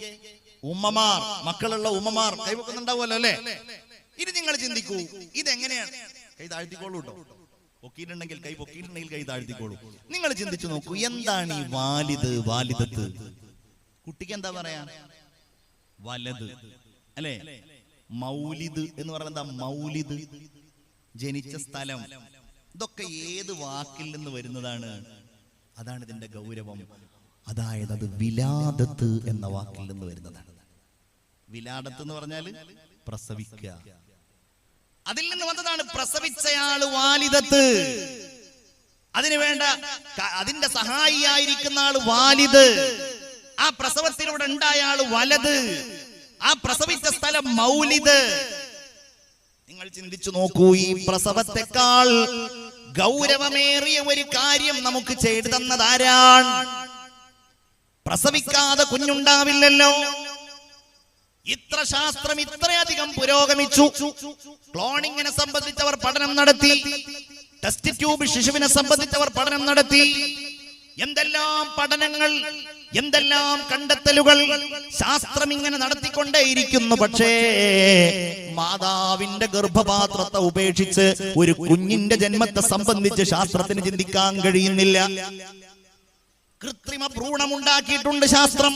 ഉമ്മമാർ, മക്കളുള്ള ഉമ്മമാർ കൈപൊക്കുന്നുണ്ടാവുമല്ലോ, അല്ലേ? ഇനി നിങ്ങൾ ചിന്തിക്കൂ, ഇതെങ്ങനെയാണ്? കൈ താഴ്ത്തിക്കോളൂ കേട്ടോ. പൊക്കിയിട്ടുണ്ടെങ്കിൽ കൈ പൊക്കിയിട്ടുണ്ടെങ്കിൽ കൈ താഴ്ത്തിക്കോളൂ. നിങ്ങൾ ചിന്തിച്ചു നോക്കൂ, എന്താണ് ഈ വാലിദ്, വാലിദത്ത്? കുട്ടിക്ക് എന്താ പറയാ? വലത്, അല്ലേ? മൗലിദ് എന്ന് പറയുന്നത് എന്താ? മൗലിദ്, ജനിച്ച സ്ഥലം. ഇതൊക്കെ ഏത് വാക്കിൽ നിന്ന് വരുന്നതാണ്? അതാണ് ഇതിന്റെ ഗൗരവം. അതായത് അത് വിലാദത്ത് എന്ന വാക്കിൽ നിന്ന് വരുന്നതാണ്. വിലാദത്ത് എന്ന് പറഞ്ഞാൽ പ്രസവിക്കുക. അതിൽ നിന്ന് വന്നതാണ് പ്രസവിച്ചയാള് വാലിദത്ത്. അതിനു വേണ്ട അതിന്റെ സഹായിയായിരിക്കുന്ന ആള് വാലിദ്. ആ പ്രസവത്തിലൂടെ ഉണ്ടായ ആള് വലത്. ആ പ്രസവിച്ച സ്ഥലം മൗലിദ്. നിങ്ങൾ ചിന്തിച്ചു നോക്കൂ, ഈ പ്രസവത്തെക്കാൾ ഗൗരവമേറിയ ഒരു കാര്യം നമുക്ക് ചെയ്തു തന്നത് ആരാണ്? പ്രസവിക്കാതെ കുഞ്ഞുണ്ടാവില്ലല്ലോ. ഇത്ര ശാസ്ത്രം ഇത്രയധികം പുരോഗമിച്ചു. ക്ലോണിങ്ങിനെ സംബന്ധിച്ചവർ പഠനം നടത്തി, ടെസ്റ്റ് ട്യൂബ് ശിശുവിനെ സംബന്ധിച്ചവർ പഠനം നടത്തി. എന്തെല്ലാം പഠനങ്ങൾ, എന്തെല്ലാം കണ്ടെത്തലുകൾ ശാസ്ത്രം ഇങ്ങനെ നടത്തിക്കൊണ്ടേയിരിക്കുന്നു. പക്ഷേ മാതാവിന്റെ ഗർഭപാത്രത്തെ ഉപേക്ഷിച്ച് ഒരു കുഞ്ഞിന്റെ ജന്മത്തെ സംബന്ധിച്ച് ശാസ്ത്രത്തിന് ചിന്തിക്കാൻ കഴിയുന്നില്ല. കൃത്രിമ ഭ്രൂണമുണ്ടാക്കിയിട്ടുണ്ട് ശാസ്ത്രം.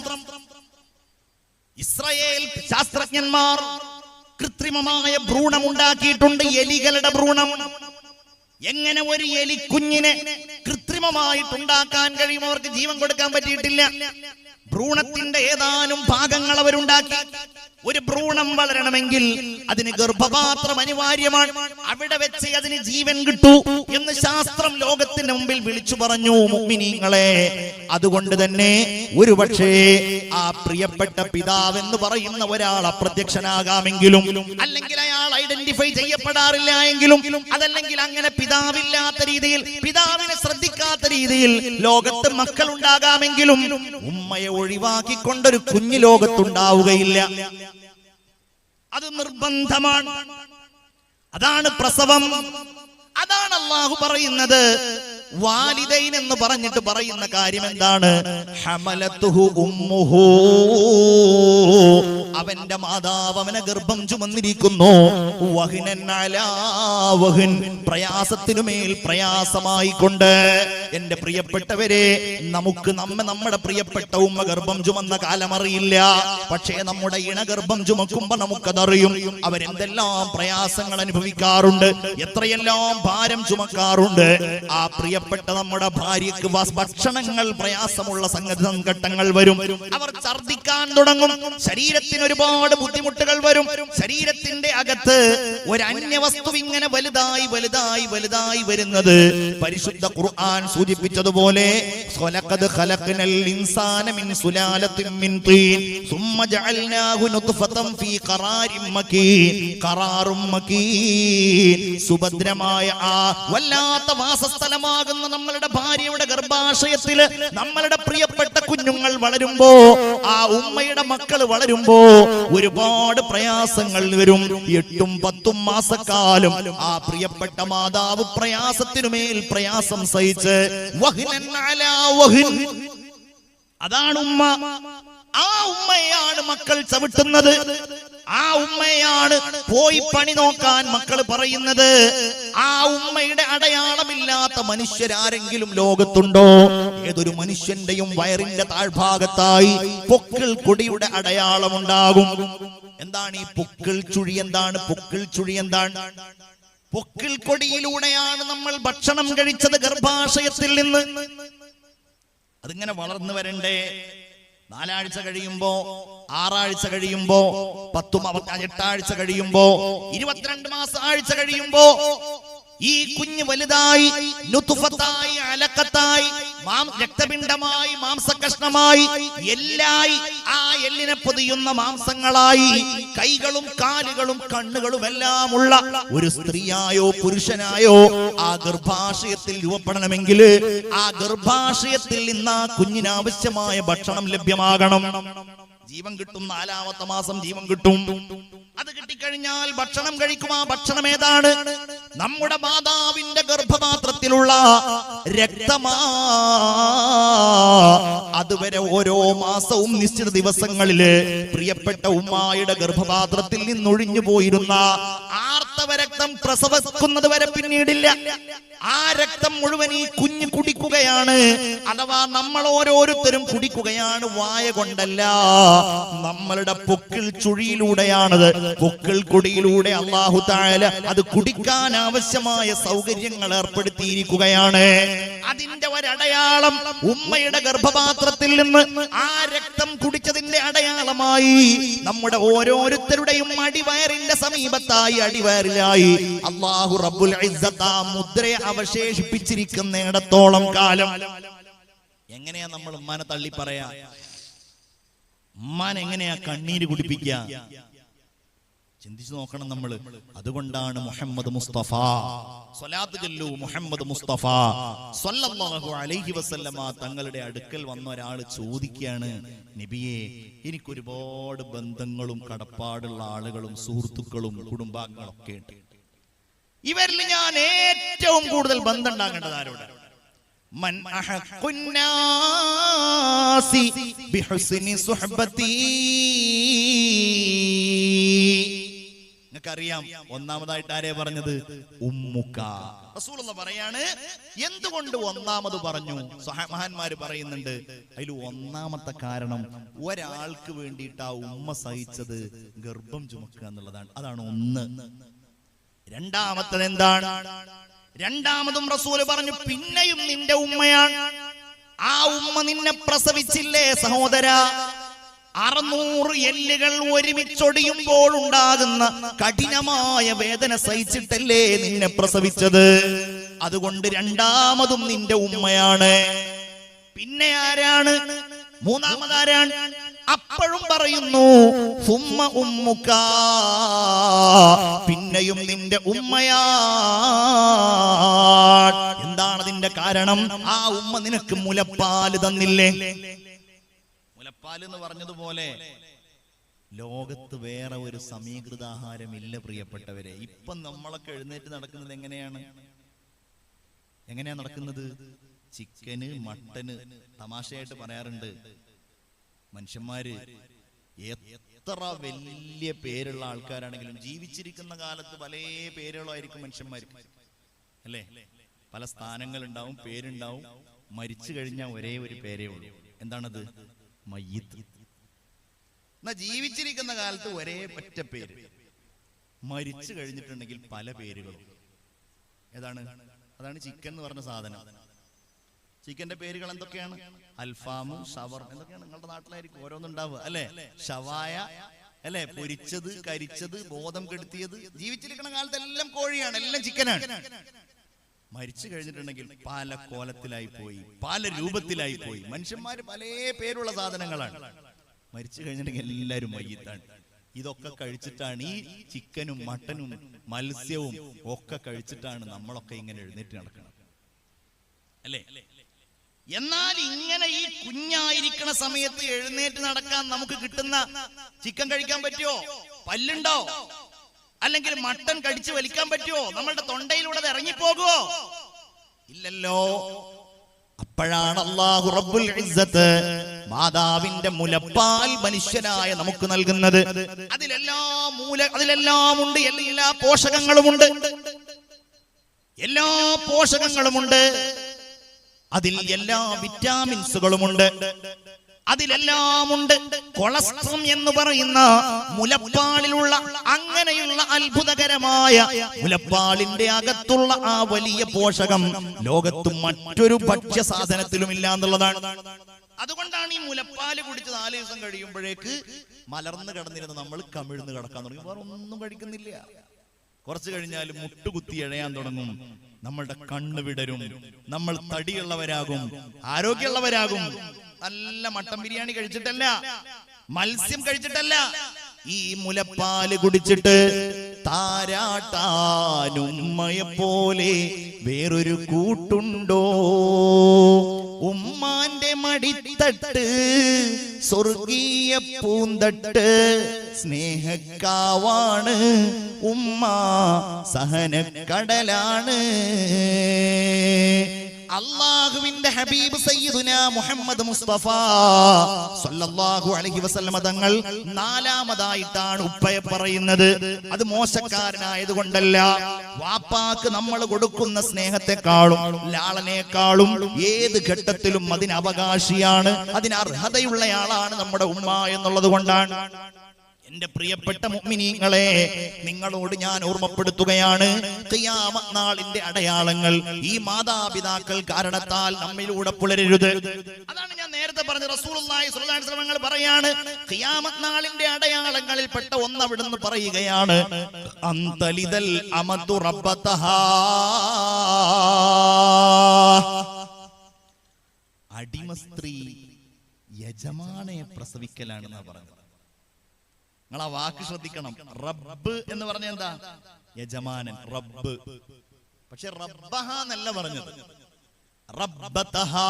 ഇസ്രായേൽ ശാസ്ത്രജ്ഞന്മാർ കൃത്രിമമായ ഭ്രൂണമുണ്ടാക്കിയിട്ടുണ്ട്, എലികളുടെ ഭ്രൂണം. എങ്ങനെ ഒരു എലിക്കുഞ്ഞിനെ കൃത്രിമമായിട്ടുണ്ടാക്കാൻ കഴിയും? അവർക്ക് ജീവൻ കൊടുക്കാൻ പറ്റിയിട്ടില്ല. ഭ്രൂണത്തിന്റെ ഏതാനും ഭാഗങ്ങൾ അവരുണ്ടാക്കി. ഒരു ഭ്രൂണം വളരണമെങ്കിൽ അതിന് ഗർഭപാത്രം അനിവാര്യമാണ്. അവിടെ വെച്ച് അതിന് ജീവൻ കിട്ടൂ എന്ന് ശാസ്ത്രം ലോകത്തിന്റെ മുമ്പിൽ വിളിച്ചു പറഞ്ഞു. മുഅ്മിനീങ്ങളെ, അതുകൊണ്ട് തന്നെ ഒരുപക്ഷേ ആ പ്രിയപ്പെട്ട പിതാവ് എന്ന് പറയുന്ന ഒരാൾ അപ്രത്യക്ഷനാകാമെങ്കിലും, അല്ലെങ്കിൽ അയാൾ ഐഡന്റിഫൈ ചെയ്യപ്പെടാറില്ല എങ്കിലും, അതല്ലെങ്കിൽ അങ്ങനെ പിതാവില്ലാത്ത രീതിയിൽ, പിതാവിനെ ശ്രദ്ധിക്കാത്ത രീതിയിൽ ലോകത്ത് മക്കൾ ഉണ്ടാകാമെങ്കിലും ഉമ്മയെ ഒഴിവാക്കിക്കൊണ്ടൊരു കുഞ്ഞു ലോകത്തുണ്ടാവുകയില്ല. അത് നിർബന്ധമാണ്. അതാണ് പ്രസവം. അതാണ് അല്ലാഹു പറയുന്നത്. വാലിദൈൻ എന്ന് പറഞ്ഞിട്ട് പറയുന്ന കാര്യം എന്താണ്? ഹമലതുഹു ഉമ്മുഹു, അവന്റെ മാതാവ് അവനെ ഗർഭം ചുമന്നിരിക്കുന്നു. വഹ്നൻ അലാ വഹ്ൻ, പ്രയാസത്തിനുമേൽ പ്രയാസമായിക്കൊണ്ട്. എന്റെ പ്രിയപ്പെട്ടവരെ, നമുക്ക് നമ്മുടെ പ്രിയപ്പെട്ട ഉമ്മ ഗർഭം ചുമന്ന കാലം അറിയില്ല. പക്ഷേ നമ്മുടെ ഇണഗർഭം ചുമക്കുമ്പോ നമുക്കതറിയും. അവരെന്തെല്ലാം പ്രയാസങ്ങൾ അനുഭവിക്കാറുണ്ട്, എത്രയെല്ലാം ഭാരം ചുമക്കാറുണ്ട്. ആ പ്രിയപ്പെട്ട നമ്മുടെ ഭാര്യക്ക് ഭക്ഷണങ്ങൾ പ്രയാസമുള്ള സംഘട്ടങ്ങൾ വരും. അവർ ഛർദ്ദിക്കാൻ തുടങ്ങും. ശരീരത്തിന് ഒരുപാട് ബുദ്ധിമുട്ടുകൾ വരും. ശരീരത്തിന്റെ അകത്ത് ഒരു അന്യവസ്തു ഇങ്ങനെ വലുതായി വലുതായി വലുതായി വരുന്നത് പരിശുദ്ധ ഖുർആൻ സൂചിപ്പിച്ചതുപോലെ ഖലഖദ് ഖലഖ്നൽ ഇൻസാന മിൻ സുലാലത്തിൻ മിൻ തീൻ സുമ്മ ജഅൽനാഹു നുത്ഫതൻ ഫീ ഖറാരിൻ മകീൻ. ഖറാറും മകീൻ, സുഭദ്രമായ ആ വല്ലാത്ത വാസസ്ഥലമാകുന്ന നമ്മളുടെ ഭാര്യയുടെ ഗർഭാശയത്തില് നമ്മളുടെ പ്രിയപ്പെട്ട കുഞ്ഞുങ്ങൾ വളരുമ്പോ, ആ ഉമ്മയുടെ മക്കൾ വളരുമ്പോ ഒരുപാട് പ്രയാസങ്ങൾ വരും. 8-10 മാസക്കാലം ആ പ്രിയപ്പെട്ട മാതാവ് പ്രയാസത്തിനുമേൽ പ്രയാസം സഹിച്ച് വഹ്നൻ അലാ വഹ്ൻ. അതാണ് ഉമ്മ. ആ ഉമ്മയാണ് മക്കൾ ചവിട്ടുന്നത്. ആ ഉമ്മയാണ് പോയി പണി നോക്കാൻ മക്കൾ പറയുന്നത്. ആ ഉമ്മയുടെ അടയാളമില്ലാത്ത മനുഷ്യരാരെങ്കിലും ലോകത്തുണ്ടോ? ഏതൊരു മനുഷ്യന്റെയും വയറിന്റെ താഴ്ഭാഗത്തായി പൊക്കിൾ കൊടിയുടെ അടയാളമുണ്ടാകും. എന്താണ് ഈ പൊക്കിൾ ചുഴി? എന്താണ് പൊക്കിൾ ചുഴി? എന്താണ്? പൊക്കിൾ കൊടിയിലൂടെയാണ് നമ്മൾ ഭക്ഷണം കഴിച്ചത് ഗർഭാശയത്തിൽ നിന്ന്. അതിങ്ങനെ വളർന്നു വരണ്ടേ? 4 ആഴ്ച കഴിയുമ്പോ, 6 ആഴ്ച കഴിയുമ്പോ, 8 ആഴ്ച കഴിയുമ്പോ, 22 മാസം ആഴ്ച കഴിയുമ്പോ ഈ കുഞ്ഞ് വലുതായി നുത്ഫത്തായി, അലക്കത്തായി, രക്തപിണ്ഡമായി, മാംസകഷ്ണമായി, എല്ലായി, ആ എല്ലിനെ പൊതിയുന്ന മാംസങ്ങളായി, കൈകളും കാലുകളും കണ്ണുകളും എല്ലാം ഉള്ള ഒരു സ്ത്രീയായോ പുരുഷനായോ ആ ഗർഭാശയത്തിൽ രൂപപ്പെടണമെങ്കിൽ ആ ഗർഭാശയത്തിൽ നിന്ന് ആ കുഞ്ഞിന് ആവശ്യമായ ഭക്ഷണം ലഭ്യമാകണം. ജീവൻ കിട്ടും. 4-ാമത്തെ മാസം ജീവൻ കിട്ടും. അത് കിട്ടിക്കഴിഞ്ഞാൽ ഭക്ഷണം കഴിക്കും. ആ ഭക്ഷണം ഏതാണ്? നമ്മുടെ മാതാവിന്റെ ഗർഭപാത്രത്തിലുള്ള രക്തമാ. അതുവരെ ഓരോ മാസവും നിശ്ചിത ദിവസങ്ങളില് പ്രിയപ്പെട്ട ഉമ്മായുടെ ഗർഭപാത്രത്തിൽ നിന്നൊഴിഞ്ഞു പോയിരുന്ന ആർത്തവ രക്തം പ്രസവിക്കുന്നത് വരെ പിന്നീടില്ല. ആ രക്തം മുഴുവൻ ഈ കുഞ്ഞ് കുടിക്കുകയാണ്. അഥവാ നമ്മൾ ഓരോരുത്തരും കുടിക്കുകയാണ്. വായ കൊണ്ടല്ല, നമ്മളുടെ പൊക്കിൾ ചുഴിയിലൂടെയാണത്. പൊക്കിൾ കൊടിയിലൂടെ അല്ലാഹു തആല അത് കുടിക്കാൻ ആവശ്യമായ സൗകര്യങ്ങൾ ഏർപ്പെടുത്തിയിരിക്കുകയാണ്. അതിന്റെ ഒരടയാളം ഉമ്മയുടെ ഗർഭപാത്രത്തിൽ നിന്ന് ആ രക്തം കുടിച്ചതിന്റെ അടയാളമായി നമ്മുടെ ഓരോരുത്തരുടെയും അടിവയറിന്റെ സമീപത്തായി അടിവയറിലായി അല്ലാഹു റബ്ബുൽ ഇസ്സത്ത് ആ മുദ്രയെ അവശേഷിപ്പിച്ചിരിക്കുന്നിടത്തോളം കാലം. എങ്ങനെയാ നമ്മൾ ഉമ്മാനെ തള്ളി പറയാ? ഉമ്മാൻ എങ്ങനെയാ കണ്ണീര് കുടിപ്പിക്കുക? ചിന്തിച്ചു നോക്കണം നമ്മൾ. അതുകൊണ്ടാണ് മുഹമ്മദ് മുസ്തഫ സ്വലാത്ത് ചൊല്ലൂ മുഹമ്മദ് മുസ്തഫ സ്വല്ലല്ലാഹു അലൈഹി വസല്ലമ തങ്ങളുടെ അടുക്കൽ വന്ന ഒരാൾ ചോദിക്കുകയാണ്, നബിയെ, എനിക്കൊരുപാട് ബന്ധങ്ങളും കടപ്പാടുള്ള ആളുകളും സുഹൃത്തുക്കളും കുടുംബാംഗങ്ങളും ഒക്കെ ഉണ്ട്. ഇവരിൽ ഞാൻ ഏറ്റവും കൂടുതൽ ബന്ധം ഉണ്ടാകേണ്ടത് ആരോട്? മൻ അഹഖുന്നാസി ബിഹുസ്നി സുഹ്ബതി. നിങ്ങൾക്കറിയാം ഒന്നാമതായിട്ട് ആരെ പറഞ്ഞത്? ഉമ്മുക. റസൂലുള്ളാഹി പറയാണ്, എന്തുകൊണ്ട് ഒന്നാമത് പറഞ്ഞു? മഹാന്മാര് പറയുന്നുണ്ട്, അതിൽ ഒന്നാമത്തെ കാരണം ഒരാൾക്ക് വേണ്ടിയിട്ട് ആ ഉമ്മ സഹിച്ചത് ഗർഭം ചുമക്കുക എന്നുള്ളതാണ്. അതാണ് ഒന്ന്. രണ്ടാമത്തത് എന്താണ്? രണ്ടാമതും റസൂല് പറഞ്ഞു, പിന്നെയും നിന്റെ ഉമ്മയാണ്. ആ ഉമ്മ നിന്നെ പ്രസവിച്ചില്ലേ സഹോദര? 600 എല്ലുകൾ ഒരുമിച്ചൊടിയുമ്പോൾ ഉണ്ടാകുന്ന കഠിനമായ വേദന സഹിച്ചിട്ടല്ലേ നിന്നെ പ്രസവിച്ചത്. അതുകൊണ്ട് രണ്ടാമതും നിന്റെ ഉമ്മയാണ്. പിന്നെ ആരാണ്? മൂന്നാമതാരാണ്? അപ്പോഴും പറയുന്നു, ഉമ്മ ഉമ്മുക, പിന്നെയും നിന്റെ ഉമ്മയാ. എന്താണ് അതിന്റെ കാരണം? ആ ഉമ്മ നിനക്ക് മുലപ്പാല് തന്നില്ലേ? മുലപ്പാല് എന്ന് പറഞ്ഞതുപോലെ ലോകത്ത് വേറെ ഒരു സമീകൃതാഹാരമില്ല പ്രിയപ്പെട്ടവരെ. ഇപ്പം നമ്മളൊക്കെ എഴുന്നേറ്റ് നടക്കുന്നത് എങ്ങനെയാണ് നടക്കുന്നത്? ചിക്കന്, മട്ടന്. തമാശയായിട്ട് പറയാറുണ്ട് മനുഷ്യന്മാര് എത്ര വലിയ പേരുള്ള ആൾക്കാരാണെങ്കിലും ജീവിച്ചിരിക്കുന്ന കാലത്ത് പല പേരുകളായിരിക്കും മനുഷ്യന്മാർക്ക്, അല്ലേ? പല സ്ഥാനങ്ങളുണ്ടാവും, പേരുണ്ടാവും. മരിച്ചു കഴിഞ്ഞാൽ ഒരേ ഒരു പേരേ ഉള്ളൂ. എന്താണത്? മയ്യിത്ത്. എന്നാ ജീവിച്ചിരിക്കുന്ന കാലത്ത് ഒരേ ഒറ്റ പേര്, മരിച്ചു കഴിഞ്ഞിട്ടുണ്ടെങ്കിൽ പല പേരുകളും. ഏതാണ്? അതാണ് ചിക്കൻ എന്ന് പറഞ്ഞ സാധനം. ചിക്കന്റെ പേരുകൾ എന്തൊക്കെയാണ്? അൽഫാം, ഷവർ, എന്തൊക്കെയാണ്? നിങ്ങളുടെ നാട്ടിലായിരിക്കും ഓരോന്നുണ്ടാവുക, അല്ലെ? ഷവായ, അല്ലെ? പൊരിച്ചത്, കരിച്ചത്, ബോധം കെടുത്തിയത്. ജീവിച്ചിരിക്കുന്ന കാലത്ത് എല്ലാം കോഴിയാണ്, എല്ലാം ചിക്കനാണ്. മരിച്ചു കഴിഞ്ഞിട്ടുണ്ടെങ്കിൽ പല കോലത്തിലായി പോയി, പല രൂപത്തിലായി പോയി. മനുഷ്യന്മാര് പല പേരുള്ള സാധനങ്ങളാണ്. മരിച്ചു കഴിഞ്ഞിട്ടുണ്ടെങ്കിൽ എല്ലാവരും മയ്യിത്താണ്. ഇതൊക്കെ കഴിച്ചിട്ടാണ്, ഈ ചിക്കനും മട്ടനും മത്സ്യവും ഒക്കെ കഴിച്ചിട്ടാണ് നമ്മളൊക്കെ ഇങ്ങനെ എഴുന്നേറ്റ് നടക്കുന്നത്, അല്ലേ? എന്നാൽ ഇങ്ങനെ ഈ കുഞ്ഞായിരിക്കുന്ന സമയത്ത് എഴുന്നേറ്റ് നടക്കാൻ നമുക്ക് കിട്ടുന്ന ചിക്കൻ കഴിക്കാൻ പറ്റുമോ? പല്ലുണ്ടോ? അല്ലെങ്കിൽ മട്ടൻ കടിച്ചു വലിക്കാൻ പറ്റുമോ? നമ്മളുടെ തൊണ്ടയിലൂടെ അത് ഇറങ്ങിപ്പോകുമോ? ഇല്ലല്ലോ. അപ്പോഴാണ് അല്ലാഹു റബ്ബുൽ ഇസ്സത്ത് മാതാവിന്റെ മുലപ്പാൽ മനുഷ്യനായ നമുക്ക് നൽകുന്നത്. അതിലെല്ലാം ഉണ്ട്, എല്ലാ പോഷകങ്ങളുമുണ്ട്, എല്ലാ പോഷകങ്ങളുമുണ്ട്. അതിൽ എല്ലാ വിറ്റാമിൻസുകളുമുണ്ട്, അതിലെല്ലാമുണ്ട്. കൊളസ്ട്രോൾ എന്ന് പറയുന്ന മുലപ്പാലിലുള്ള അങ്ങനെയുള്ള അത്ഭുതകരമായ മുലപ്പാലിന്റെ അകത്തുള്ള ആ വലിയ പോഷകം ലോകത്ത് മറ്റൊരു ഭക്ഷ്യ സാധനത്തിലും ഇല്ല എന്നുള്ളതാണ്. അതുകൊണ്ടാണ് ഈ മുലപ്പാല് കുടിച്ച് 4 ദിവസം കഴിയുമ്പോഴേക്ക് മലർന്ന് കിടന്നിരുന്ന് നമ്മൾ കമിഴ്ന്ന് കിടക്കാൻ തുടങ്ങി. വേറെ ഒന്നും കഴിക്കുന്നില്ല. കുറച്ചു കഴിഞ്ഞാൽ മുട്ടുകുത്തി എഴയാൻ തുടങ്ങും, നമ്മളുടെ കണ്ണ് വിടരും, നമ്മൾ തടിയുള്ളവരാകും, ആരോഗ്യമുള്ളവരാകും. നല്ല മട്ടൻ ബിരിയാണി കഴിച്ചിട്ടല്ല, മത്സ്യം കഴിച്ചിട്ടല്ല, ഈ മുലപ്പാല് കുടിച്ചിട്ട് താരാട്ടാനുമ്മയെ പോലെ വേറൊരു കൂട്ടുണ്ടോ? ഉമ്മാന്റെ മടിത്തട്ട് സ്വർഗീയ പൂന്തട്ട്, സ്നേഹക്കാവാണ് ഉമ്മ, സഹനക്കടലാണ്. അല്ലാഹുവിന്റെ ഹബീബ് സയ്യിദുനാ മുഹമ്മദ് മുസ്തഫ സല്ലല്ലാഹു അലൈഹി വസല്ലം തങ്ങൾ 4-മതായിട്ടാണ് ഉപ്പയെ പറയുന്നത്. അത് മോശക്കാരനായതുകൊണ്ടല്ല, വാപ്പാക്ക് നമ്മൾ കൊടുക്കുന്ന സ്നേഹത്തെക്കാളും ലാളനേക്കാളും ഏത് ഘട്ടത്തിലും അതിന് അവകാശിയാണ്, അതിന് അർഹതയുള്ളയാളാണ് നമ്മുടെ ഉമ്മ എന്നുള്ളത് കൊണ്ടാണ്. എന്റെ പ്രിയപ്പെട്ട മുഅ്മിനീങ്ങളെ, നിങ്ങളോട് ഞാൻ ഓർമ്മപ്പെടുത്തുകയാണ്, ഖിയാമത്ത് നാളിന്റെ അടയാളങ്ങൾ ഈ മാതാപിതാക്കൾ കാരണത്താൽ നമ്മിലൂടെ പുലരരുത്. അതാണ് ഞാൻ നേരത്തെ പറഞ്ഞ റസൂലുള്ളാഹി സ്വല്ലല്ലാഹു അലൈഹി വസല്ലം പറയാണ്, ഖിയാമത്ത് നാളിന്റെ അടയാളങ്ങളിൽ പെട്ട ഒന്ന് അവിടുന്ന് പറയുകയാണ്, അന്തലിദൽ അമതു റബ്ബതഹാ, അടിമ സ്ത്രീ യജമാനെ പ്രസവിക്കലാണെന്നാ പറഞ്ഞത്. നിങ്ങൾ ആ വാക്ക് ശ്രദ്ധിക്കണം. റബ്ബ് എന്ന് പറഞ്ഞ എന്താ? യജമാനൻ, റബ്ബ്. പക്ഷെ റബ്ബഹ എന്നല്ല പറഞ്ഞത്, റബ്ബതഹാ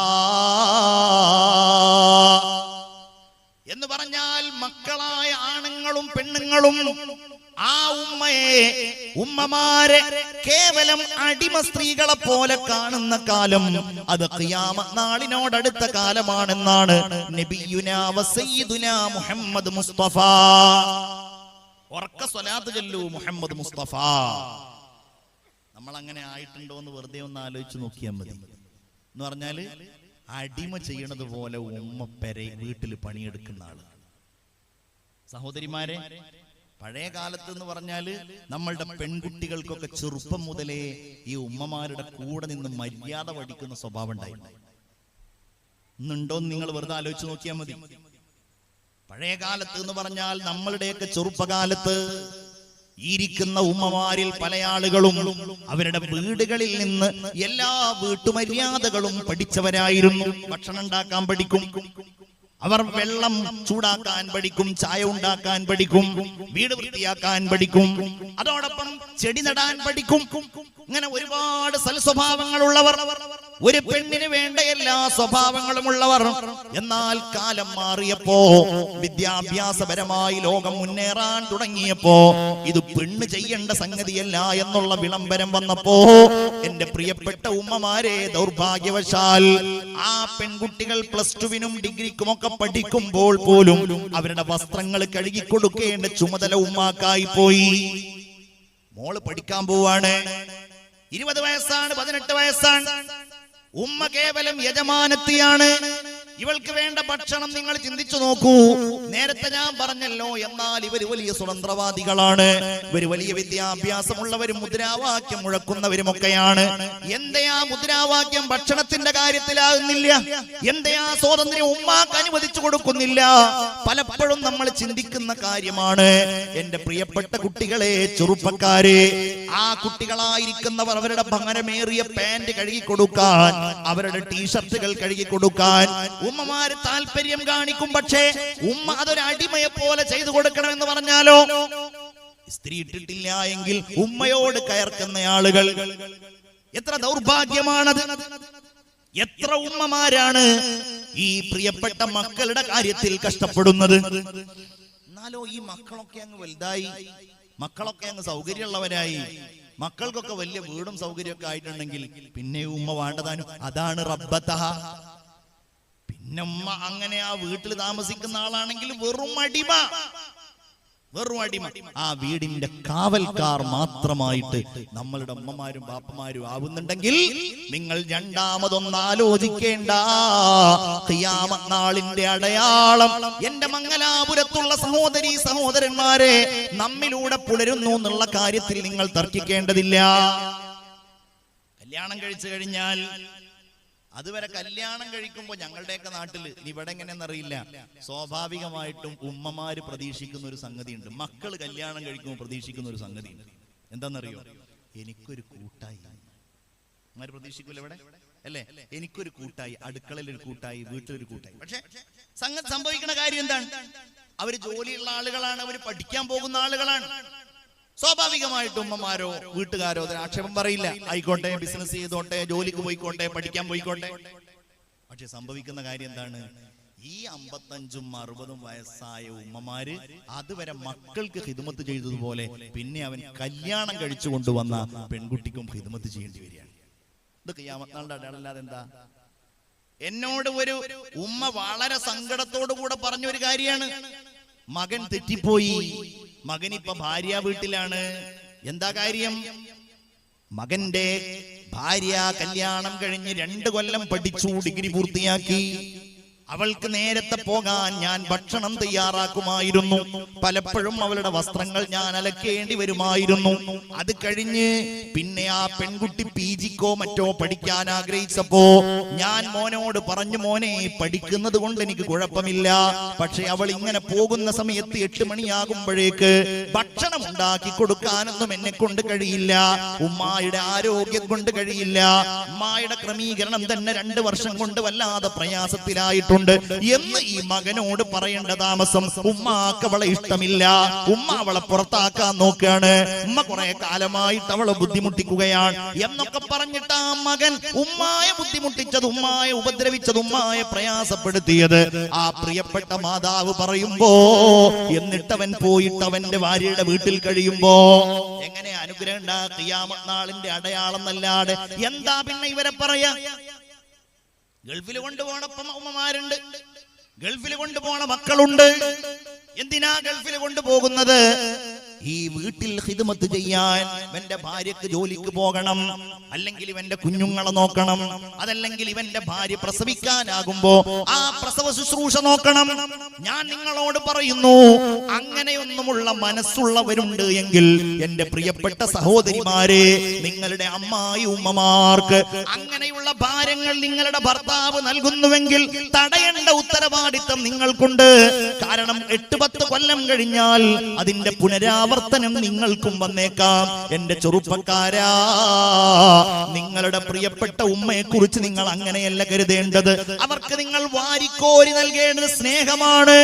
എന്ന് പറഞ്ഞാൽ മക്കളായ ആണുങ്ങളും പെണ്ണുങ്ങളും ആ ഉമ്മമാരെ കേവലം അടിമ സ്ത്രീകളെ പോലെ കാണുന്ന കാലം അത് ഖിയാമത്ത് നാളിനോടടുത്ത കാലമാണെന്നാണ് നബിയുനാ വസയ്യിദുനാ മുഹമ്മദ് മുസ്തഫ. ഉറക്ക സ്വലാത്ത് ചൊല്ലൂ മുഹമ്മദ് മുസ്തഫ. നമ്മൾ അങ്ങനെ ആയിട്ടുണ്ടോ എന്ന് വെറുതെ ഒന്ന് ആലോചിച്ച് നോക്കിയാൽ മതി. എന്ന് പറഞ്ഞാല് അടിമ ചെയ്യണത് പോലെ ഉമ്മപ്പരെ വീട്ടിൽ പണിയെടുക്കുന്ന ആള്. സഹോദരിമാരെ, പഴയ കാലത്ത് എന്ന് പറഞ്ഞാല് നമ്മളുടെ പെൺകുട്ടികൾക്കൊക്കെ ചെറുപ്പം മുതലേ ഈ ഉമ്മമാരുടെ കൂടെ നിന്ന് മര്യാദ പഠിക്കുന്ന സ്വഭാവം ഉണ്ടായിരുന്നു. ഇന്നുണ്ടോന്ന് നിങ്ങൾ വെറുതെ ആലോചിച്ച് നോക്കിയാൽ മതി. പഴയ കാലത്ത് എന്ന് പറഞ്ഞാൽ നമ്മളുടെയൊക്കെ ചെറുപ്പകാലത്ത് ഇരിക്കുന്ന ഉമ്മമാരിൽ പല ആളുകളും അവരുടെ വീടുകളിൽ നിന്ന് എല്ലാ വീട്ടുമര്യാദകളും പഠിച്ചവരായിരുന്നു. ഭക്ഷണം ഉണ്ടാക്കാൻ പഠിക്കും, അവർ വെള്ളം ചൂടാക്കാൻ പഠിക്കും, ചായ ഉണ്ടാക്കാൻ പഠിക്കും, വീട് വൃത്തിയാക്കാൻ പഠിക്കും, അതോടൊപ്പം ചെടി നടാൻ പഠിക്കും. ഇങ്ങനെ ഒരുപാട് സൽസ്വഭാവങ്ങളുള്ളവർ, ഒരു പെണ്ണിന് വേണ്ട എല്ലാ സ്വഭാവങ്ങളും ഉള്ളവർ. എന്നാൽ കാലം മാറിയപ്പോ, വിദ്യാഭ്യാസപരമായി ലോകം മുന്നേറാൻ തുടങ്ങിയപ്പോ ഇത് പെണ്ണ് ചെയ്യേണ്ട സംഗതിയല്ല എന്നുള്ള വിളംബരം വന്നപ്പോ, എന്റെ പ്രിയപ്പെട്ട ഉമ്മമാരെ, ദൗർഭാഗ്യവശാൽ ആ പെൺകുട്ടികൾ പ്ലസ് ടുവിനും ഡിഗ്രിക്കും ഒക്കെ പഠിക്കുമ്പോൾ പോലും അവരുടെ വസ്ത്രങ്ങൾ കഴുകി കൊടുക്കേണ്ട ചുമതല ഉമ്മാക്കായി പോയി. മോള് പഠിക്കാൻ പോവാണ്, 20 വയസ്സാണ്, 18 വയസ്സാണ്, ഉമ്മ കേവലം യജമാനത്തിയാണ്. ഇവൾക്ക് വേണ്ട ഭക്ഷണം നിങ്ങൾ ചിന്തിച്ചു നോക്കൂ. നേരത്തെ ഞാൻ പറഞ്ഞല്ലോ, എന്നാൽ ഇവര് വലിയ സ്വതന്ത്രവാദികളാണ്, ഇവര് വലിയ വിദ്യാഭ്യാസമുള്ളവരും മുദ്രാവാക്യം മുഴക്കുന്നവരുമൊക്കെയാണ്. എന്തേ ആ മുദ്രാവാക്യം ഭക്ഷണത്തിന്റെ കാര്യത്തിലാകുന്നില്ല? എന്തേ ആ സ്വാതന്ത്ര്യം ഉമ്മാക്ക് അനുവദിച്ചു കൊടുക്കുന്നില്ല? പലപ്പോഴും നമ്മൾ ചിന്തിക്കുന്ന കാര്യമാണ്. എന്റെ പ്രിയപ്പെട്ട കുട്ടികളെ, ചെറുപ്പക്കാരെ, ആ കുട്ടികളായിരിക്കുന്നവർ അവരുടെ ഭംഗരമേറിയ പാന്റ് കഴുകി കൊടുക്കാൻ, അവരുടെ ടീഷർട്ടുകൾ കഴുകി കൊടുക്കാൻ ഉമ്മമാര് താല്പര്യം കാണിക്കും. പക്ഷേ ഉമ്മ അതൊരു അടിമയെ പോലെ ചെയ്തു കൊടുക്കണമെന്ന് പറഞ്ഞാലോ, സ്ത്രീ ഇട്ടിട്ടില്ല എങ്കിൽ ഉമ്മയോട് കയർക്കുന്ന ആളുകൾ. എത്ര ദൗർഭാഗ്യമാണത്! എത്ര ഉമ്മമാരാണ് ഈ പ്രിയപ്പെട്ട മക്കളുടെ കാര്യത്തിൽ കഷ്ടപ്പെടുന്നത്. എന്നാലോ ഈ മക്കളൊക്കെ അങ്ങ് വലുതായി, മക്കളൊക്കെ അങ്ങ് സൗകര്യമുള്ളവരായി, മക്കൾക്കൊക്കെ വലിയ വീടും സൗകര്യമൊക്കെ ആയിട്ടുണ്ടെങ്കിൽ പിന്നെ ഉമ്മ വേണ്ടതാനും. അതാണ് റബ്ബതഹ. പിന്നെ ഉമ്മ അങ്ങനെ ആ വീട്ടിൽ താമസിക്കുന്ന ആളാണെങ്കിൽ വെറും അടിമ, വെറും അടിമ. ആ വീടിന്റെ കാവൽക്കാർ മാത്രമായിട്ട് നമ്മളുടെ അമ്മമാരും ബാപ്പമാരും ആവുന്നുണ്ടെങ്കിൽ നിങ്ങൾ രണ്ടാമതൊന്നും ആലോചിക്കേണ്ട. ഖിയാമത്ത് നാളിന്റെ അടയാളം എന്റെ മംഗലാപുരത്തുള്ള സഹോദരീ സഹോദരന്മാരെ നമ്മിലൂടെ പുലരുന്നു എന്നുള്ള കാര്യത്തിൽ നിങ്ങൾ തർക്കിക്കേണ്ടതില്ല. കല്യാണം കഴിച്ചു കഴിഞ്ഞാൽ, അതുവരെ കല്യാണം കഴിക്കുമ്പോൾ ഞങ്ങളുടെയൊക്കെ നാട്ടില്, ഇവിടെ എങ്ങനെയെന്നറിയില്ല, സ്വാഭാവികമായിട്ടും ഉമ്മമാര് പ്രതീക്ഷിക്കുന്ന ഒരു സംഗതി ഉണ്ട്. മക്കള് കല്യാണം കഴിക്കുമ്പോൾ പ്രതീക്ഷിക്കുന്ന ഒരു സംഗതി ഉണ്ട്. എന്താണെന്നറിയോ? എനിക്കൊരു കൂട്ടായി. അമ്മമാര് പ്രതീക്ഷിക്കൂല ഇവിടെ, അല്ലേ? എനിക്കൊരു കൂട്ടായി, അടുക്കളയിൽ ഒരു കൂട്ടായി, വീട്ടിലൊരു കൂട്ടായി. പക്ഷെ സംഗതി സംഭവിക്കുന്ന കാര്യം എന്താണ്? അവര് ജോലിയുള്ള ആളുകളാണ്, അവര് പഠിക്കാൻ പോകുന്ന ആളുകളാണ്. സ്വാഭാവികമായിട്ടും ഉമ്മമാരോ വീട്ടുകാരോ അതിന് ആക്ഷേപം പറയില്ല. ആയിക്കോട്ടെ, ബിസിനസ് ചെയ്തോട്ടെ, ജോലിക്ക് പോയിക്കോട്ടെ, പഠിക്കാൻ പോയിക്കോട്ടെ. പക്ഷെ സംഭവിക്കുന്ന കാര്യം എന്താണ്? ഈ 55ഉം 60ഉം വയസ്സായ ഉമ്മമാര് അതുവരെ മക്കൾക്ക് ഖിദ്മത്ത് ചെയ്തതുപോലെ പിന്നെ അവൻ കല്യാണം കഴിച്ചു കൊണ്ടുവന്ന പെൺകുട്ടിക്കും ഖിദ്മത്ത് ചെയ്യേണ്ടി വരികയാണ്. ഇത് ഖിയാമത്ത് നാളിന്റെ അടയാളമല്ലാതെ എന്താ? എന്നോട് ഒരു ഉമ്മ വളരെ സങ്കടത്തോടു കൂടെ പറഞ്ഞൊരു കാര്യമാണ്. മകൻ തെറ്റിപ്പോയി, മകനിപ്പോ ഭാര്യ വീട്ടിലാണ്. എന്താ കാര്യം? മകന്റെ ഭാര്യ കല്യാണം കഴിഞ്ഞ് 2 കൊല്ലം പഠിച്ചു, ഡിഗ്രി പൂർത്തിയാക്കി. അവൾക്ക് നേരത്തെ പോകാൻ ഞാൻ ഭക്ഷണം തയ്യാറാക്കുമായിരുന്നു. പലപ്പോഴും അവളുടെ വസ്ത്രങ്ങൾ ഞാൻ അലക്കേണ്ടി വരുമായിരുന്നു. അത് കഴിഞ്ഞ് പിന്നെ ആ പെൺകുട്ടി PGക്കോ മറ്റോ പഠിക്കാൻ ആഗ്രഹിച്ചപ്പോ ഞാൻ മോനോട് പറഞ്ഞു, മോനെ പഠിക്കുന്നത് കൊണ്ട് എനിക്ക് കുഴപ്പമില്ല, പക്ഷെ അവൾ ഇങ്ങനെ പോകുന്ന സമയത്ത് 8 മണിയാകുമ്പോഴേക്ക് ഭക്ഷണം ഉണ്ടാക്കി കൊടുക്കാനൊന്നും എന്നെ കൊണ്ട് കഴിയില്ല. ഉമ്മായുടെ ആരോഗ്യം കൊണ്ട് കഴിയില്ല. ഉമ്മായുടെ ക്രമീകരണം തന്നെ 2 വർഷം കൊണ്ട് വല്ലാതെ പ്രയാസത്തിലായിട്ടുണ്ട് എന്ന് ഈ മകനോട് പറയേണ്ട താമസം. ഉമ്മാക്ക് അവളെ ഇഷ്ടമില്ല. ഉമ്മ അവളെ പുറത്താക്കാൻ നോക്കുകയാണ്. ഉമ്മ കുറെ കാലമായിട്ട് അവളെ ബുദ്ധിമുട്ടിക്കുകയാണ് എന്നൊക്കെ പറഞ്ഞിട്ട് ആ മകൻ ഉമ്മായെ ബുദ്ധിമുട്ടിച്ചത്, ഉമ്മായെ ഉപദ്രവിച്ചത്, ഉമ്മായെ പ്രയാസപ്പെടുത്തിയത് ആ പ്രിയപ്പെട്ട മാതാവ് പറയുമ്പോ, എന്നിട്ടവൻ പോയിട്ട് അവന്റെ ഭാര്യയുടെ വീട്ടിൽ കഴിയുമ്പോ എങ്ങനെ അനുഗ്രഹം ഉണ്ടാ? ഖിയാമത്ത് നാളിന്റെ അടയാളം എന്നല്ലാതെ എന്താ പിന്നെ ഇവരെ പറയാ? ഗൾഫിൽ കൊണ്ടുപോണ ഉമ്മമാരുണ്ട്, ഗൾഫിൽ കൊണ്ടുപോണ മക്കളുണ്ട്. എന്തിനാ ഗൾഫിൽ കൊണ്ടുപോകുന്നത്? ഈ വീട്ടിൽ ഖിദ്മത്ത് ചെയ്യാൻ. ഇവന്റെ ഭാര്യക്ക് ജോലിക്ക് പോകണം, അല്ലെങ്കിൽ ഇവന്റെ കുഞ്ഞുങ്ങളെ നോക്കണം, അതല്ലെങ്കിൽ ഇവന്റെ ഭാര്യ പ്രസവിക്കാനാകുമ്പോ ആ പ്രസവ ശുശ്രൂഷ നോക്കണം. ഞാൻ നിങ്ങളോട് പറയുന്നു, അങ്ങനെയൊന്നുമുള്ള മനസ്സുള്ളവരുണ്ട് എങ്കിൽ എന്റെ പ്രിയപ്പെട്ട സഹോദരിമാരെ, നിങ്ങളുടെ അമ്മായി ഉമ്മമാർക്ക് അങ്ങനെയുള്ള ഭാരങ്ങൾ നിങ്ങളുടെ ഭർത്താവ് നൽകുന്നുവെങ്കിൽ തടയേണ്ട ഉത്തരവാദിത്തം നിങ്ങൾക്കുണ്ട്. കാരണം 8-10 കൊല്ലം കഴിഞ്ഞാൽ അതിന്റെ പുനരാവർത്തനം നിങ്ങൾക്കും വന്നേക്കാം. എന്റെ ചെറുപ്പക്കാരാ, നിങ്ങളുടെ പ്രിയപ്പെട്ട ഉമ്മയെ കുറിച്ച് നിങ്ങൾ അങ്ങനെയല്ല കരുതേണ്ടത്. അവർക്ക് നിങ്ങൾ വാരിക്കോരി നൽകേണ്ടത് സ്നേഹമാണ്,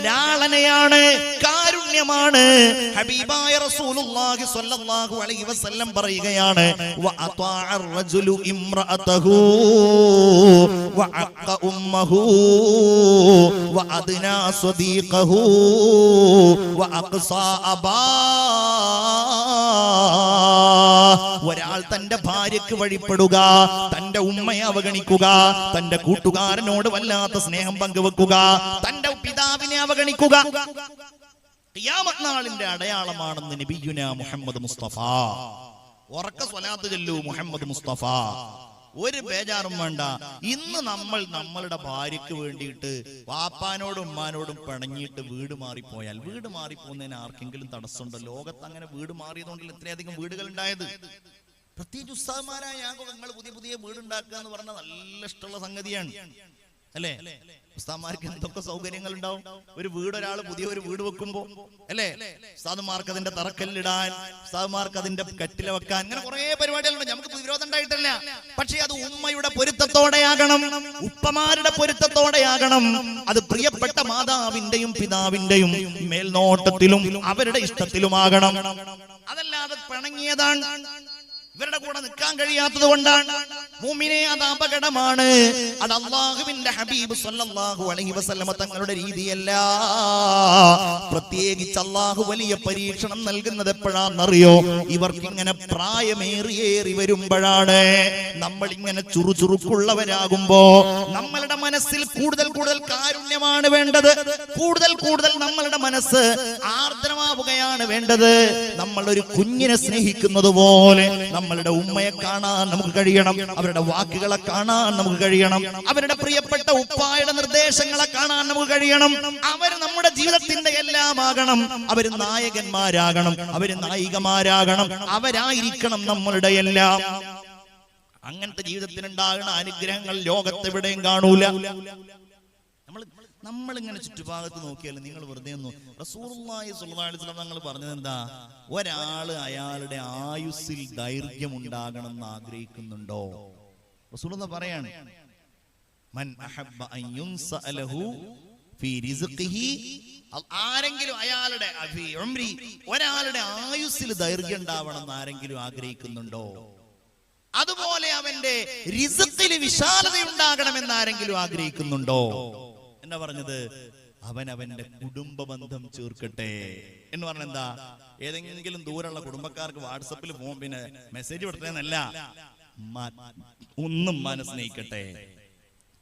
ലാളനയാണ്, കാരുണ്യമാണ്. ഹബീബായ റസൂലുള്ളാഹി സ്വല്ലല്ലാഹു അലൈഹി വസല്ലം പറയുകയാണ്, വഅതാഅ റജുലു ഇംറഅതഹു വഅഖ ഉമ്മഹു വഅദ്നാ സ്വദീഖഹു വഅഖ്സാ അബാ. ഒരാൾ തന്റെ ഭാര്യക്ക് വഴിപ്പെടുക, തന്റെ ഉമ്മയെ അവഗണിക്കുക, തന്റെ കൂട്ടുകാരനോട് വല്ലാത്ത സ്നേഹം പങ്കുവെക്കുക, തന്റെ പിതാവിനെ അവഗണിക്കുക, ഖിയാമത്ത് നാളിന്റെ അടയാളമാണെന്ന് നബിയുനാ മുഹമ്മദ് മുസ്തഫ. ഉറക്ക സ്വലാത്ത് ചൊല്ലൂ മുഹമ്മദ് മുസ്തഫ. ഒരു ബേജാറും വേണ്ട. ഇന്ന് നമ്മൾ നമ്മളുടെ ഭാര്യയ്ക്ക് വേണ്ടിയിട്ട് വാപ്പാനോടും ഉമ്മാനോടും പിണങ്ങിയിട്ട് വീട് മാറിപ്പോയാൽ, വീട് മാറിപ്പോകുന്നതിന് ആർക്കെങ്കിലും തടസ്സമുണ്ടോ? ലോകത്ത് അങ്ങനെ വീട് മാറിയതുകൊണ്ടല്ല ഇത്രയധികം വീടുകൾ ഉണ്ടായത്. പ്രത്യേകിച്ച് ഉസ്താദുമാരായ നിങ്ങൾ പുതിയ വീടുണ്ടാക്കുക എന്ന് പറഞ്ഞാൽ നല്ല ഇഷ്ടമുള്ള സംഗതിയാണ്, അല്ലേ? ഉസ്താദുമാർക്ക് എന്തൊക്കെ സൗകര്യങ്ങൾ ഉണ്ടാവും. ഒരു വീട്, ഒരാൾ പുതിയ ഒരു വീട് വെക്കുമ്പോ, അല്ലേ, ഉസ്താദുമാർക്ക് അതിന്റെ തറക്കല്ലിടാൻ, ഉസ്താദുമാർക്ക് അതിന്റെ കട്ടില വെക്കാൻ, അങ്ങനെ കുറെ പരിപാടികളുണ്ട്. നമുക്ക് വിരോധം ഉണ്ടായിട്ടില്ല. പക്ഷെ അത് ഉമ്മയുടെ പൊരുത്തത്തോടെയാകണം, ഉപ്പമാരുടെ പൊരുത്തത്തോടെയാകണം. അത് പ്രിയപ്പെട്ട മാതാവിന്റെയും പിതാവിന്റെയും മേൽനോട്ടത്തിലും അവരുടെ ഇഷ്ടത്തിലുമാകണം. അതല്ലാതെ പിണങ്ങിയതാണ്, ഇവരുടെ കൂടെ നിൽക്കാൻ കഴിയാത്തത് കൊണ്ടാണ്. മുഅ്മിനേ, അത് അപകടമാണ്. അത് അല്ലാഹുവിന്റെ ഹബീബ് സ്വല്ലല്ലാഹു അലൈഹി വസല്ലമ തങ്ങളുടെ രീതിയല്ല. പ്രത്യേകിച്ച് അല്ലാഹു വലിയ പരീക്ഷണം നൽകുന്നത് എപ്പോഴാണെന്നറിയോ? ഇവർക്ക് ഇങ്ങനെ പ്രായമേറിയേറി വരുമ്പോഴാണ്. നമ്മൾ ഇങ്ങനെ ചുറുചുറുക്കുള്ളവരാകുമ്പോ നമ്മളുടെ മനസ്സിൽ കൂടുതൽ കാരുണ്യമാണ് വേണ്ടത്. കൂടുതൽ നമ്മളുടെ മനസ്സ് ആർദ്രമാവുകയാണ് വേണ്ടത്. നമ്മൾ ഒരു കുഞ്ഞിനെ സ്നേഹിക്കുന്നത് പോലെ നമ്മളുടെ ഉമ്മയെ കാണാൻ നമുക്ക് കഴിയണം, അവരുടെ വാക്കുകളെ കാണാൻ നമുക്ക് കഴിയണം, അവരുടെ പ്രിയപ്പെട്ട ഉപ്പായുടെ നിർദ്ദേശങ്ങളെ കാണാൻ നമുക്ക് കഴിയണം. അവർ നമ്മുടെ ജീവിതത്തിന്റെ എല്ലാം ആകണം. അവർ നായകന്മാരാകണം, അവര് നായികമാരാകണം, അവരായിരിക്കണം നമ്മളുടെ എല്ലാം. അങ്ങനത്തെ ജീവിതത്തിനുണ്ടാകുന്ന അനുഗ്രഹങ്ങൾ ലോകത്തെവിടെയും കാണൂല. നമ്മളിങ്ങനെ ചുറ്റുഭാഗത്ത് നോക്കിയാൽ നിങ്ങൾ വെറുതെ ഒന്നും, റസൂലുള്ളാഹി സ്വല്ലല്ലാഹു അലൈഹി വസല്ലം തങ്ങൾ പറഞ്ഞത് എന്താ? ഒരാള് അയാളുടെ ആയുസ്സിൽ ദൈർഘ്യം ഉണ്ടാകണം എന്ന് ആഗ്രഹിക്കുന്നുണ്ടോ? റസൂലുള്ളാഹി പറയാണ്, മൻ അഹബ്ബ അൻ യുൻസഅലഹു ഫീ റിസ്ഖിഹി, ആരെങ്കിലും അയാളുടെ ഫീ ഉംരി, ഒരാളുടെ ആയുസ്സിൽ ദൈർഘ്യം ഉണ്ടാവണം എന്ന് ആരെങ്കിലും ആഗ്രഹിക്കുന്നുണ്ടോ? അതുപോലെ അവന്റെ റിസ്ഖിൽ വിശാലത ഉണ്ടാകണമെന്ന് ആരെങ്കിലും ആഗ്രഹിക്കുന്നുണ്ടോ? എന്താ പറഞ്ഞത്? അവനവന്റെ കുടുംബ ബന്ധം ചേർക്കട്ടെ എന്ന് പറഞ്ഞ എന്താ? ഏതെങ്കിലും ദൂരമുള്ള കുടുംബക്കാർക്ക് വാട്സപ്പിൽ പിന്നെ മെസ്സേജ് കൊടുത്തതെന്നല്ല, ഒന്നും മനസ്നേഹിക്കട്ടെ,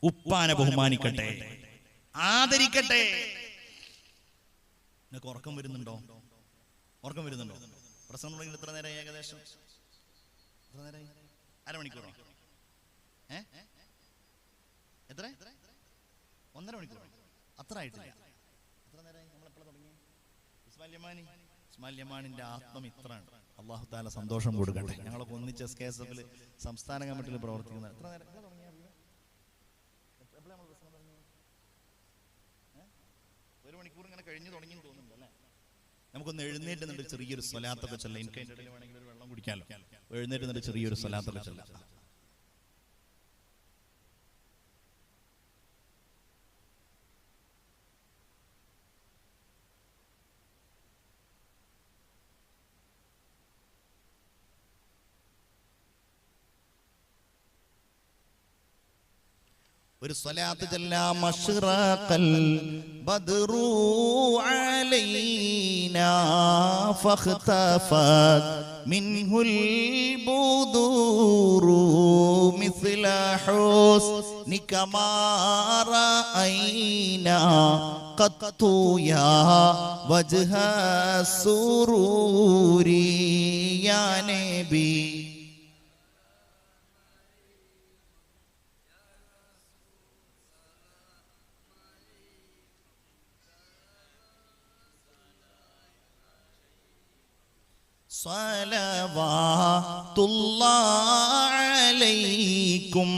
ഉപ്പാനെ ബഹുമാനിക്കട്ടെ, ആദരിക്കട്ടെ. നിനക്ക് ഉറക്കം വരുന്നുണ്ടോ? പ്രസംഗം തുടങ്ങി എത്ര നേരം? ഏകദേശം എത്ര നേരമായി? അരമണിക്കൂറോ? എത്ര? 1.5 മണിക്കൂർ അത്ര ആയിട്ടില്ല. എത്ര നേരമായി നമ്മളെപ്പോഴാണ് തുടങ്ങി? ഇസ്മായിലിന്റെ ആത്മം ഇത്രയാണ്. അള്ളാഹു താല സന്തോഷം കൊടുക്കട്ടെ. ഞങ്ങളൊക്കെ ഒന്നിച്ച് SKSF സംസ്ഥാന കമ്മിറ്റിയിൽ പ്രവർത്തിക്കുന്ന എത്ര നേരം 1 മണിക്കൂർ ഇങ്ങനെ കഴിഞ്ഞു തുടങ്ങി തോന്നുന്നുണ്ട് അല്ലേ? നമുക്കൊന്ന് എഴുന്നേറ്റ് നിന്നിട്ട് ചെറിയൊരു സ്വലാത്തൊക്കെ ചൊല്ലാം. എനിക്ക് അതിൻ്റെ ഇടയിൽ വേണമെങ്കിൽ ഒരു വെള്ളം കുടിക്കാമല്ലോ. എഴുന്നേറ്റ് നിന്നിട്ട് ചെറിയൊരു സ്വലാത്തൊക്കെ ചൊല്ലാം. ഒരു സ്വലാത്ത് ചൊല്ലാം. അശ്റഖൽ ബദ്റു അലൈനാ ഫഖ്തഫത് മിൻഹുൽ ബുദൂറു മിസ്ല ഹുസ്നിക മാ റഅയ്നാ ഖത്തു യാ വജ്ഹ സുറൂരി യാ നബി. സ്വലവാതുല്ലാഹി അലൈക്കും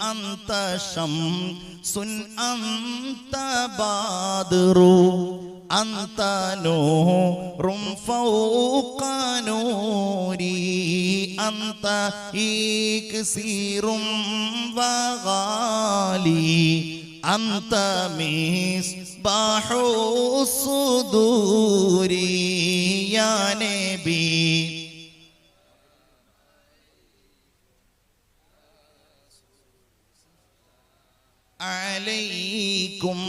അന്ത ശംസുൻ അന്ത ബാദ്റു അന്ത നൂറും ഫൗഖ നൂരി അന്ത ഇക്സീറും വഗാലി അന്ത മിസ്ബാഹു സുദൂരി യാ നബി. അലൈക്കും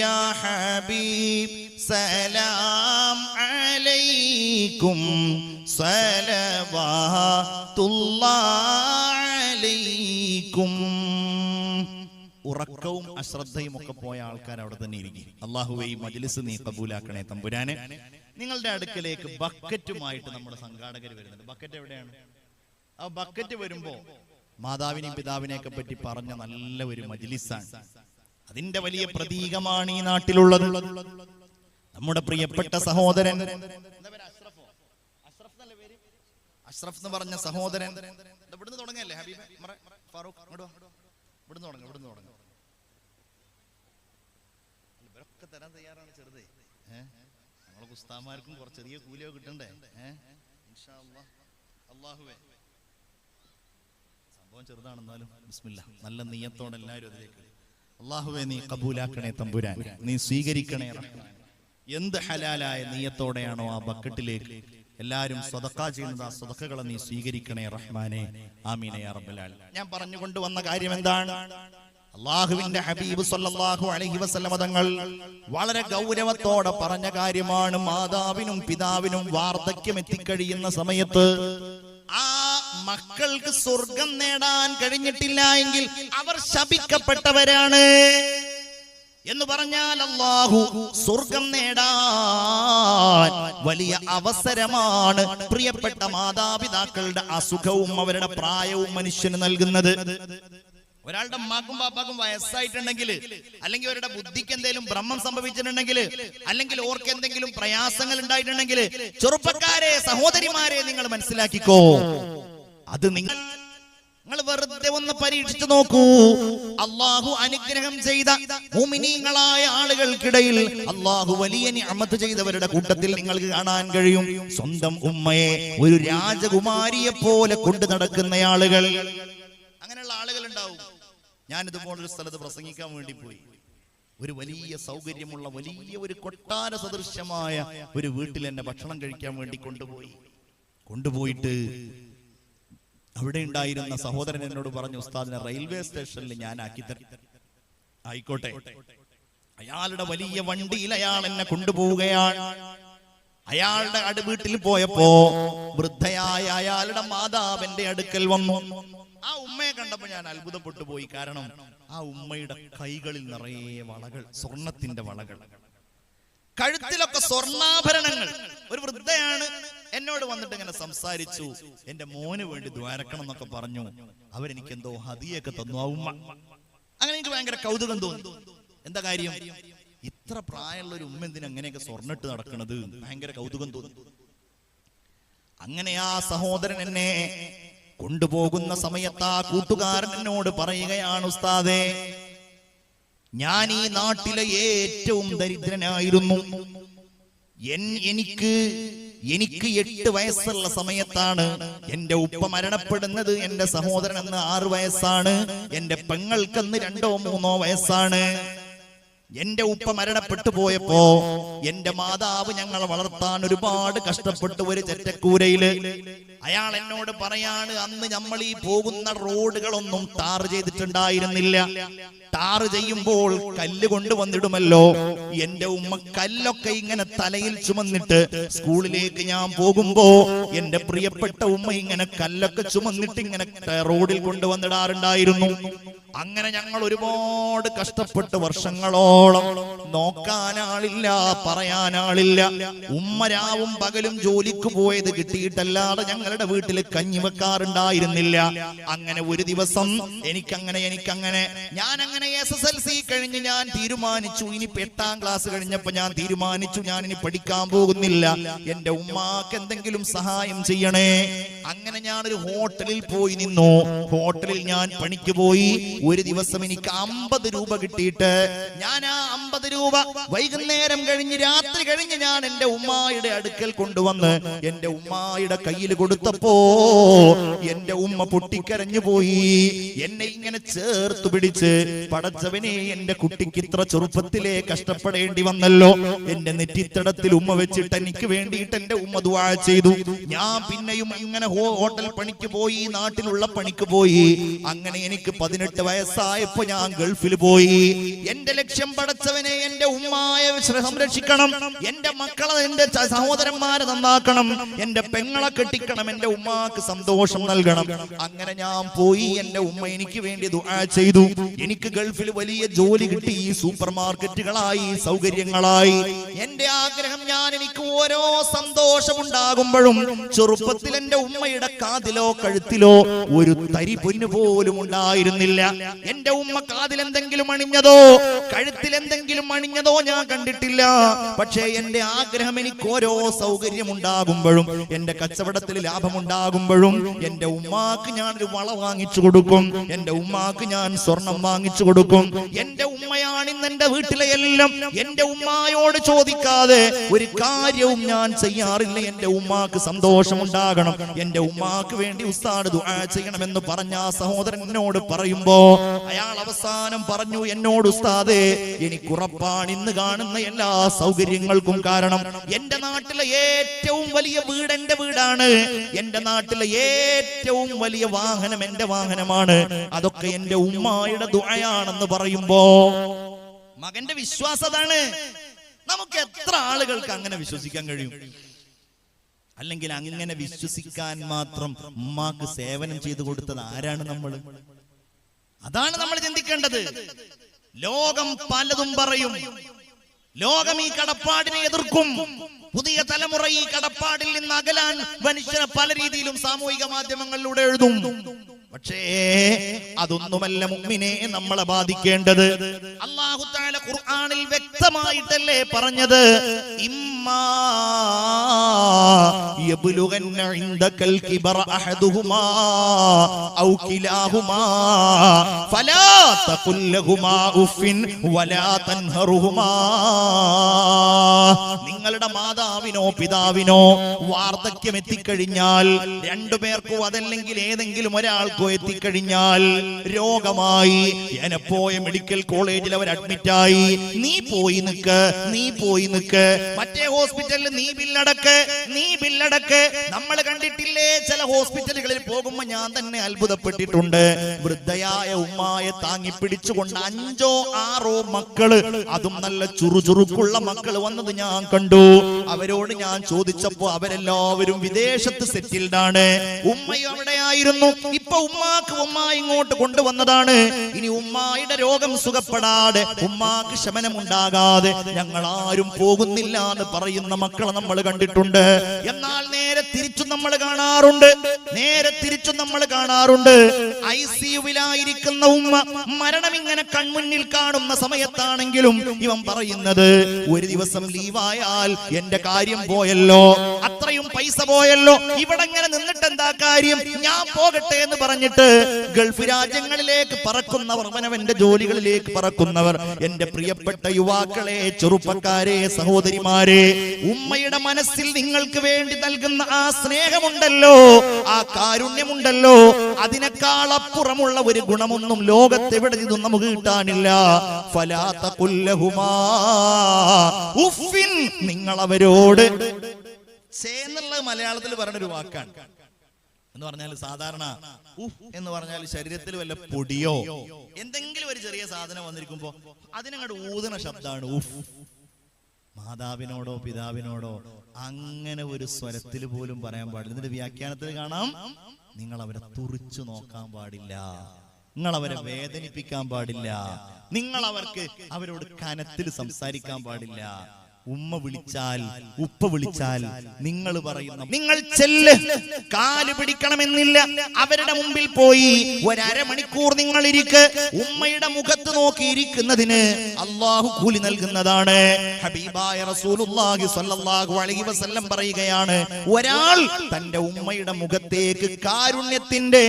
യാ ഹബീബ് സലാം അലൈക്കും സ്വലവാതുല്ലാഹി അലൈക്കും. ഉറക്കവും അശ്രദ്ധയും ഒക്കെ പോയ ആൾക്കാർ അവിടെ തന്നെ ഇരിക്കും. അല്ലാഹുവേ ഈ മജ്ലിസ് നീ കബൂലാക്കണേ തമ്പുരാനെ. നിങ്ങളുടെ അടുക്കലേക്ക് ബക്കറ്റുമായിട്ട് നമ്മുടെ സംഘാടകർ വരുന്നുണ്ട്. ബക്കറ്റ് എവിടെയാണ്? ആ ബക്കറ്റ് വരുമ്പോ മാതാവിനെയും പിതാവിനെയൊക്കെ പറ്റി പറഞ്ഞ നല്ല ഒരു മജ്ലിസാണ്. അതിന്റെ വലിയ പ്രതീകമാണ് ഈ നാട്ടിലുള്ളത്. നമ്മുടെ പ്രിയപ്പെട്ട സഹോദരൻ അഷ്റഫ് എന്ന് പറഞ്ഞ സഹോദരൻ ഇവിടുന്ന് തുടങ്ങല്ലേ ഹബീബ് ഫാറൂഖ്? ഇവിടുന്ന് തുടങ്ങും. ഇവരൊക്കെ തരാൻ തയ്യാറാണ്. ചെറുതേ നമ്മളെ ഉസ്താദന്മാർക്കും കുറച്ച് ചെറിയ കൂലിയോ കിട്ടണ്ടേ? ഇൻഷാ അല്ലാഹ്. അല്ലാഹുവേ സംഭവം ചെറുതാണെന്നാലും ബിസ്മില്ലാ, നല്ല നിയ്യത്തോടെ എല്ലാവരും അതിലേക്ക്. അല്ലാഹുവേ നീ കബൂലാക്കണേ തമ്പുരാൻ, നീ സ്വീകരിക്കണേ റഹ്മാൻ. എന്ത് ഹലാലായ നിയ്യത്തോടെയാണോ ആ ബക്കറ്റിലേക്ക് എല്ലാവരും സ്വതക്ക ചെയ്യുന്നത്, ആ സ്വതക്കകളെ നീ സ്വീകരിക്കണേ റഹ്മാനെ. ആമീൻ യാ റബ്ബൽ ആലമീൻ. ഞാൻ പറഞ്ഞുകൊണ്ട് വന്ന കാര്യം എന്താണ്? അല്ലാഹുവിന്റെ ഹബീബ് സല്ലല്ലാഹു അലൈഹി വസല്ലം തങ്ങൾ വളരെ ഗൗരവത്തോടെ പറഞ്ഞ കാര്യമാണ്. മാതാവിനും പിതാവിനും വാർദ്ധക്യം എത്തിക്കഴിയുന്ന സമയത്ത് ആ മക്കൾക്ക് സ്വർഗം നേടാൻ കഴിഞ്ഞിട്ടില്ല എങ്കിൽ അവർ ശപിക്കപ്പെട്ടവരാണ് എന്ന് പറഞ്ഞാൽ അല്ലാഹു സ്വർഗം നേടാൻ വലിയ അവസരമാണ് പ്രിയപ്പെട്ട മാതാപിതാക്കളുടെ അസുഖവും അവരുടെ പ്രായവും മനുഷ്യന് നൽകുന്നത്. ഒരാളുടെ അമ്മാക്കും പാപ്പാക്കും വയസ്സായിട്ടുണ്ടെങ്കിൽ, അല്ലെങ്കിൽ അവരുടെ ബുദ്ധിക്ക് എന്തെങ്കിലും ഭ്രമം സംഭവിച്ചിട്ടുണ്ടെങ്കിൽ, അല്ലെങ്കിൽ ഓർക്ക് എന്തെങ്കിലും പ്രയാസങ്ങൾ ഉണ്ടായിട്ടുണ്ടെങ്കിൽ, ചെറുപ്പക്കാരെ സഹോദരിമാരെ നിങ്ങൾ മനസ്സിലാക്കിക്കോ, അത് നിങ്ങൾ വെറുതെ ഒന്ന് പരീക്ഷിച്ചു നോക്കൂ. അള്ളാഹു അനുഗ്രഹം ചെയ്ത മുഅ്മിനീങ്ങളായ ആളുകൾക്കിടയിൽ അള്ളാഹു വലിയ നിഅമത്ത് ചെയ്തവരുടെ കൂട്ടത്തിൽ നിങ്ങൾക്ക് കാണാൻ കഴിയും സ്വന്തം ഉമ്മയെ ഒരു രാജകുമാരിയെ പോലെ കൊണ്ടു നടക്കുന്ന ആളുകൾ. അങ്ങനെയുള്ള ആളുകൾ ഉണ്ടാവും. ഞാനിതുപോലൊരു സ്ഥലത്ത് പ്രസംഗിക്കാൻ വേണ്ടി പോയി. ഒരു വലിയ സൗകര്യമുള്ള വലിയ ഒരു കൊട്ടാര സദൃശ്യമായ ഒരു വീട്ടിൽ എന്നെ ഭക്ഷണം കഴിക്കാൻ വേണ്ടി കൊണ്ടുപോയിട്ട് അവിടെ ഉണ്ടായിരുന്ന സഹോദരൻ എന്നോട് പറഞ്ഞു, ഉസ്താദിനെ റെയിൽവേ സ്റ്റേഷനിൽ ഞാൻ ആക്കി തരാം. ആയിക്കോട്ടെ. അയാളുടെ വലിയ വണ്ടിയിൽ അയാൾ എന്നെ കൊണ്ടുപോവുകയാണ്. അയാളുടെ വീട്ടിൽ പോയപ്പോ വൃദ്ധയായ അയാളുടെ മാതാവിന്റെ അടുക്കൽ വന്നു. ആ ഉമ്മയെ കണ്ടപ്പോ ഞാൻ അത്ഭുതപ്പെട്ടു പോയി. കാരണം ആ ഉമ്മയുടെ കൈകളിൽ നിറയെ വളകൾ, സ്വർണത്തിന്റെ വളകൾ, കഴുത്തിലൊക്കെ സ്വർണ്ണാഭരണങ്ങൾ. ഒരു വൃദ്ധയാണ്. എന്നോട് വന്നിട്ട് ഇങ്ങനെ സംസാരിച്ചു. എന്റെ മോന് വേണ്ടി ദ്വാരക്കണം എന്നൊക്കെ പറഞ്ഞു. അവരെനിക്ക് എന്തോ ഹദിയൊക്കെ തന്നു ആ ഉമ്മ. അങ്ങനെ എനിക്ക് ഭയങ്കര കൗതുകം തോന്നി. എന്താ കാര്യം? ഇത്ര പ്രായമുള്ള ഒരു ഉമ്മ എന്തിനാ അങ്ങനെയൊക്കെ സ്വർണ്ണിട്ട് നടക്കുന്നത്? ഭയങ്കര കൗതുകം തോന്നി. അങ്ങനെ ആ സഹോദരൻ എന്നെ കൊണ്ടുപോകുന്ന സമയത്ത് ആ കൂട്ടുകാരൻ എന്നോട് പറയുകയാണ്, ഉസ്താദേ, ഞാൻ ഈ നാട്ടിലെ ഏറ്റവും ദരിദ്രനായിരുന്നു. എനിക്ക് 8 വയസ്സുള്ള സമയത്താണ് എന്റെ ഉപ്പ മരണപ്പെടുന്നത്. എന്റെ സഹോദരൻ അന്ന് 6 വയസ്സാണ്. എന്റെ പെങ്ങൾക്കന്ന് 2 or 3 വയസ്സാണ്. എന്റെ ഉപ്പ മരണപ്പെട്ടു പോയപ്പോ എന്റെ മാതാവ് ഞങ്ങളെ വളർത്താൻ ഒരുപാട് കഷ്ടപ്പെട്ടു. ഒരു ചെറ്റക്കൂരയില് അയാൾ എന്നോട് പറയാണ്, അന്ന് നമ്മൾ ഈ പോകുന്ന റോഡുകളൊന്നും ടാർ ചെയ്തിട്ടുണ്ടായിരുന്നില്ല. ടാർ ചെയ്യുമ്പോൾ കല്ല് കൊണ്ടുവന്നിടുമല്ലോ. എന്റെ ഉമ്മ കല്ലൊക്കെ ഇങ്ങനെ തലയിൽ ചുമന്നിട്ട് സ്കൂളിലേക്ക് ഞാൻ പോകുമ്പോ എന്റെ പ്രിയപ്പെട്ട ഉമ്മ ഇങ്ങനെ കല്ലൊക്കെ ചുമന്നിട്ട് ഇങ്ങനെ റോഡിൽ കൊണ്ടുവന്നിടാറുണ്ടായിരുന്നു. അങ്ങനെ ഞങ്ങൾ ഒരുപാട് കഷ്ടപ്പെട്ട് വർഷങ്ങളോളം നോക്കാനാളില്ല, പറയാനാളില്ല. ഉമ്മ രാവും പകലും ജോലിക്ക് പോയത് കിട്ടിയിട്ടല്ലാതെ ഞങ്ങളുടെ വീട്ടിൽ കഞ്ഞി വെക്കാറുണ്ടായിരുന്നില്ല. അങ്ങനെ ഒരു ദിവസം എനിക്കങ്ങനെ ഞാൻ SSLC കഴിഞ്ഞ് ഞാൻ തീരുമാനിച്ചു, ഇനി 8ാം ക്ലാസ് കഴിഞ്ഞപ്പോ ഞാൻ തീരുമാനിച്ചു ഞാൻ ഇനി പഠിക്കാൻ പോകുന്നില്ല, എന്റെ ഉമ്മാക്ക് എന്തെങ്കിലും സഹായം ചെയ്യണേ. അങ്ങനെ ഞാനൊരു ഹോട്ടലിൽ പോയി നിന്നു. ഹോട്ടലിൽ ഞാൻ പണിക്ക് പോയി. ഒരു ദിവസം എനിക്ക് 50 രൂപ കിട്ടിയിട്ട് ഞാൻ ആ 50 രൂപ വൈകുന്നേരം കഴിഞ്ഞ് രാത്രി കഴിഞ്ഞ് ഞാൻ എന്റെ ഉമ്മായുടെ അടുക്കൽ കൊണ്ടുവന്ന് എന്റെ ഉമ്മായുടെ കയ്യിൽ കൊടുത്തപ്പോ എന്റെ ഉമ്മ പൊട്ടിക്കരഞ്ഞു പോയി. എന്നെ ഇങ്ങനെ ചേർത്ത് പിടിച്ച്, പടച്ചവനെ, എന്റെ കുട്ടിക്ക് ഇത്ര ചെറുപ്പത്തിലെ കഷ്ടപ്പെടേണ്ടി വന്നല്ലോ. എന്റെ നെറ്റിത്തടത്തിൽ ഉമ്മ വെച്ചിട്ട് എനിക്ക് വേണ്ടിയിട്ട് എന്റെ ഉമ്മ ദുആ ചെയ്തു. ഞാൻ പിന്നെയും ഇങ്ങനെ ഹോട്ടൽ പണിക്ക് പോയി, നാട്ടിലുള്ള പണിക്ക് പോയി. അങ്ങനെ എനിക്ക് 18 വയസ്സായപ്പോ ഞാൻ ഗൾഫിൽ പോയി. എന്റെ ലക്ഷ്യം, പടച്ചവനെ, എന്റെ ഉമ്മായെ സംരക്ഷിക്കണം, എന്റെ മക്കളെ, എന്റെ സഹോദരന്മാരെ നന്നാക്കണം, എന്റെ പെങ്ങളെ കെട്ടിക്കണം, എന്റെ ഉമ്മാക്ക് സന്തോഷം നൽകണം. അങ്ങനെ ഞാൻ പോയി. എന്റെ ഉമ്മ എനിക്ക് വേണ്ടി ദുആ ചെയ്തു. എനിക്ക് ഗൾഫിൽ വലിയ ജോലി കിട്ടി, സൂപ്പർ മാർക്കറ്റുകളായി, സൗകര്യങ്ങളായി. എന്റെ ആഗ്രഹം, എനിക്ക് ഓരോ സന്തോഷമുണ്ടാകുമ്പോഴും ചെറുപ്പത്തിൽ എന്റെ ഉമ്മയുടെ കാതിലോ കഴുത്തിലോ ഒരു തരി പൊന്നു പോലും ഉണ്ടായിരുന്നില്ല. എന്റെ ഉമ്മ കാതിൽ എന്തെങ്കിലും അണിഞ്ഞതോ കഴുത്തിൽ എന്തെങ്കിലും അണിഞ്ഞതോ ഞാൻ കണ്ടിട്ടില്ല. പക്ഷേ എന്റെ ആഗ്രഹം, എനിക്ക് ഓരോ സൗകര്യമുണ്ടാകുമ്പോഴും എന്റെ കച്ചവടത്തിൽ ലാഭമുണ്ടാകുമ്പോഴും എന്റെ ഉമ്മാക്ക് ഞാനൊരു വള വാങ്ങിച്ചു കൊടുക്കും, എന്റെ ഉമ്മാക്ക് ഞാൻ സ്വർണം വാങ്ങിച്ചു കൊടുക്കും. എന്റെ ഉമ്മയാണ് ഇന്ന് എന്റെ വീട്ടിലെ എല്ലാം. എന്റെ ഉമ്മായോട് ചോദിക്കാതെ ഒരു കാര്യവും ഞാൻ ചെയ്യാറില്ല. എന്റെ ഉമ്മാക്ക് സന്തോഷമുണ്ടാകണം, എന്റെ ഉമ്മാക്ക് വേണ്ടി ഉസ്താദ് ദുആ ചെയ്യണമെന്ന് പറഞ്ഞ ആ സഹോദരൻ എന്നോട് പറയുമ്പോ അയാൾ അവസാനം പറഞ്ഞു എന്നോട്, ഉസ്താദേ, എനിക്കുറപ്പാണ് ഇന്ന് കാണുന്ന എല്ലാ സൗകര്യങ്ങൾക്കും കാരണം എന്റെ നാട്ടിലെ ഏറ്റവും വലിയ വീട് എന്റെ വീടാണ്, എന്റെ നാട്ടിലെ ഏറ്റവും വലിയ വാഹനം എന്റെ വാഹനമാണ്, അതൊക്കെ എന്റെ ഉമ്മായുടെ ദുആയാണെന്ന് പറയുമ്പോ മകന്റെ വിശ്വാസതാണ്. നമുക്ക് എത്ര ആളുകൾക്ക് അങ്ങനെ വിശ്വസിക്കാൻ കഴിയും? അല്ലെങ്കിൽ അങ്ങനെ വിശ്വസിക്കാൻ മാത്രം ഉമ്മാക്ക് സേവനം ചെയ്തു കൊടുത്തത് ആരാണ്? നമ്മൾ. അതാണ് നമ്മൾ ചിന്തിക്കേണ്ടത്. ലോകം പലതും പറയും, ലോകം ഈ കടപ്പാടിനെ എതിർക്കും. പുതിയ തലമുറ ഈ കടപ്പാടിൽ നിന്ന് അകലാൻ മനുഷ്യനെ പല രീതിയിലും സാമൂഹിക മാധ്യമങ്ങളിലൂടെ എഴുതും. പക്ഷേ അതൊന്നുമല്ല മുഅ്മിനെ നമ്മളെ ബാധിക്കേണ്ടത്. അല്ലാഹു തആല ഖുർആനിൽ വ്യക്തമായിട്ടല്ലേ പറഞ്ഞത്, ഇമ്മാ യബ്ലുഗന്ന ഇൻദകൽ കിബറ അഹദുഹുമാ ഔ കിലാഹുമാ ഫലാ തഖുൽ ലഹുമാ ഉഫിൻ വലാ തൻഹറുഹുമാ. നിങ്ങളുടെ മാതാവിനോ പിതാവിനോ വാർദ്ധക്യം എത്തിക്കഴിഞ്ഞാൽ, രണ്ടുപേർക്കോ അതല്ലെങ്കിൽ ഏതെങ്കിലും ഒരാൾക്കോ എത്തിക്കഴിഞ്ഞാൽ, രോഗമായി എനപ്പോയ മെഡിക്കൽ കോളേജിൽ അവർ അഡ്മിറ്റായി, നീ പോയി നിക്ക്, മറ്റേ ഹോസ്പിറ്റലിൽ നീ ബില്ലടക്ക്. നമ്മൾ കണ്ടിട്ടില്ലേ ചില ഹോസ്പിറ്റലുകളിൽ പോകുമ്പോ, ഞാൻ തന്നെ അത്ഭുതപ്പെട്ടിട്ടുണ്ട്. വൃദ്ധയായ ഉമ്മായെ താങ്ങി പിടിച്ചുകൊണ്ട് 5 or 6 മക്കള്, അതും നല്ല ചുറുചുറുക്കുള്ള മക്കള് വന്നത് ഞാൻ കണ്ടു. അവരോട് ഞാൻ ചോദിച്ചപ്പോ അവരെല്ലാവരും വിദേശത്ത് സെറ്റിൽഡ് ആണ്. ഉമ്മയും അവിടെയായിരുന്നു. ഇപ്പൊ ഉമ്മാക്ക് ഉമ്മ ഇങ്ങോട്ട് കൊണ്ടുവന്നതാണ്. ഇനി ഉമ്മായുടെ രോഗം സുഖപ്പെടാതെ ഉമ്മാക്ക് ശമനമുണ്ടാകാതെ ഞങ്ങൾ ആരും പോകുന്നില്ല എന്ന് പറയുന്ന മക്കളെ നമ്മൾ കണ്ടിട്ടുണ്ട്. എന്നാൽ നേരെ തിരിച്ചും നമ്മൾ കാണാറുണ്ട്. ICU-വിലായിരിക്കുന്ന ഉമ്മ മരണം ഇങ്ങനെ കൺമുന്നിൽ കാണുന്ന സമയത്താണെങ്കിലും ഇവൻ പറയുന്നത്, ഒരു ദിവസം ലീവായാൽ എന്റെ കാര്യം പോയല്ലോ, അത്രയും പൈസ പോയല്ലോ, ഇവിടെ ഇങ്ങനെ നിന്നിട്ട് എന്താ കാര്യം, ഞാൻ പോകട്ടെ എന്ന് പറഞ്ഞിട്ട് ഗൾഫ് രാജ്യങ്ങളിലേക്ക് പറക്കുന്നവർ, അവനവന്റെ ജോലികളിലേക്ക് പറക്കുന്നവർ, എന്റെ പ്രിയപ്പെട്ട യുവാക്കളെ, ചെറുപ്പക്കാരെ, സഹോദരിമാരെ, ഉമ്മയുടെ മനസ്സിൽ നിങ്ങൾക്ക് വേണ്ടി നൽകുന്ന ആ സ്നേഹമുണ്ടല്ലോ, ആ കാരുണ്യമുണ്ടല്ലോ, അതിനേക്കാൾ അപ്പുറമുള്ള ഒരു ഗുണമൊന്നും ലോകത്തെവിടെ നിന്നും നമുക്ക് കിട്ടാനില്ല. ഫലാ തഖുൽ ലഹുമാ ഉഫിൻ, നിങ്ങൾ അവരോട് എന്നുള്ള മലയാളത്തിൽ പറഞ്ഞൊരു വാക്കാണ്. എന്ന് പറഞ്ഞാൽ സാധാരണ എന്ന് പറഞ്ഞാൽ ശരീരത്തിൽ വല്ല പൊടിയോ എന്തെങ്കിലും ഒരു ചെറിയ സാധനം വന്നിരിക്കുമ്പോ അതിനങ്ങോട്ട് ഊതുന്ന ശബ്ദമാണ് ഉഫ്. മാതാവിനോടോ പിതാവിനോടോ അങ്ങനെ ഒരു സ്വരത്തിൽ പോലും പറയാൻ പാടില്ല. ഇതിന്റെ വ്യാഖ്യാനത്തിൽ കാണാം, നിങ്ങൾ അവരെ തുറിച്ചു നോക്കാൻ പാടില്ല, നിങ്ങൾ അവരെ വേദനിപ്പിക്കാൻ പാടില്ല, നിങ്ങൾ അവരോട് കനത്തിൽ സംസാരിക്കാൻ പാടില്ല. ഉമ്മ വിളിച്ചാൽ ഉപ്പ വിളിച്ചാൽ നിങ്ങൾ പറയുന്ന, നിങ്ങൾ ചെല്ല്, കാല് പിടിക്കണമെന്നില്ല, അവരുടെ മുമ്പിൽ പോയി ഒരമണിക്കൂർ നിങ്ങൾ ഇരിക്ക്. ഉമ്മയുടെ മുഖത്ത് നോക്കി ഇരിക്കുന്നതിന് അള്ളാഹു കൂലി നൽകുന്നതാണ്. ഹബീബായ റസൂലുള്ളാഹി സ്വല്ലല്ലാഹു അലൈഹി വസല്ലം പറയുകയാണ്, ഒരാൾ തന്റെ ഉമ്മയുടെ മുഖത്തേക്ക് കാരുണ്യത്തിന്റെ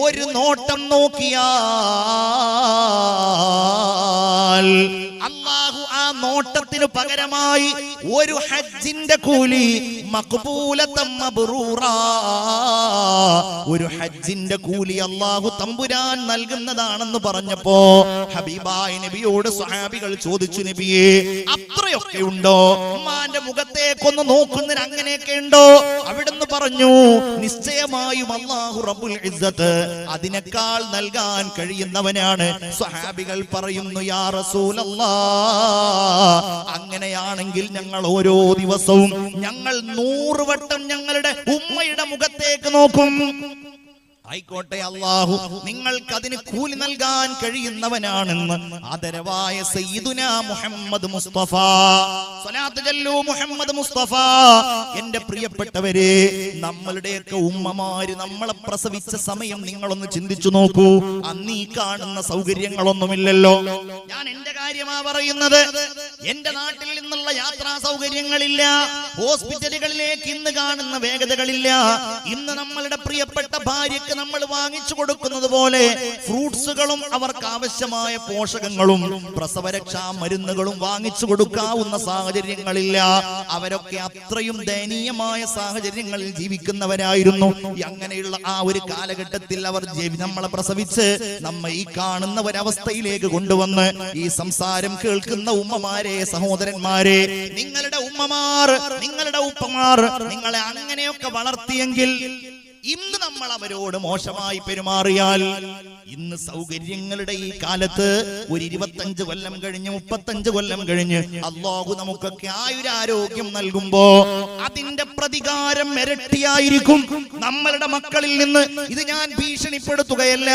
ഒരു നോട്ടം നോക്കിയാൽ അള്ളാഹു ആ നോട്ടത്തിന് പകരമായി ഒരു ഹജ്ജിന്റെ കൂലി, മഖ്ബൂലതൻ മബ്റൂറാ, ഒരു ഹജ്ജിന്റെ കൂലി അല്ലാഹു തമ്പുരാൻ നൽകുന്നതാണെന്ന് പറഞ്ഞപ്പോ ഹബീബായ നബിയോട് സ്വഹാബികൾ ചോദിച്ചു, നബിയേ അത്രയൊക്കെ ഉണ്ടോ, ഉമ്മാന്റെ മുഖത്തേക്കൊന്ന് നോക്കുന്നതിന് അങ്ങനെയൊക്കെ ഉണ്ടോ? അവിടുന്ന് പറഞ്ഞു, നിശ്ചയമായും അല്ലാഹു റബ്ബുൽ ഇസ്സത്ത് അതിനേക്കാൾ നൽകാൻ കഴിയുന്നവനാണ്. സ്വഹാബികൾ പറയുന്നു, യാ റസൂലല്ലാഹ്, അങ്ങനെയാണെങ്കിൽ ഞങ്ങൾ ഓരോ ദിവസവും ഞങ്ങൾ 100 വട്ടം ഞങ്ങളുടെ ഉമ്മയുടെ മുഖത്തേക്ക് നോക്കും. ആയിക്കോട്ടെ, അല്ലാഹു നിങ്ങൾക്ക് അതിന് കൂലി നൽകാൻ കഴിയുന്നവനാണെന്ന് ആദരവായ സയ്യിദുനാ മുഹമ്മദ് മുസ്തഫ, സ്വലാത്ത് ചൊല്ലൂ മുഹമ്മദ് മുസ്തഫ. എന്റെ പ്രിയപ്പെട്ടവരെ, നമ്മളുടെയൊക്കെ ഉമ്മമാര് നമ്മളെ പ്രസവിച്ച സമയം നിങ്ങളൊന്ന് ചിന്തിച്ചു നോക്കൂ. അന്ന് ഈ കാണുന്ന സൗകര്യങ്ങളൊന്നുമില്ലല്ലോ. ഞാൻ എന്റെ കാര്യമാ പറയുന്നത്. എന്റെ നാട്ടിൽ നിന്നുള്ള യാത്രാ സൗകര്യങ്ങളില്ല, ഹോസ്പിറ്റലുകളിലേക്ക് ഇന്ന് കാണുന്ന വേഗതകളില്ല. ഇന്ന് നമ്മളുടെ പ്രിയപ്പെട്ട ഭാര്യക്ക് നമ്മൾ വാങ്ങിച്ചു കൊടുക്കുന്നത് പോലെ ഫ്രൂട്ട്സുകളും അവർക്ക് ആവശ്യമായ പോഷകങ്ങളും പ്രസവരക്ഷാ മരുന്നുകളും വാങ്ങിച്ചു കൊടുക്കാവുന്ന സാഹചര്യങ്ങളില്ല. അവരൊക്കെ അത്രയും ദയനീയമായ സാഹചര്യങ്ങളിൽ ജീവിക്കുന്നവരായിരുന്നു. അങ്ങനെയുള്ള ആ ഒരു കാലഘട്ടത്തിൽ അവർ നമ്മളെ പ്രസവിച്ച് നമ്മെ ഈ കാണുന്ന ഒരവസ്ഥയിലേക്ക് കൊണ്ടുവന്ന് ഈ സംസാരം കേൾക്കുന്ന ഉമ്മമാരെ, സഹോദരന്മാരെ, നിങ്ങളുടെ ഉമ്മമാർ, നിങ്ങളുടെ ഉപ്പമാർ നിങ്ങളെ അങ്ങനെയൊക്കെ വളർത്തിയെങ്കിൽ ഇന്ന് നമ്മൾ അവരോട് മോശമായി പെരുമാറിയാൽ, ഇന്ന് സൗകര്യങ്ങളുടെ ഈ കാലത്ത് ഒരു 25 കൊല്ലം കഴിഞ്ഞ് 35 കൊല്ലം കഴിഞ്ഞ് അല്ലാഹു നമുക്കൊക്കെ ആയുരാരോഗ്യം നൽകുമ്പോ അതിന്റെ പ്രതികാരം ഇരട്ടിയായിരിക്കും നമ്മളുടെ മക്കളിൽ നിന്ന്. ഇത് ഞാൻ ഭീഷണിപ്പെടുത്തുകയല്ല,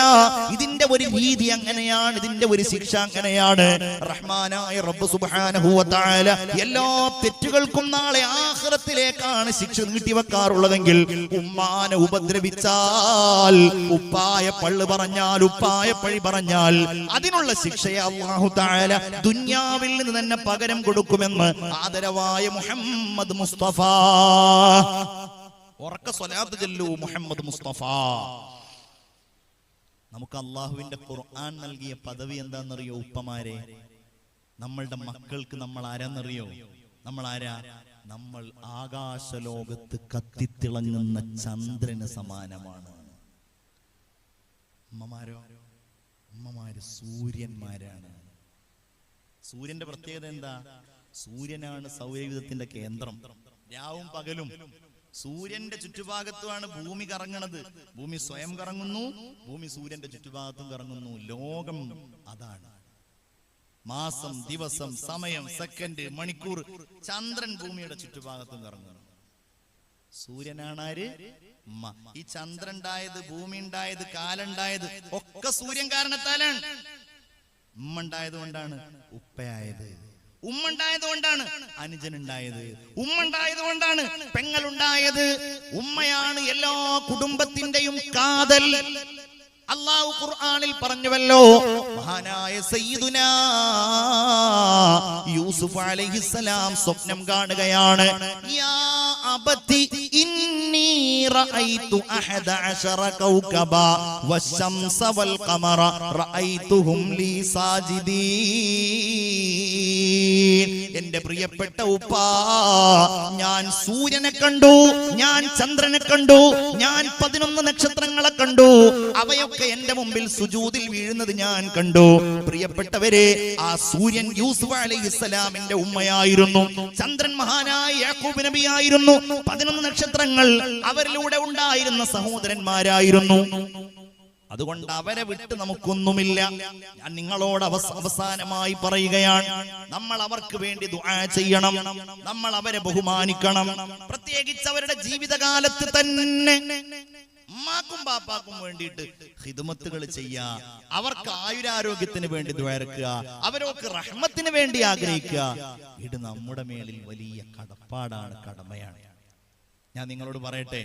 ഇതിന്റെ ഒരു രീതി അങ്ങനെയാണ്, ഇതിന്റെ ഒരു ശിക്ഷ അങ്ങനെയാണ്. റഹ്മാനായ റബ്ബ് സുബ്ഹാനഹു വ തആല എല്ലാ തെറ്റുകൾക്കും നാളെ ആഖിറത്തിലേക്കാണ് ശിക്ഷ നീട്ടിവെക്കാറുള്ളതെങ്കിൽ ഉമ്മാനെ ഉപദ്രവിച്ചാൽ, ഉപ്പായ പള്ളു പറഞ്ഞാൽ, ഉപ്പായ പഴി പറഞ്ഞാൽ അതിനുള്ള ശിക്ഷയെ അല്ലാഹു തആല ദുനിയാവിൽ നിന്ന് തന്നെ പകരം കൊടുക്കുമെന്ന് ആദരവായ മുഹമ്മദ് മുസ്തഫ. ഉറക്ക സ്വലാത്ത് ചൊല്ലൂ മുഹമ്മദ് മുസ്തഫ. നമുക്ക് അല്ലാഹുവിന്റെ ഖുർആൻ നൽകിയ പദവി എന്താണെന്നറിയോ ഉപ്പമാരെ? നമ്മളുടെ മക്കൾക്ക് നമ്മൾ ആരാന്നറിയോ? നമ്മൾ ആരാ? നമ്മൾ ആകാശലോകത്ത് കത്തിത്തിളങ്ങുന്ന ചന്ദ്രന് സമാനമാണ്. ഉമ്മമാരോ? ഉമ്മമാര് സൂര്യന്മാരാണ്. സൂര്യന്റെ പ്രത്യേകത എന്താ? സൂര്യനാണ് സൗരയൂഥത്തിന്റെ കേന്ദ്രം. രാവും പകലും സൂര്യന്റെ ചുറ്റുഭാഗത്തുമാണ് ഭൂമി കറങ്ങണത്. ഭൂമി സ്വയം കറങ്ങുന്നു, ഭൂമി സൂര്യന്റെ ചുറ്റുഭാഗത്തും കറങ്ങുന്നു. ലോകം അതാണ്. മാസം, ദിവസം, സമയം, സെക്കൻഡ്, മണിക്കൂർ, ചന്ദ്രൻ ഭൂമിയുടെ ചുറ്റുഭാഗത്തും കറങ്ങുന്നു. സൂര്യനാണ് ആര്? ഉമ്മ. ഈ ചന്ദ്രൻ ഉണ്ടായത്, ഭൂമി ഉണ്ടായത്, കാലുണ്ടായത് ഒക്കെ സൂര്യൻ കാരണത്താലാണ്. ഉമ്മ ഉണ്ടായത് കൊണ്ടാണ് ഉപ്പയായത്. ഉമ്മ ഉണ്ടായത് കൊണ്ടാണ് അനുജനുണ്ടായത്. ഉമ്മ ഉണ്ടായത് കൊണ്ടാണ് പെങ്ങളുണ്ടായത്. ഉമ്മയാണ് എല്ലാ കുടുംബത്തിന്റെയും കാതൽ. അല്ലാഹു ഖുർആനിൽ പറഞ്ഞുവല്ലോ, മഹാനായ സയ്യിദുനാ യൂസുഫ് അലൈഹിസ്സലാം സ്വപ്നം കാണുകയാണ്. യാ അബതി ഇന്നി റഅയ്തു അഹദ അശറ കൗകബ വശംസ വൽ ഖമറ റഅയ്തുഹും ലീ സാജിദീൻ. എന്റെ പ്രിയപ്പെട്ട ഉപ്പാ, ഞാൻ സൂര്യനെ കണ്ടു, ഞാൻ ചന്ദ്രനെ കണ്ടു, ഞാൻ 11 നക്ഷത്രങ്ങളെ കണ്ടു. അവയൊക്കെ എന്റെ മുമ്പിൽ സുജൂദിൽ വീഴുന്നത് ഞാൻ കണ്ടു. പ്രിയപ്പെട്ടവരെ, ആ സൂര്യൻ യൂസുഫ് അലൈഹിസ്സലാമിന്റെ ഉമ്മയായിരുന്നു. ചന്ദ്രൻ മഹാനായ യാക്കൂബ് നബിയായിരുന്നു. 11 നക്ഷത്രങ്ങൾ അവരിലൂടെ ഉണ്ടായിരുന്ന സഹോദരന്മാരായിരുന്നു. അതുകൊണ്ട് അവരെ വിട്ട് നമുക്കൊന്നുമില്ല. ഞാൻ നിങ്ങളോട് അവസാനമായി പറയുകയാണ്, നമ്മൾ അവർക്ക് വേണ്ടി ദുആ ചെയ്യണം, നമ്മൾ അവരെ ബഹുമാനിക്കണം. പ്രത്യേകിച്ച് അവരുടെ ജീവിതകാലത്ത് തന്നെ ഉമ്മാക്കും ബാപ്പാക്കും വേണ്ടിയിട്ട് ഖിദ്മത്തുകൾ ചെയ്യാ, അവർക്ക് ആയുരാരോഗ്യത്തിന് വേണ്ടി ദ്വാരക്കുക, അവർക്ക് റഹ്മത്തിന് വേണ്ടി ആഗ്രഹിക്കുക. ഇത് നമ്മുടെ മേലിൽ വലിയ കടപ്പാടാണ്, കടമയാണ്. ഞാൻ നിങ്ങളോട് പറയട്ടെ,